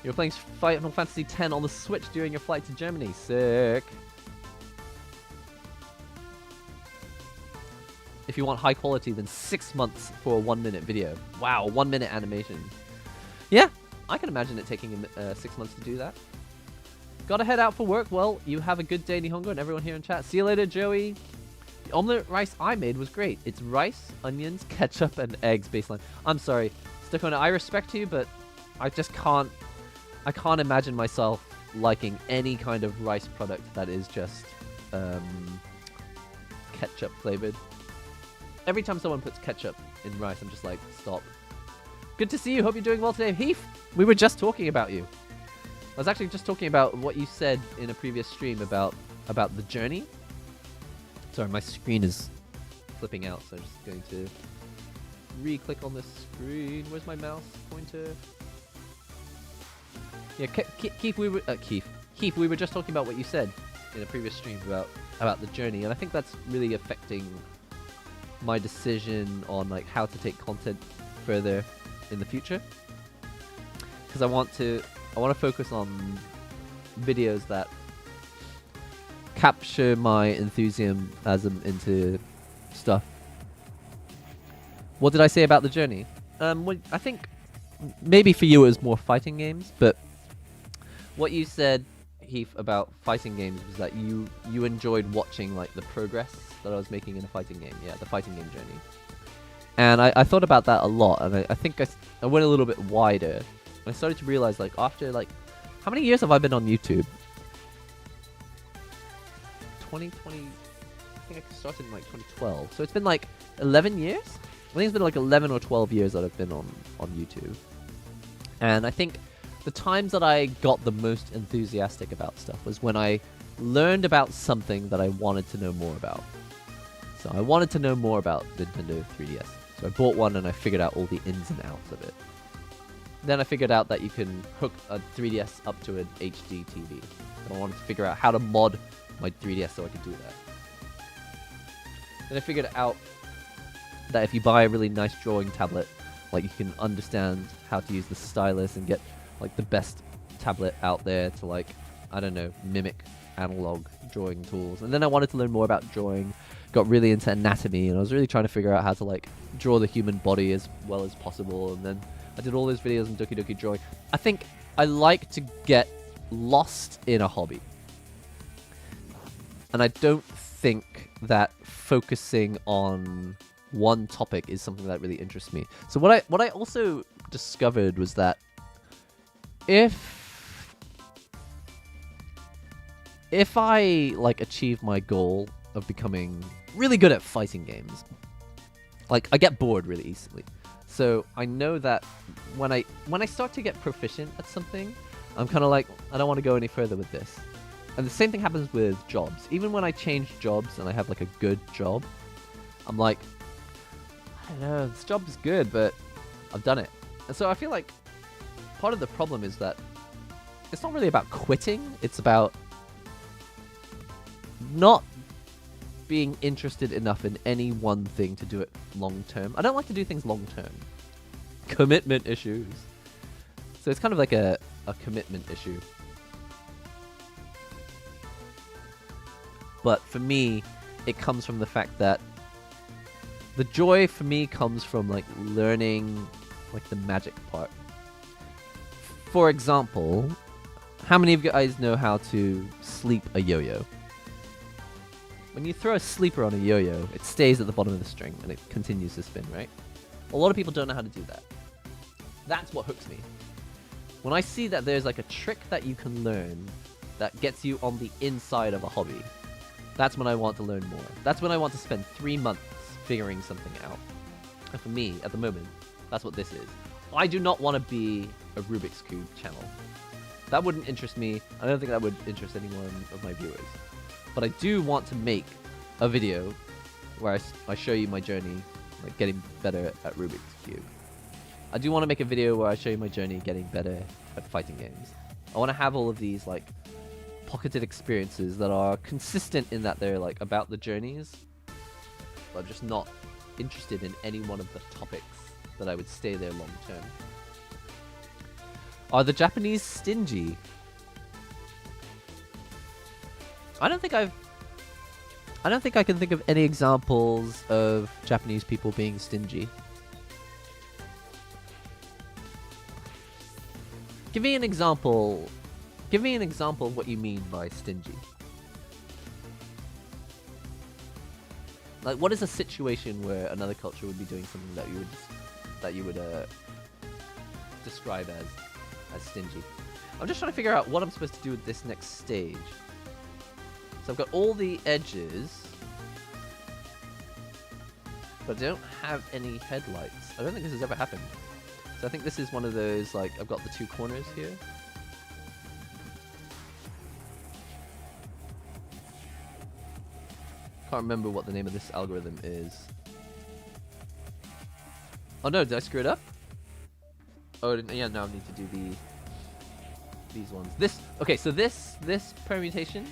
You're playing Final Fantasy X on the Switch during your flight to Germany. Sick. If you want high quality, then 6 months for a 1-minute video. Wow, 1-minute animation. Yeah, I can imagine it taking him 6 months to do that. Gotta head out for work. Well, you have a good day, Nihongo, and everyone here in chat. See you later, Joey. The omelet rice I made was great. It's rice, onions, ketchup, and eggs baseline. I'm sorry, Stakona, I respect you, but I just can't. I can't imagine myself liking any kind of rice product that is just ketchup flavored. Every time someone puts ketchup in rice, I'm just like, stop. Good to see you. Hope you're doing well today. Heath, we were just talking about you. I was actually just talking about what you said in a previous stream about the journey. Sorry, my screen is flipping out, so I'm just going to re-click on this screen. Where's my mouse pointer? Yeah, Keith, we were just talking about what you said in a previous stream about the journey, and I think that's really affecting my decision on like how to take content further in the future. Because I want to focus on videos that capture my enthusiasm into stuff. What did I say about the journey? I think maybe for you it was more fighting games, but what you said, Heath, about fighting games was that you enjoyed watching like the progress that I was making in a fighting game. Yeah, the fighting game journey. And I thought about that a lot, and I think I went a little bit wider. I started to realize, like, after like, how many years have I been on YouTube? 2020. I think I started in like 2012, so it's been like 11 years. I think it's been like 11 or 12 years that I've been on YouTube, and I think the times that I got the most enthusiastic about stuff was when I learned about something that I wanted to know more about. So I wanted to know more about the Nintendo 3DS. So I bought one and I figured out all the ins and outs of it. Then I figured out that you can hook a 3DS up to an HD TV. And I wanted to figure out how to mod my 3DS so I could do that. Then I figured out that if you buy a really nice drawing tablet, like you can understand how to use the stylus and get like the best tablet out there to like, I don't know, mimic analog drawing tools. And then I wanted to learn more about drawing, got really into anatomy, and I was really trying to figure out how to like draw the human body as well as possible. And then I did all those videos on Doki Doki Drawing. I think I like to get lost in a hobby. And I don't think that focusing on one topic is something that really interests me. So what I also discovered was that if I like achieve my goal of becoming really good at fighting games, like I get bored really easily. So I know that when I start to get proficient at something, I'm kind of like, I don't want to go any further with this. And the same thing happens with jobs. Even when I change jobs and I have like a good job, I'm like, I don't know, this job is good, but I've done it. And so I feel like part of the problem is that it's not really about quitting. It's about not being interested enough in any one thing to do it long term. I don't like to do things long term. Commitment issues. So it's kind of like a commitment issue. But for me, it comes from the fact that the joy for me comes from like learning like the magic part. For example, how many of you guys know how to sleep a yo-yo? When you throw a sleeper on a yo-yo, it stays at the bottom of the string and it continues to spin, right? A lot of people don't know how to do that. That's what hooks me. When I see that there's like a trick that you can learn that gets you on the inside of a hobby, that's when I want to learn more. That's when I want to spend 3 months figuring something out. And for me, at the moment, that's what this is. I do not want to be a Rubik's Cube channel. That wouldn't interest me. I don't think that would interest any one of my viewers. But I do want to make a video where I show you my journey, like getting better at Rubik's Cube. I do want to make a video where I show you my journey getting better at fighting games. I want to have all of these like pocketed experiences that are consistent in that they're like about the journeys, but I'm just not interested in any one of the topics that I would stay there long term. Are the Japanese stingy? I don't think I've I don't think I can think of any examples of Japanese people being stingy. Give me an example. Give me an example of what you mean by stingy. Like, what is a situation where another culture would be doing something that you would describe as stingy? I'm just trying to figure out what I'm supposed to do with this next stage. So I've got all the edges, but I don't have any headlights. I don't think this has ever happened. So I think this is one of those, like, I've got the two corners here. Can't remember what the name of this algorithm is. Oh no, did I screw it up? Oh, yeah, now I need to do these ones. Okay, so this permutation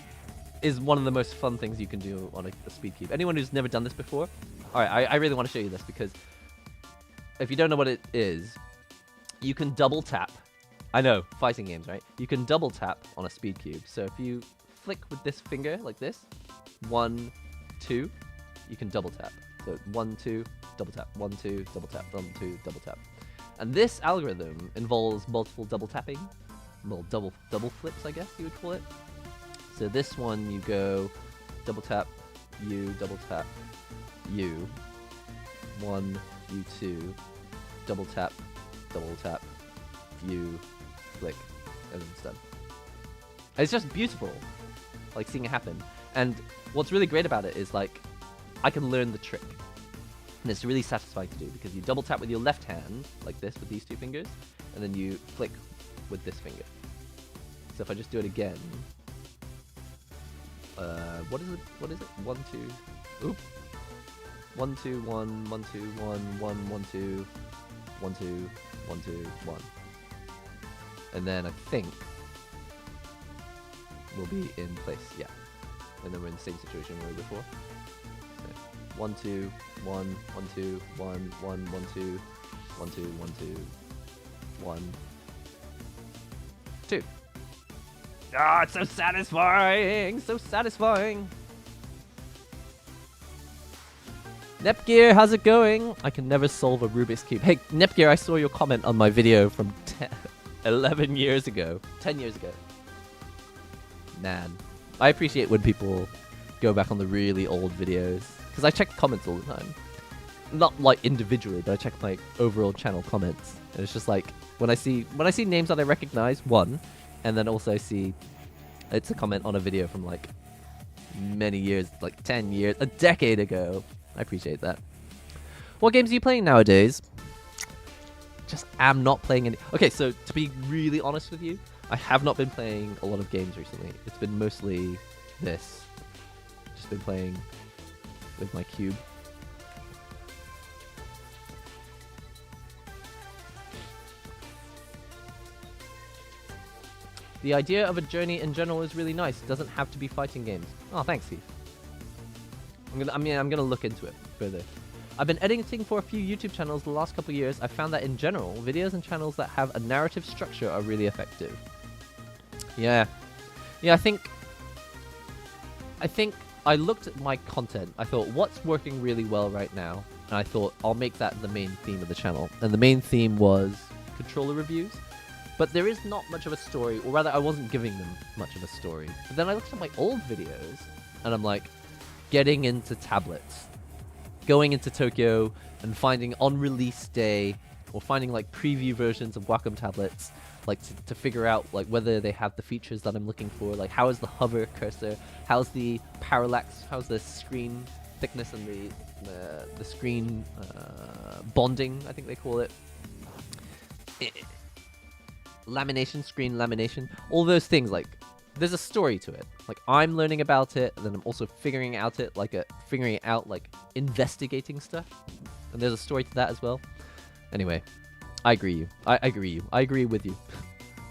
is one of the most fun things you can do on a speed cube. Anyone who's never done this before, alright, I really want to show you this, because if you don't know what it is, you can double tap. I know, fighting games, right? You can double tap on a speed cube. So if you flick with this finger like this, 1, 2, you can double tap. So 1, 2, double tap, 1, 2, double tap, 1, 2, double tap. And this algorithm involves multiple double tapping, well, double flips, I guess you would call it. So this one, you go double tap, U, double tap, U, 1, U2, double tap, U, flick, and then it's done. It's just beautiful, like, seeing it happen. And what's really great about it is, like, I can learn the trick. And it's really satisfying to do, because you double tap with your left hand, like this, with these two fingers, and then you flick with this finger. So if I just do it again, what is it? 1, 2, oop. 1, 2, 1, 1, 2, 1, 1, 1, 2, 1, 2, 1, 2, 1. And then I think we'll be in place, yeah. And then we're in the same situation we were before. So 1, 2, 1, 1, 2, 1, 1, 1, 2, 1, 2, 1, 2, 1, 2. Ah, it's so satisfying! So satisfying! Nepgear, how's it going? I can never solve a Rubik's Cube. Hey, Nepgear, I saw your comment on my video from 11 years ago. 10 years ago. Man. I appreciate when people go back on the really old videos. Because I check comments all the time. Not like individually, but I check my overall channel comments. And it's just like, when I see names that I recognize, one, and then also I see it's a comment on a video from like many years, like 10 years, a decade ago. I appreciate that. What games are you playing nowadays? Just am not playing any. Okay, so to be really honest with you, I have not been playing a lot of games recently. It's been mostly this. Just been playing with my cube. The idea of a journey in general is really nice. It doesn't have to be fighting games. Oh, thanks, Steve. I'm gonna look into it further. I've been editing for a few YouTube channels the last couple of years. I found that in general, videos and channels that have a narrative structure are really effective. Yeah, I think I looked at my content. I thought, what's working really well right now? And I thought, I'll make that the main theme of the channel. And the main theme was controller reviews. But there is not much of a story, or rather, I wasn't giving them much of a story. But then I looked at my old videos, and I'm like, getting into tablets, going into Tokyo, and finding on release day, or finding like preview versions of Wacom tablets, like to figure out like whether they have the features that I'm looking for. Like, how is the hover cursor? How's the parallax? How's the screen thickness and the screen bonding? I think they call it. Lamination, screen lamination, all those things. Like, there's a story to it. Like, I'm learning about it, and then I'm also figuring out investigating stuff. And there's a story to that as well. Anyway, I agree. I agree with you.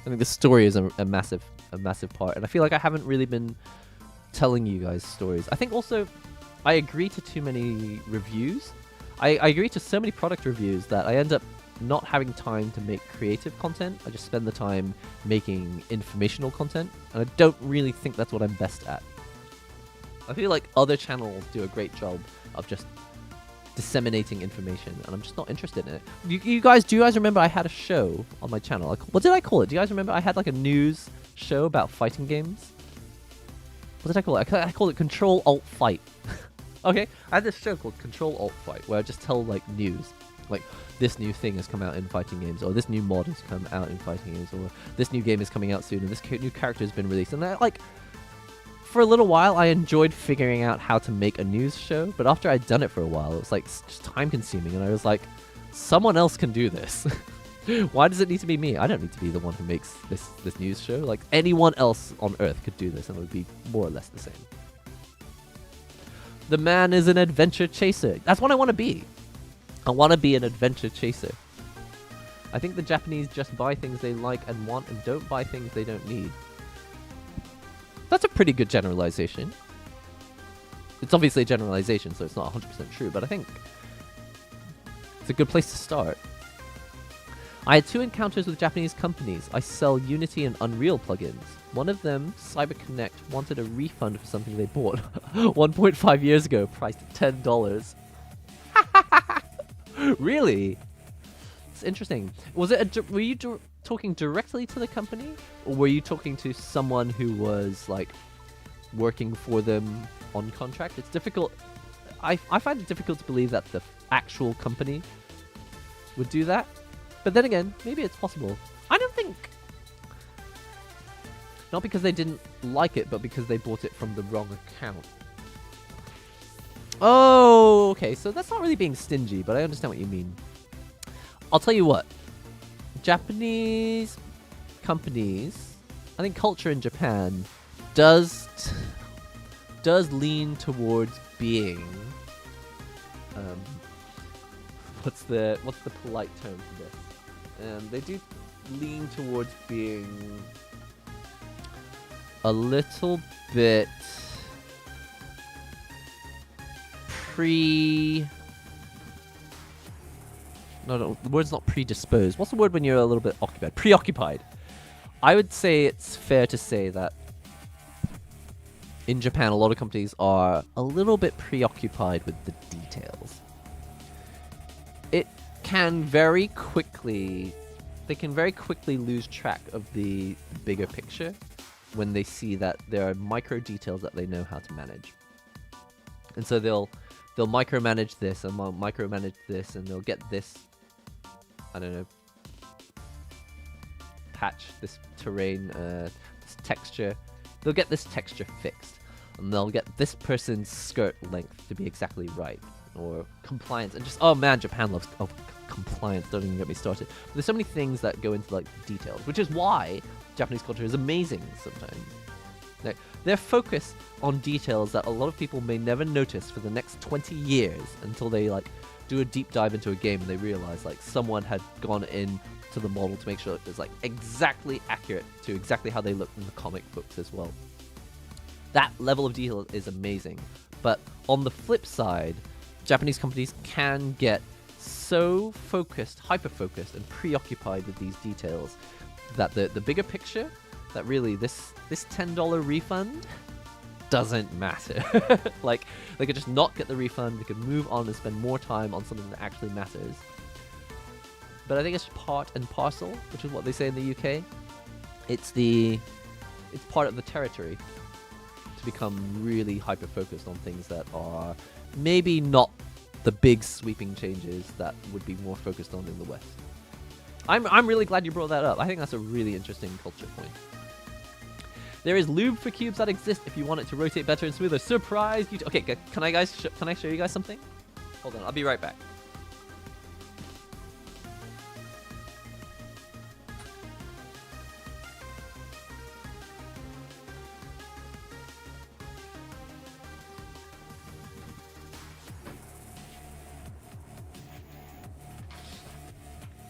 I think the story is a massive part, and I feel like I haven't really been telling you guys stories. I think also I agree to too many reviews. I agree to so many product reviews that I end up not having time to make creative content. I just spend the time making informational content, and I don't really think that's what I'm best at. I feel like other channels do a great job of just disseminating information, and I'm just not interested in it. Do you guys remember I had a show on my channel? Like, what did I call it? Do you guys remember I had like a news show about fighting games? What did I call it? I called it Control Alt Fight. Okay, I had this show called Control Alt Fight where I just tell like news, like this new thing has come out in fighting games, or this new mod has come out in fighting games, or this new game is coming out soon, and this new character has been released. And that, like, for a little while, I enjoyed figuring out how to make a news show, but after I'd done it for a while, it was like just time consuming, and I was like, someone else can do this. Why does it need to be me? I don't need to be the one who makes this news show. Like, anyone else on Earth could do this, and it would be more or less the same. The man is an adventure chaser. That's what I want to be. I want to be an adventure chaser. I think the Japanese just buy things they like and want and don't buy things they don't need. That's a pretty good generalization. It's obviously a generalization, so it's not 100% true, but I think it's a good place to start. I had 2 encounters with Japanese companies. I sell Unity and Unreal plugins. One of them, CyberConnect, wanted a refund for something they bought 1.5 years ago, priced at $10. Really? It's interesting. Was it were you talking directly to the company, or were you talking to someone who was like working for them on contract? It's difficult. I find it difficult to believe that the actual company would do that. But then again, maybe it's possible. I don't think. Not because they didn't like it, but because they bought it from the wrong account. Oh, okay. So that's not really being stingy, but I understand what you mean. I'll tell you what. Japanese companies, I think culture in Japan does lean towards being what's the polite term for this? They do lean towards being a little bit No, the word's not predisposed. What's the word when you're a little bit occupied? Preoccupied. I would say it's fair to say that in Japan, a lot of companies are a little bit preoccupied with the details. It can very quickly... They can very quickly lose track of the bigger picture when they see that there are micro details that they know how to manage. And so they'll micromanage this and micromanage this, and they'll get this, I don't know, patch, this terrain, this texture. They'll get this texture fixed, and they'll get this person's skirt length to be exactly right, or compliance, and just, oh man, Japan loves compliance, don't even get me started. But there's so many things that go into like details, which is why Japanese culture is amazing sometimes. Like, they're focused on details that a lot of people may never notice for the next 20 years until they like do a deep dive into a game and they realize like someone had gone in to the model to make sure it was like exactly accurate to exactly how they looked in the comic books as well. That level of detail is amazing. But on the flip side, Japanese companies can get so focused, hyper-focused, and preoccupied with these details that the bigger picture, that really this $10 refund doesn't matter. Like, they could just not get the refund, they could move on and spend more time on something that actually matters. But I think it's part and parcel, which is what they say in the UK. It's part of the territory to become really hyper-focused on things that are maybe not the big sweeping changes that would be more focused on in the West. I'm really glad you brought that up. I think that's a really interesting culture point. There is lube for cubes that exist if you want it to rotate better and smoother. Surprise! Okay, can I show you guys something? Hold on, I'll be right back.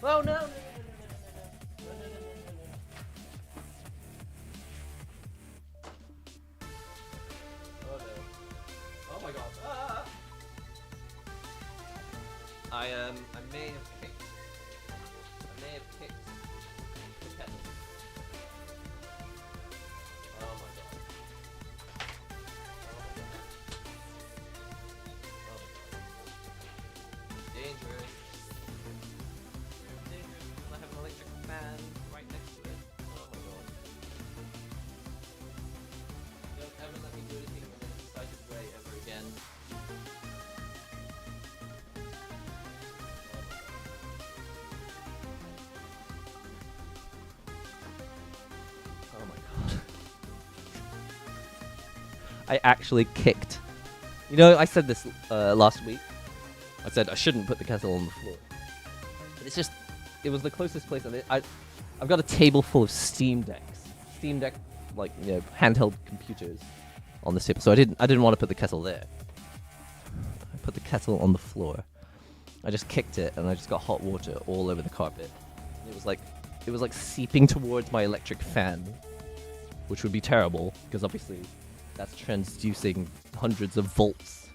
Oh no! Oh no! Oh my god! Ah! I may have kicked the kettle. Oh my god! dangerous. Dangerous because I have an electric fan right next to it. Oh my god. Don't ever let me do anything in an excited way ever again. Oh my god. I actually kicked. You know, I said this last week. I said I shouldn't put the kettle on the floor. But it's just, it was the closest place. And I've got a table full of Steam Decks. Steam Deck, like, you know, handheld computers on this table. So I didn't want to put the kettle there. I put the kettle on the floor. I just kicked it and I just got hot water all over the carpet. It was like seeping towards my electric fan, which would be terrible because obviously that's transducing hundreds of volts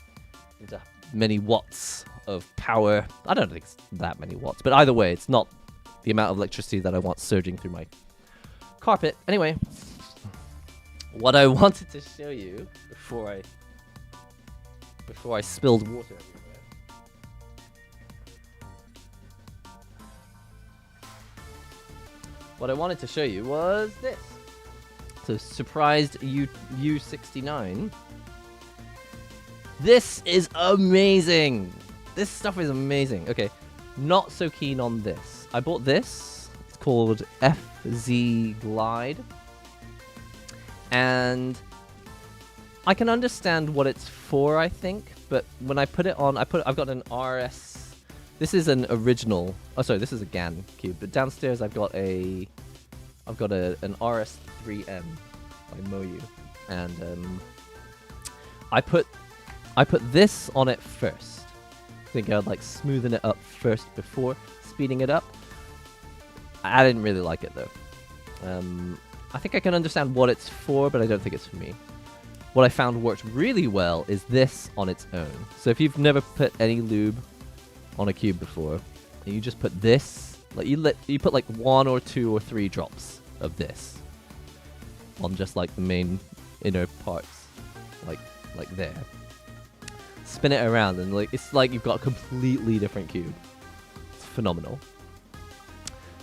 into many watts of power. I don't think it's that many watts, but either way, it's not the amount of electricity that I want surging through my carpet. Anyway, what I wanted to show you before I spilled water everywhere. What I wanted to show you was this. So surprised U69. This is amazing. This stuff is amazing. Okay, not so keen on this. I bought this. It's called FZ Glide. And I can understand what it's for, I think, but when I put it on, I've got an RS. This is an original. Oh, sorry, this is a GAN cube. But downstairs, I've got an RS3M by Moyu, and I put this on it first. I think I'd like smoothing it up first before speeding it up. I didn't really like it though. I think I can understand what it's for, but I don't think it's for me. What I found worked really well is this on its own. So if you've never put any lube on a cube before, and you just put this, like you put like 1 or 2 or 3 drops of this on just like the main inner parts, like there. Spin it around and like it's like you've got a completely different cube. It's phenomenal.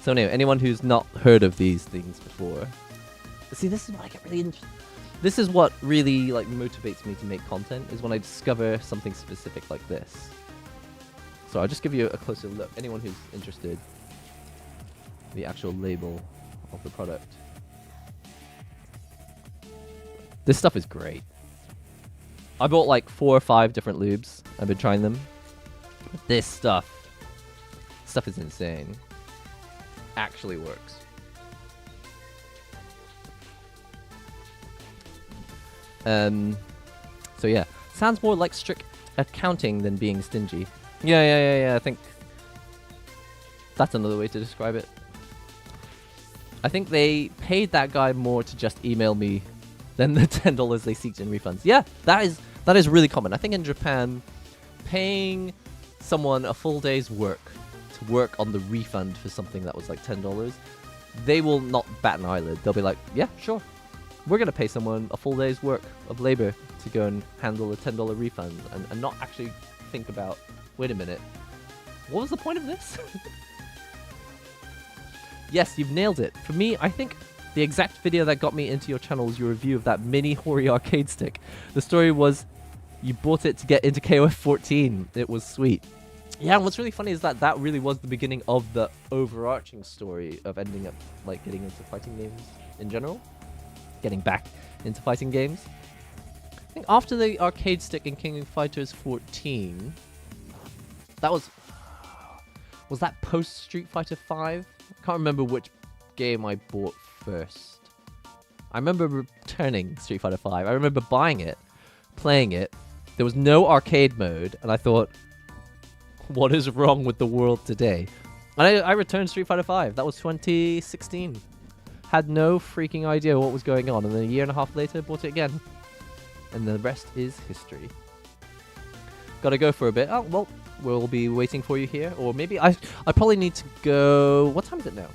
So anyway, anyone who's not heard of these things before, see, this is what I get really interested. This is what really like motivates me to make content, is when I discover something specific like this. So I'll just give you a closer look. Anyone who's interested, the actual label of the product. This stuff is great. I bought like 4 or 5 different lubes. I've been trying them. But this stuff is insane. Actually works. So yeah, sounds more like strict accounting than being stingy. Yeah. I think that's another way to describe it. I think they paid that guy more to just email me than the $10 they seeked in refunds. Yeah, that is really common. I think in Japan, paying someone a full day's work to work on the refund for something that was like $10, they will not bat an eyelid. They'll be like, yeah, sure. We're going to pay someone a full day's work of labor to go and handle a $10 refund and not actually think about, wait a minute, what was the point of this? Yes, you've nailed it. For me, I think the exact video that got me into your channel was your review of that mini Hori arcade stick. The story was you bought it to get into KOF 14. It was sweet. Yeah, and what's really funny is that really was the beginning of the overarching story of ending up like getting into fighting games in general. Getting back into fighting games. I think after the arcade stick in King of Fighters 14, that was that post Street Fighter 5? I can't remember which game I bought first. I remember returning Street Fighter 5. I remember buying it, playing it. There was no arcade mode, and I thought, what is wrong with the world today? And I returned Street Fighter 5. That was 2016. Had no freaking idea what was going on, and then a year and a half later, bought it again. And the rest is history. Gotta go for a bit. Oh, well, we'll be waiting for you here. Or maybe I probably need to go... What time is it now?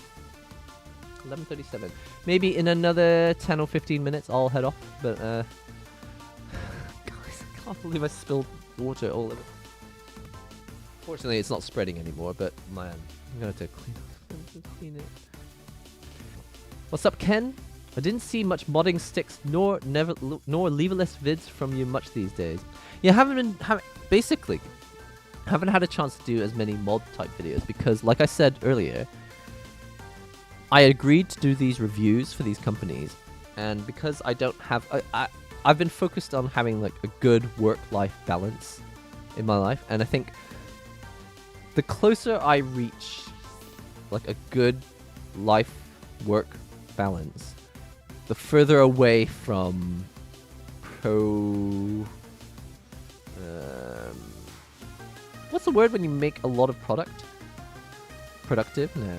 11:37. Maybe in another 10 or 15 minutes, I'll head off. But, guys, I can't believe I spilled water all over. Fortunately, it's not spreading anymore, but man, I'm going to have to clean it. What's up, Ken? I didn't see much modding sticks nor leverless vids from you much these days. Yeah, haven't had a chance to do as many mod type videos because, like I said earlier, I agreed to do these reviews for these companies, and because I don't have, I've been focused on having like a good work-life balance in my life, and I think the closer I reach like a good life-work balance, the further away from what's the word when you make a lot of product? Productive? No.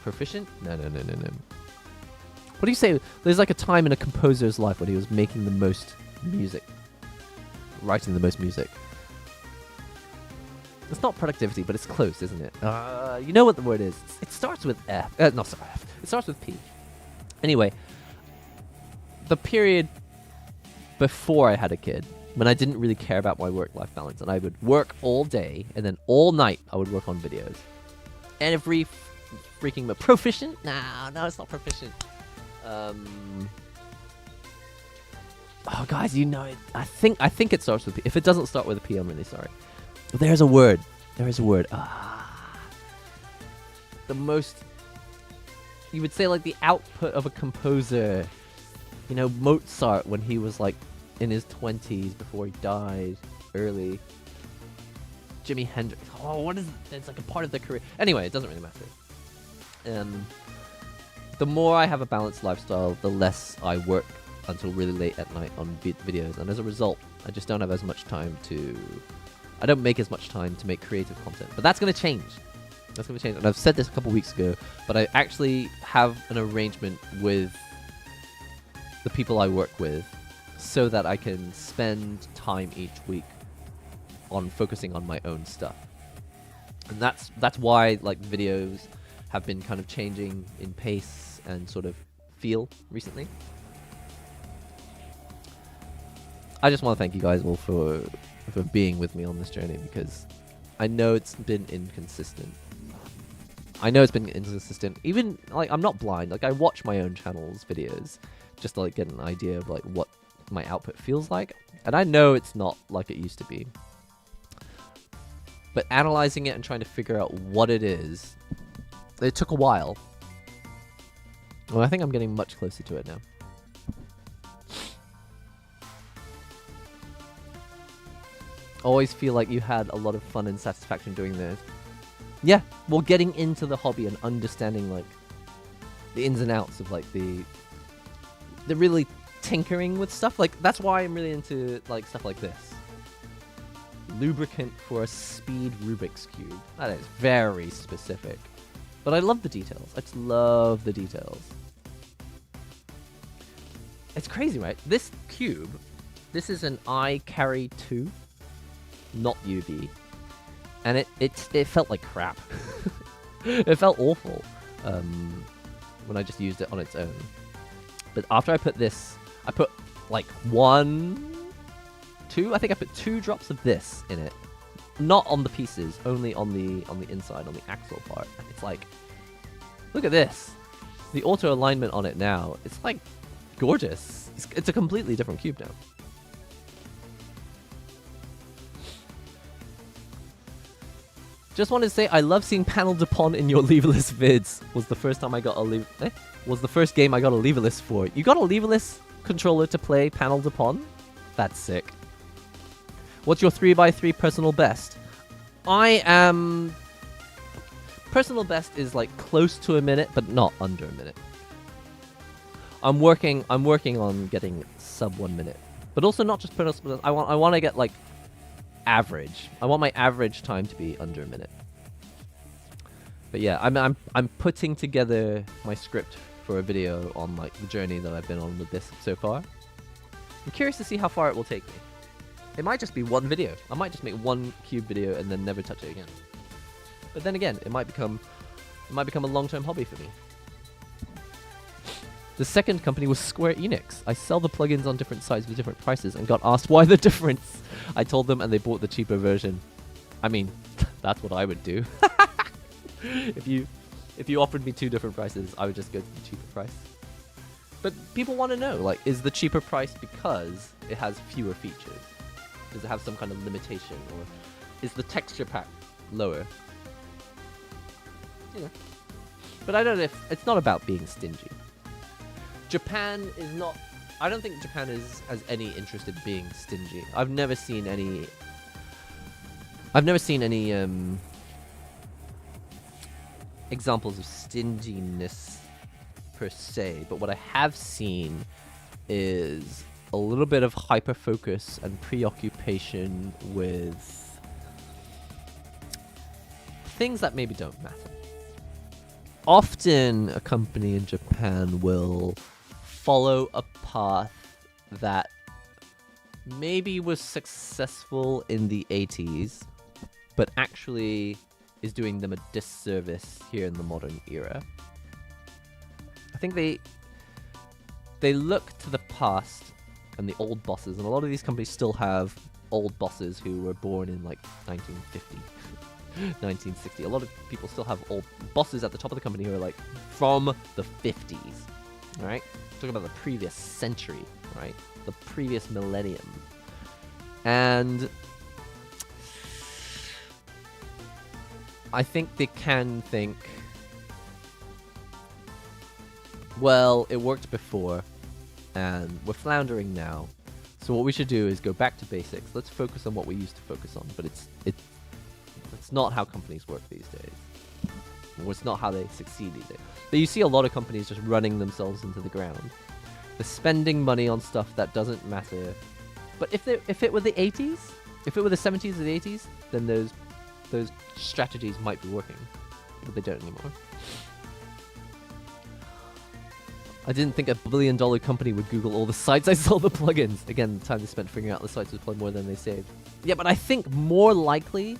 Proficient? No. What do you say? There's like a time in a composer's life when he was making the most music. Writing the most music. It's not productivity, but it's close, isn't it? You know what the word is. It starts with F. No, sorry, F. It starts with P. Anyway, the period before I had a kid, when I didn't really care about my work-life balance, and I would work all day, and then all night I would work on videos. Every freaking proficient? No, it's not proficient. Oh, guys, you know it. I think it starts with P. If it doesn't start with a P, I'm really sorry. But there's a word. There is a word. The most, you would say, like the output of a composer. You know, Mozart when he was like in his 20s before he died early. Jimi Hendrix. Oh, what is it? It's like a part of their career. Anyway, it doesn't really matter. The more I have a balanced lifestyle, the less I work until really late at night on videos, and as a result, I just don't have as much time to. I don't make as much time to make creative content, but that's going to change. That's going to change, and I've said this a couple weeks ago, but I actually have an arrangement with the people I work with, so that I can spend time each week on focusing on my own stuff, and that's why like videos have been kind of changing in pace and sort of feel recently. I just want to thank you guys all for being with me on this journey, because I know it's been inconsistent. Even like I'm not blind. Like I watch my own channel's videos just to like get an idea of like what my output feels like, and I know it's not like it used to be. But analyzing it and trying to figure out what it is, it took a while. Well, I think I'm getting much closer to it now. Always feel like you had a lot of fun and satisfaction doing this. Yeah, well, getting into the hobby and understanding like the ins and outs of like the really tinkering with stuff. Like that's why I'm really into like stuff like this. Lubricant for a speed Rubik's Cube. That is very specific. But I love the details. I just love the details. It's crazy, right? This cube, this is an iCarry 2, not UV. And it felt like crap. It felt awful when I just used it on its own. But after I put this, I put like I think I put 2 drops of this in it. Not on the pieces, only on the inside, on the axle part. And it's like, look at this. The auto alignment on it now, it's like gorgeous. It's a completely different cube now. Just wanted to say I love seeing Panel Dupont in your leverless vids. Was the first time I got a was the first game I got a leverless for. You got a leverless controller to play Panel Dupont? That's sick. What's your 3x3 personal best? I am... Personal best is like close to a minute, but not under a minute. I'm working on getting sub 1 minute. But also not just personal best. I want to get like average. I want my average time to be under a minute. But yeah, I'm putting together my script for a video on like the journey that I've been on with this so far. I'm curious to see how far it will take me. It might just be one video. I might just make one cube video and then never touch it again. But then again, it might become a long-term hobby for me. The second company was Square Enix. I sell the plugins on different sites with different prices and got asked why the difference. I told them and they bought the cheaper version. I mean, that's what I would do. If you offered me 2 different prices, I would just go to the cheaper price. But people want to know, like, is the cheaper price because it has fewer features? Does it have some kind of limitation, or is the texture pack lower? You know. But I don't know if it's not about being stingy. Japan is not. I don't think Japan has any interest in being stingy. I've never seen any examples of stinginess per se, but what I have seen is a little bit of hyper focus and preoccupation with things that maybe don't matter. Often a company in Japan will follow a path that maybe was successful in the 80s, but actually is doing them a disservice here in the modern era. I think they look to the past and the old bosses, and a lot of these companies still have old bosses who were born in like 1950, 1960. A lot of people still have old bosses at the top of the company who are like from the 50s, all right? Talking about the previous century, right? The previous millennium. And I think they can think, well, it worked before, and we're floundering now. So what we should do is go back to basics. Let's focus on what we used to focus on. But it's not how companies work these days. Or it's not how they succeed these days. But you see a lot of companies just running themselves into the ground. They're spending money on stuff that doesn't matter. But if it were the 80s, if it were the 70s or the 80s, then those strategies might be working. But they don't anymore. I didn't think a billion-dollar company would Google all the sites I saw the plugins. Again, the time they spent figuring out the sites was probably more than they saved. Yeah, but I think more likely,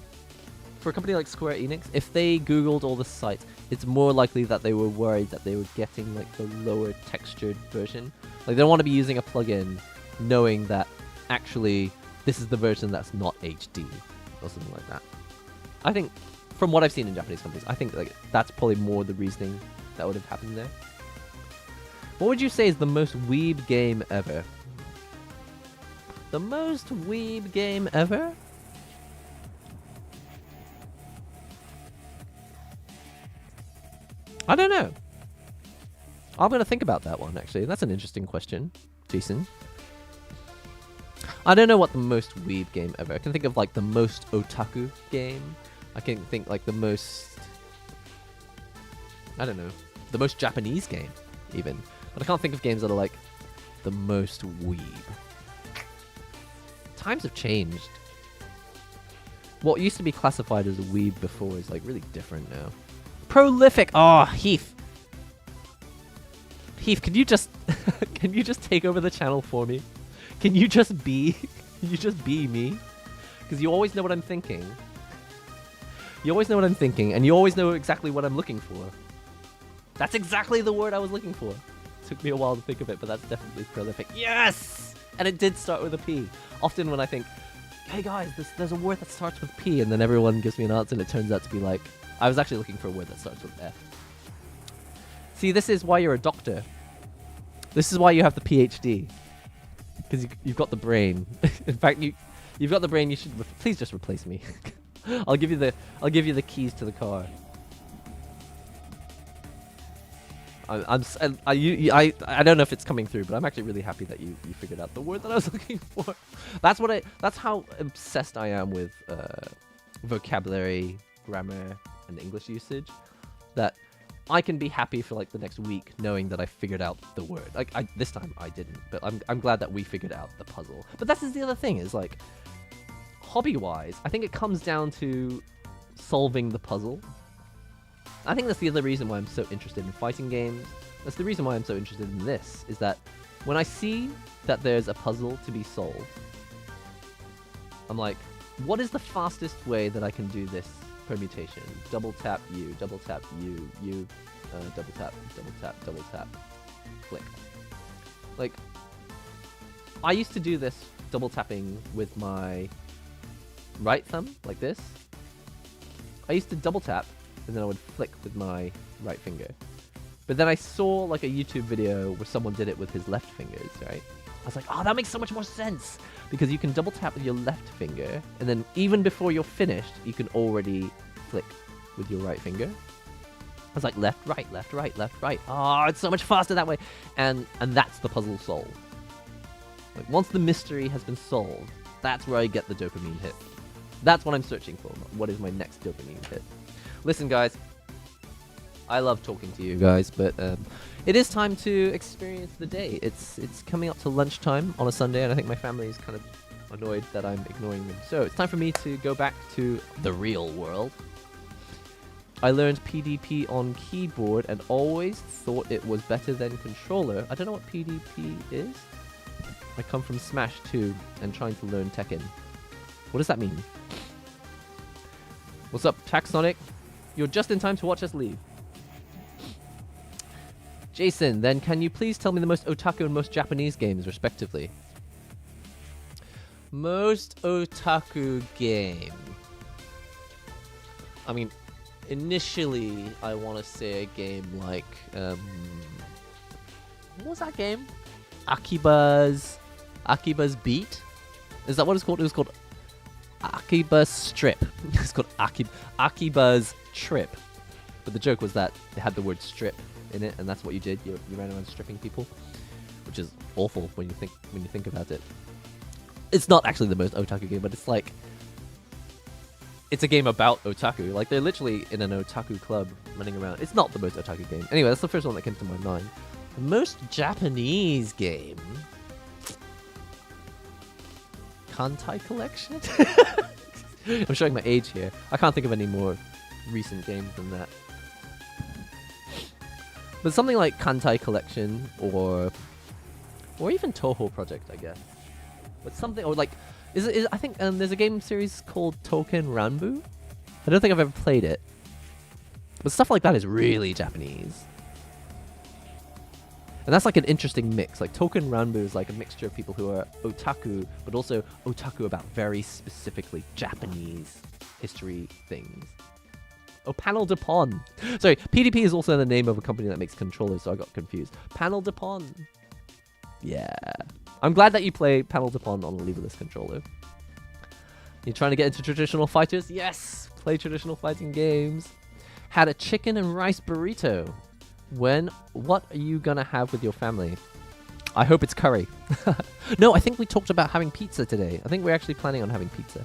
for a company like Square Enix, if they Googled all the sites, it's more likely that they were worried that they were getting like the lower textured version. Like, they don't want to be using a plugin knowing that actually this is the version that's not HD or something like that. I think, from what I've seen in Japanese companies, I think like that's probably more the reasoning that would have happened there. What would you say is the most weeb game ever? The most weeb game ever? I don't know. I'm going to think about that one, actually. That's an interesting question, Jason. I don't know what the most weeb game ever. I can think of like the most otaku game. I can think like the most... I don't know. The most Japanese game, even. But I can't think of games that are like the most weeb. Times have changed. What used to be classified as a weeb before is like really different now. Prolific! Oh, Heath. Heath, can you just can you just take over the channel for me? Can you just be me? Because you always know what I'm thinking. You always know what I'm thinking, and you always know exactly what I'm looking for. That's exactly the word I was looking for. Took me a while to think of it, but that's definitely prolific. Yes! And it did start with a P. Often when I think, hey guys, there's a word that starts with P, and then everyone gives me an answer, and it turns out to be like, I was actually looking for a word that starts with F. See, this is why you're a doctor. This is why you have the PhD. Because you've got the brain. In fact, you've got the brain. You should please just replace me. I'll give you the keys to the car. I don't know if it's coming through, but I'm actually really happy that you figured out the word that I was looking for. That's how obsessed I am with vocabulary, grammar, and English usage, that I can be happy for like the next week knowing that I figured out the word. Like this time I didn't, but I'm glad that we figured out the puzzle. But that's the other thing is like, hobby-wise, I think it comes down to solving the puzzle. I think that's the other reason why I'm so interested in fighting games. That's the reason why I'm so interested in this, is that when I see that there's a puzzle to be solved, I'm like, what is the fastest way that I can do this permutation? Double tap U, double tap U, U, double tap, click. Like, I used to do this double tapping with my right thumb, like this, I used to double tap, and then I would flick with my right finger. But then I saw like a YouTube video where someone did it with his left fingers, right? I was like, oh, that makes so much more sense. Because you can double tap with your left finger, and then even before you're finished, you can already flick with your right finger. I was like, left, right, left, right, left, right. Oh, it's so much faster that way. And that's the puzzle solved. Like, once the mystery has been solved, that's where I get the dopamine hit. That's what I'm searching for. What is my next dopamine hit? Listen, guys. I love talking to you guys, but it is time to experience the day. It's coming up to lunchtime on a Sunday, and I think my family is kind of annoyed that I'm ignoring them. So it's time for me to go back to the real world. I learned PDP on keyboard and always thought it was better than controller. I don't know what PDP is. I come from Smash 2 and trying to learn Tekken. What does that mean? What's up, Taxonic? You're just in time to watch us leave. Jason, then can you please tell me the most otaku and most Japanese games, respectively? Most otaku game. I mean, initially, I want to say a game like, what was that game? Akiba's Beat? Is that what it's called? It was called Akiba's Strip. It's called Akiba's Trip. But the joke was that it had the word strip in it, and that's what you did. You ran around stripping people, which is awful when you think about it. It's not actually the most otaku game, but it's like, it's a game about otaku. Like, they're literally in an otaku club running around. It's not the most otaku game. Anyway, that's the first one that came to my mind. The most Japanese game? Kantai Collection? I'm showing my age here. I can't think of any more recent games than that. But something like Kantai Collection or even Toho Project, I guess. But something, or like, I think there's a game series called Touken Ranbu. I don't think I've ever played it. But stuff like that is really Japanese. And that's like an interesting mix. Like, Touken Ranbu is like a mixture of people who are otaku, but also otaku about very specifically Japanese history things. Oh, Panel de Pon. Sorry, PDP is also the name of a company that makes controllers, so I got confused. Panel de Pon. Yeah. I'm glad that you play Panel de Pon on a leverless controller. You're trying to get into traditional fighters? Yes! Play traditional fighting games. Had a chicken and rice burrito. What are you gonna have with your family? I hope it's curry. No, I think we talked about having pizza today. I think we're actually planning on having pizza.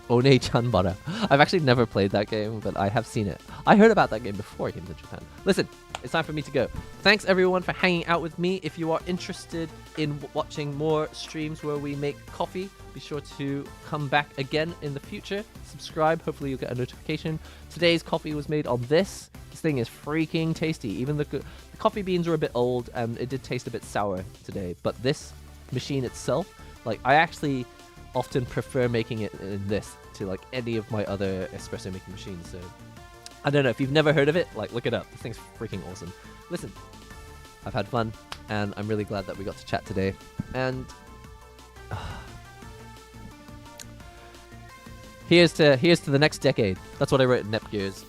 One-chan-bara. I've actually never played that game, but I have seen it. I heard about that game before I came to Japan. Listen, it's time for me to go. Thanks everyone for hanging out with me. If you are interested in watching more streams where we make coffee, be sure to come back again in the future. Subscribe, hopefully you'll get a notification. Today's coffee was made on this. This thing is freaking tasty. Even the coffee beans are a bit old and it did taste a bit sour today. But this machine itself, like, I actually often prefer making it in this to like any of my other espresso making machines. So I don't know, if you've never heard of it, like, look it up. This thing's freaking awesome. Listen, I've had fun and I'm really glad that we got to chat today. And here's to the next decade. That's what I wrote in Nepgear's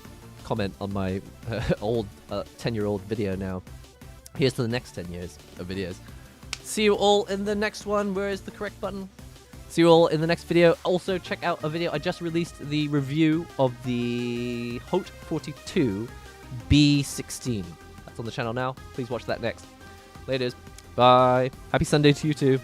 comment on my old 10-year-old video now. Here's to the next 10 years of videos. See you all in the next one. Where is the correct button? See you all in the next video. Also, check out a video. I just released the review of the HOT 42 B16. That's on the channel now. Please watch that next. Laters. Bye. Happy Sunday to you too.